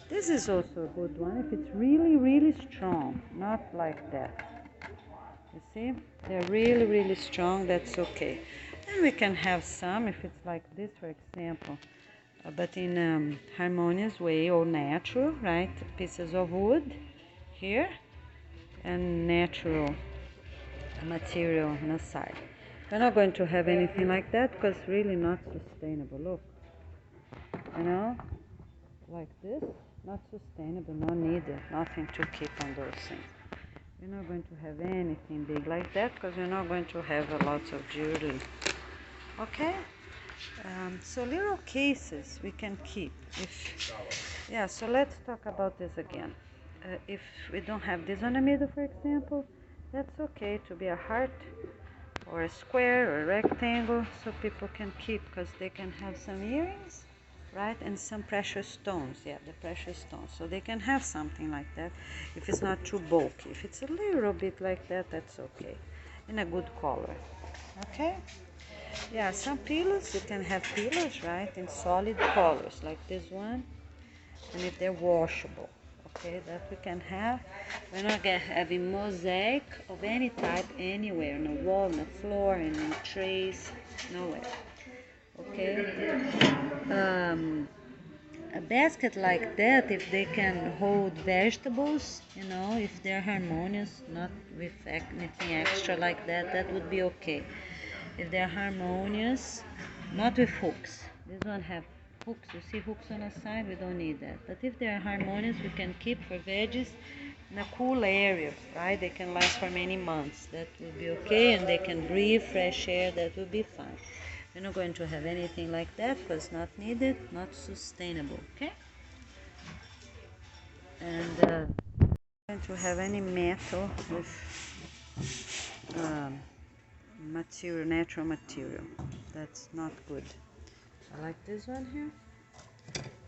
S1: This is also a good one if it's really, really strong, not like that. You see, they're really, really strong, that's okay. And we can have some, if it's like this, for example, but in a harmonious way, or natural, right? Pieces of wood here, and natural material on the side. We're not going to have anything like that, because really not sustainable. Look, you know, like this, not sustainable, no needed, nothing to keep on those things. We're not going to have anything big like that, because we're not going to have a lot of jewelry. Okay? So little cases we can keep. Yeah, so let's talk about this again. if we don't have this on the middle, for example, that's okay to be a heart or a square or a rectangle, so people can keep, because they can have some earrings, right, and some precious stones. Yeah, the precious stones, so they can have something like that if it's not too bulky. If it's a little bit like that, that's okay, in a good color. Okay. Yeah, some pillows, you can have pillows, right, in solid colors like this one, and if they're washable, okay, that we can have. We're not having mosaic of any type anywhere, on the wall, on the floor, and in trays, nowhere. Okay. A basket like that, if they can hold vegetables, if they're harmonious, not with anything extra like that, that would be okay. If they're harmonious, not with hooks. This one have hooks. You see hooks on the side? We don't need that. But if they're harmonious, we can keep for veggies in a cool area, right? They can last for many months. That will be okay, and they can breathe fresh air. That will be fine. We're not going to have anything like that because not needed, not sustainable, okay? And going to have any metal with material, natural material. That's not good. I like this one here.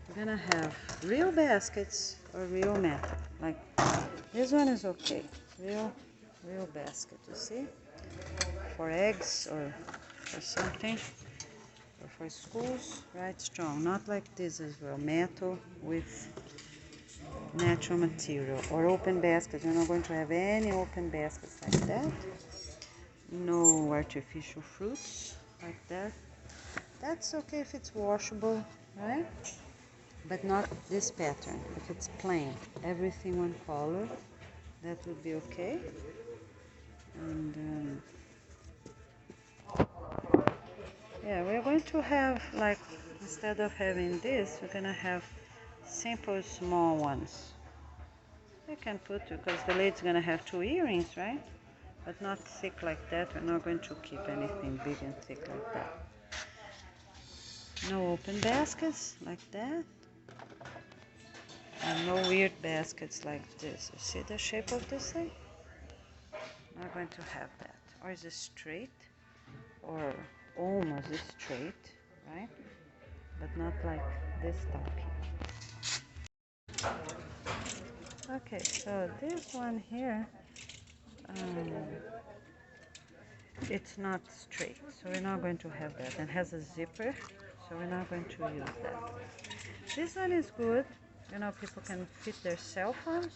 S1: We're gonna have real baskets or real metal. Like this one is okay. Real basket, you see? For eggs or for something. Or for schools, right? Strong. Not like this as well. Metal with natural material. Or open baskets. We're not going to have any open baskets like that. No artificial fruits like that. That's okay if it's washable, right? But not this pattern. If it's plain, everything one color, that would be okay. And yeah, we're going to have, like, instead of having this, we're gonna have simple small ones. You can put, because the lady's gonna have 2 earrings, right? But not thick like that. We're not going to keep anything big and thick like that. No open baskets like that. And no weird baskets like this. You see the shape of this thing? Not going to have that. Or is it straight? Or almost straight, right? But not like this type here. Okay, so this one here, it's not straight, so we're not going to have that. And has a zipper, so we're not going to use that. This one is good. People can fit their cell phones.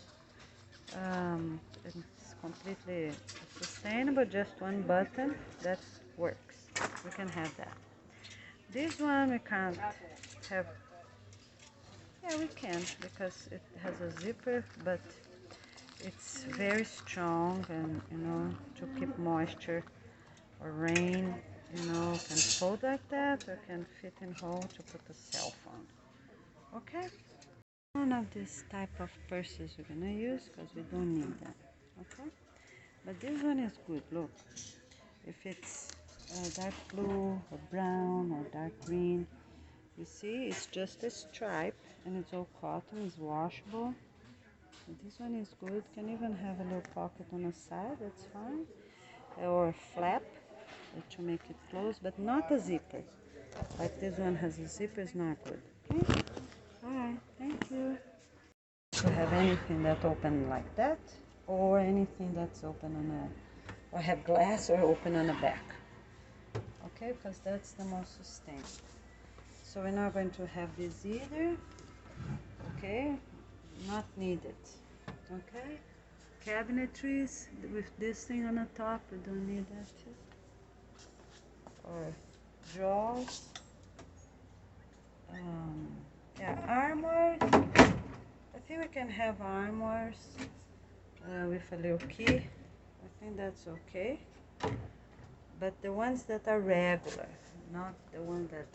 S1: It's completely sustainable, just one button. That works. We can have that. This one we can't have. Yeah, we can, because it has a zipper, but it's very strong, and to keep moisture or rain, can fold like that, or can fit in hole to put a cell phone. Okay. One of this type of purses we're gonna use, because we don't need that. Okay. But this one is good. Look, if it's dark blue or brown or dark green, you see, it's just a stripe, and it's all cotton. It's washable. So this one is good. Can even have a little pocket on the side. That's fine. Or a flap to make it close, but not a zipper. Like this one has a zipper, is not good. Okay. All right. Thank you. To have anything that open like that, or anything that's open on a, or have glass or open on the back. Okay, because that's the most sustainable. So we're not going to have this either. Okay, not needed. Okay, cabinetries with this thing on the top, we don't need that too. Or drawers. Yeah, armors. I think we can have armors with a little key. I think that's okay. But the ones that are regular, not the one that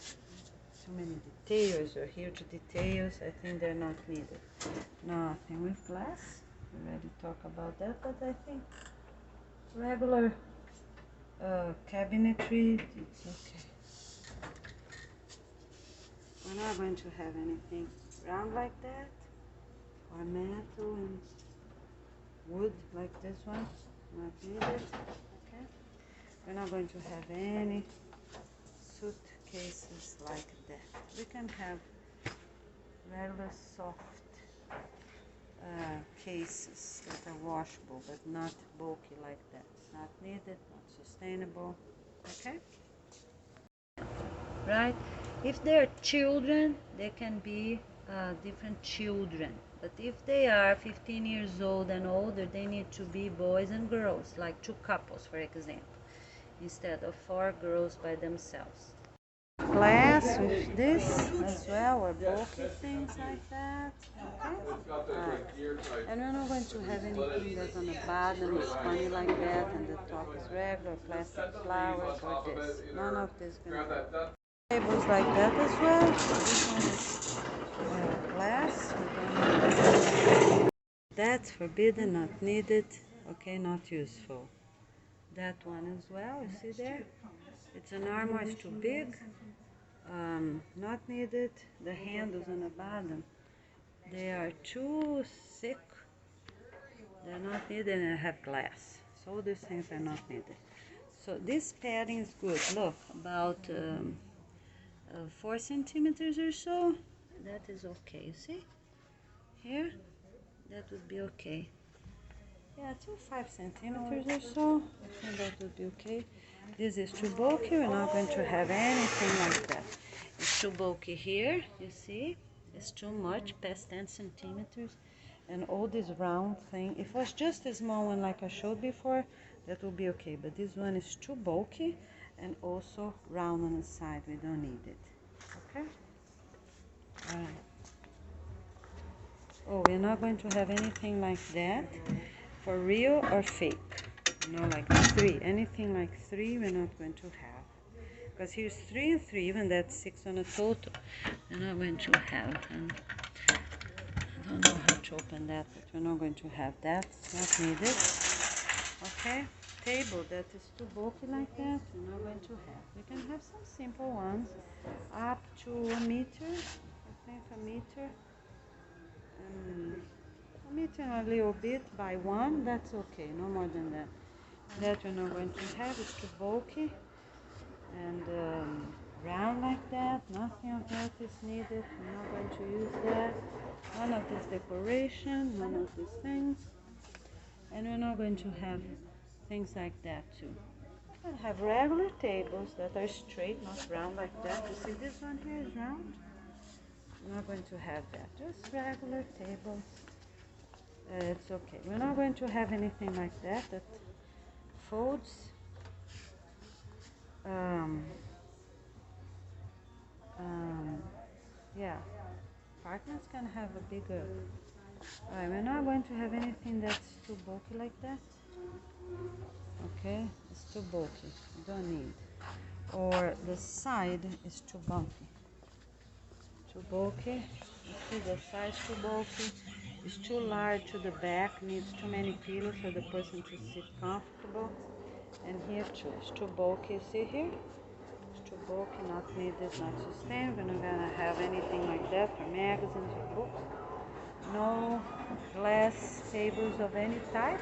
S1: too many details or huge details, I think they're not needed. Nothing with glass. We already talked about that, but I think regular cabinetry, it's okay. We're not going to have anything round like that. or metal and wood like this one, not needed. Okay, we're not going to have any suitcases like that. We can have regular soft cases that are washable, but not bulky like that. Not needed, not sustainable. Okay, right? If they're children, they can be different children. But if they are 15 years old and older, they need to be boys and girls, like two couples, for example, instead of 4 girls by themselves. Glass with this as well, or bulky things like that. Okay? Right. And we're not going to have anything that's on the bottom is funny like that, and the top is regular, plastic flowers, or this. None of this going to happen. Tables like that as well. This one is glass. That's forbidden, not needed. Okay, not useful. That one as well, you see there? It's an armor, it's too big. Not needed. The handles on the bottom, they are too thick. They're not needed, and I have glass. So these things are not needed. So this padding is good. Look, about 4 centimeters or so. That is okay. You see? Here, that would be okay. Yeah, 5 centimeters or so. I think that would be okay. This is too bulky. We're not going to have anything like that. It's too bulky here. You see? It's too much, past 10 centimeters. And all this round thing. If it was just a small one like I showed before, that would be okay. But this one is too bulky and also round on the side. We don't need it. Okay? Alright. Oh, we're not going to have anything like that for real or fake. You know, like 3. Anything like 3 we're not going to have. Because here's 3 and 3, even that's 6 on a total. We're not going to have. And I don't know how to open that, but we're not going to have that. It's not needed. Okay? Table that is too bulky like that, we're not going to have. We can have some simple ones up to 1 meter. I think a meter. A meter and a little bit by 1, that's okay, no more than that. That we're not going to have, it's too bulky. And round like that, nothing of that is needed. We're not going to use that. None of this decoration, none of these things. And we're not going to have things like that too. We'll have regular tables that are straight, not round like that. You see this one here is round? We're not going to have that. Just regular tables. It's okay. We're not going to have anything like that that folds. Yeah, apartments can have a bigger. Alright, we're not going to have anything that's too bulky like that. Okay, it's too bulky. You don't need. Or the side is too bumpy. Too bulky. You see the side's too bulky. It's too large to the back. Needs too many pillows for the person to sit comfortable. And here too, it's too bulky. See here? It's too bulky, not needed, not sustainable. We're not gonna have anything like that for magazines or books. No glass tables of any type.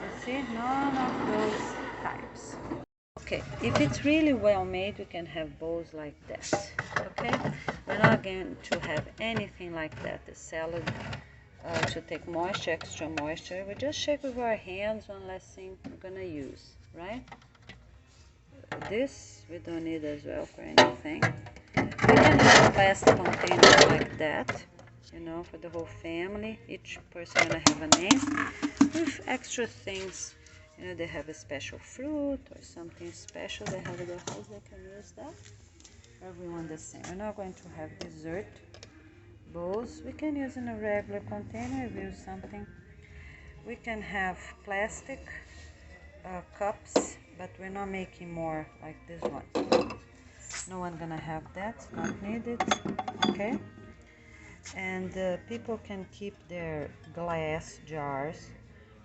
S1: You see, none of those types. Okay, if it's really well made, we can have bowls like that. Okay, we're not going to have anything like that. The salad to take moisture, extra moisture. We just shake with our hands. One last thing we're gonna use, right? This we don't need as well for anything. We can have plastic containers like that, you know, for the whole family. Each person gonna have a name with extra things. You know, they have a special fruit or something special they have in their house. They can use that. Everyone the same. We're not going to have dessert bowls. We can use in a regular container. We use something. We can have plastic cups, but we're not making more like this one. No one gonna have that, not needed. Okay, and people can keep their glass jars,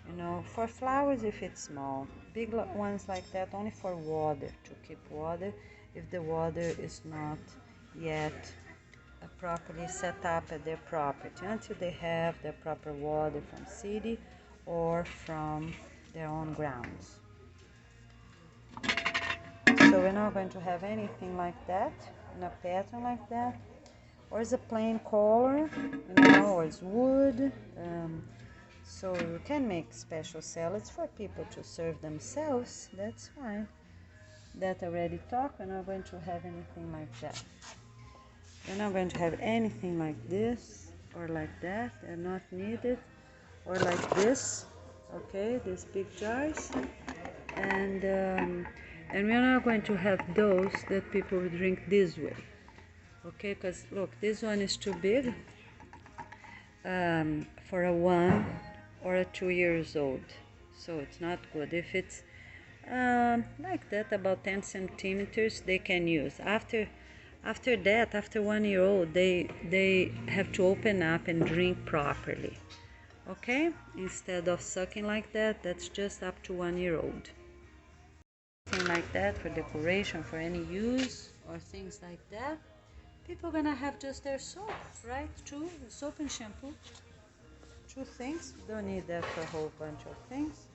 S1: you know, for flowers if it's small. Big ones like that only for water, to keep water if the water is not yet properly set up at their property until they have their proper water from city or from their own grounds. So we're not going to have anything like that in a pattern like that, or it's a plain color, or it's wood. So you can make special salads for people to serve themselves. That's fine. That already talked. We're not going to have anything like that. We're not going to have anything like this or like that. They're not needed. Or like this. Okay, these big jars. And we're not going to have those that people would drink this way. Okay, because look, this one is too big for a 1 or a 2 years old. So it's not good. If it's like that, about 10 centimeters, they can use. After that, after 1 year old, they have to open up and drink properly. Okay, instead of sucking like that, that's just up to 1 year old. Something like that for decoration, for any use or things like that. People gonna have just their soap, right? Soap and shampoo. 2 things. Don't need that for a whole bunch of things.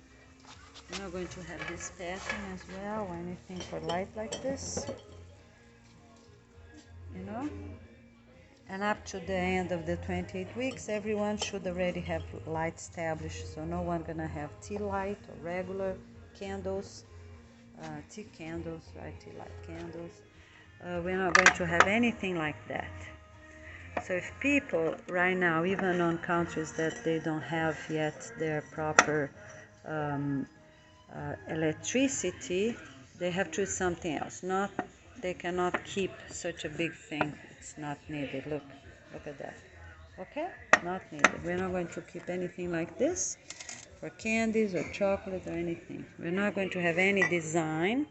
S1: We're not going to have this pattern as well or anything for light like this. And up to the end of the 28 weeks, everyone should already have light established. So no one gonna have tea light or regular candles, tea candles, right? Tea light candles. We're not going to have anything like that. So if people right now, even on countries that they don't have yet their proper electricity, they have to do something else. They cannot keep such a big thing. It's not needed. Look at that. Okay, not needed. We're not going to keep anything like this for candies or chocolate or anything. We're not going to have any design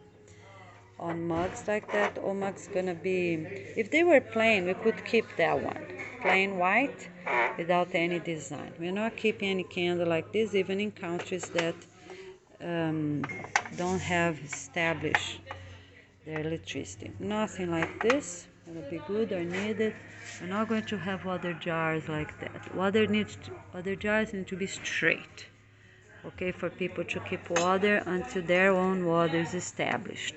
S1: on mugs like that. All mugs gonna be, if they were plain, we could keep that one plain white without any design. We're not keeping any candle like this, even in countries that don't have established their electricity. Nothing like this gonna be good or needed. We're not going to have other jars like that. Other jars need to be straight. Okay, for people to keep water until their own water is established.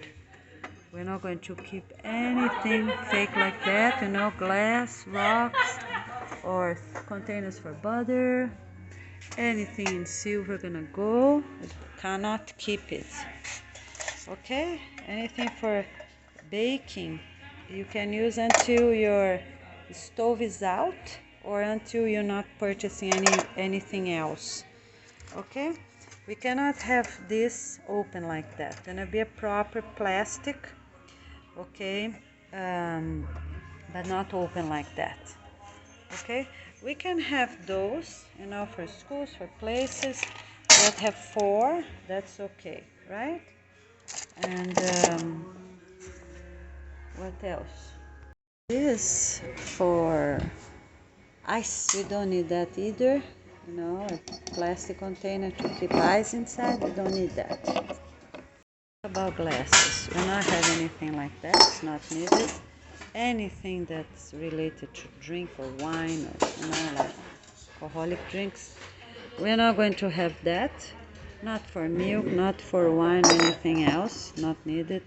S1: We're not going to keep anything fake like that, glass, rocks, or containers for butter. Anything in silver gonna go. We cannot keep it. Okay? Anything for baking, you can use until your stove is out or until you're not purchasing anything else. Okay? We cannot have this open like that. It's gonna be a proper plastic. Okay, but not open like that. Okay, we can have those, for schools, for places that have 4. That's okay, right? And what else? This for ice. We don't need that either. A plastic container to keep ice inside. We don't need that. About glasses, we're not having anything like that. It's not needed. Anything that's related to drink or wine or like alcoholic drinks, we're not going to have that. Not for milk, not for wine, anything else. Not needed.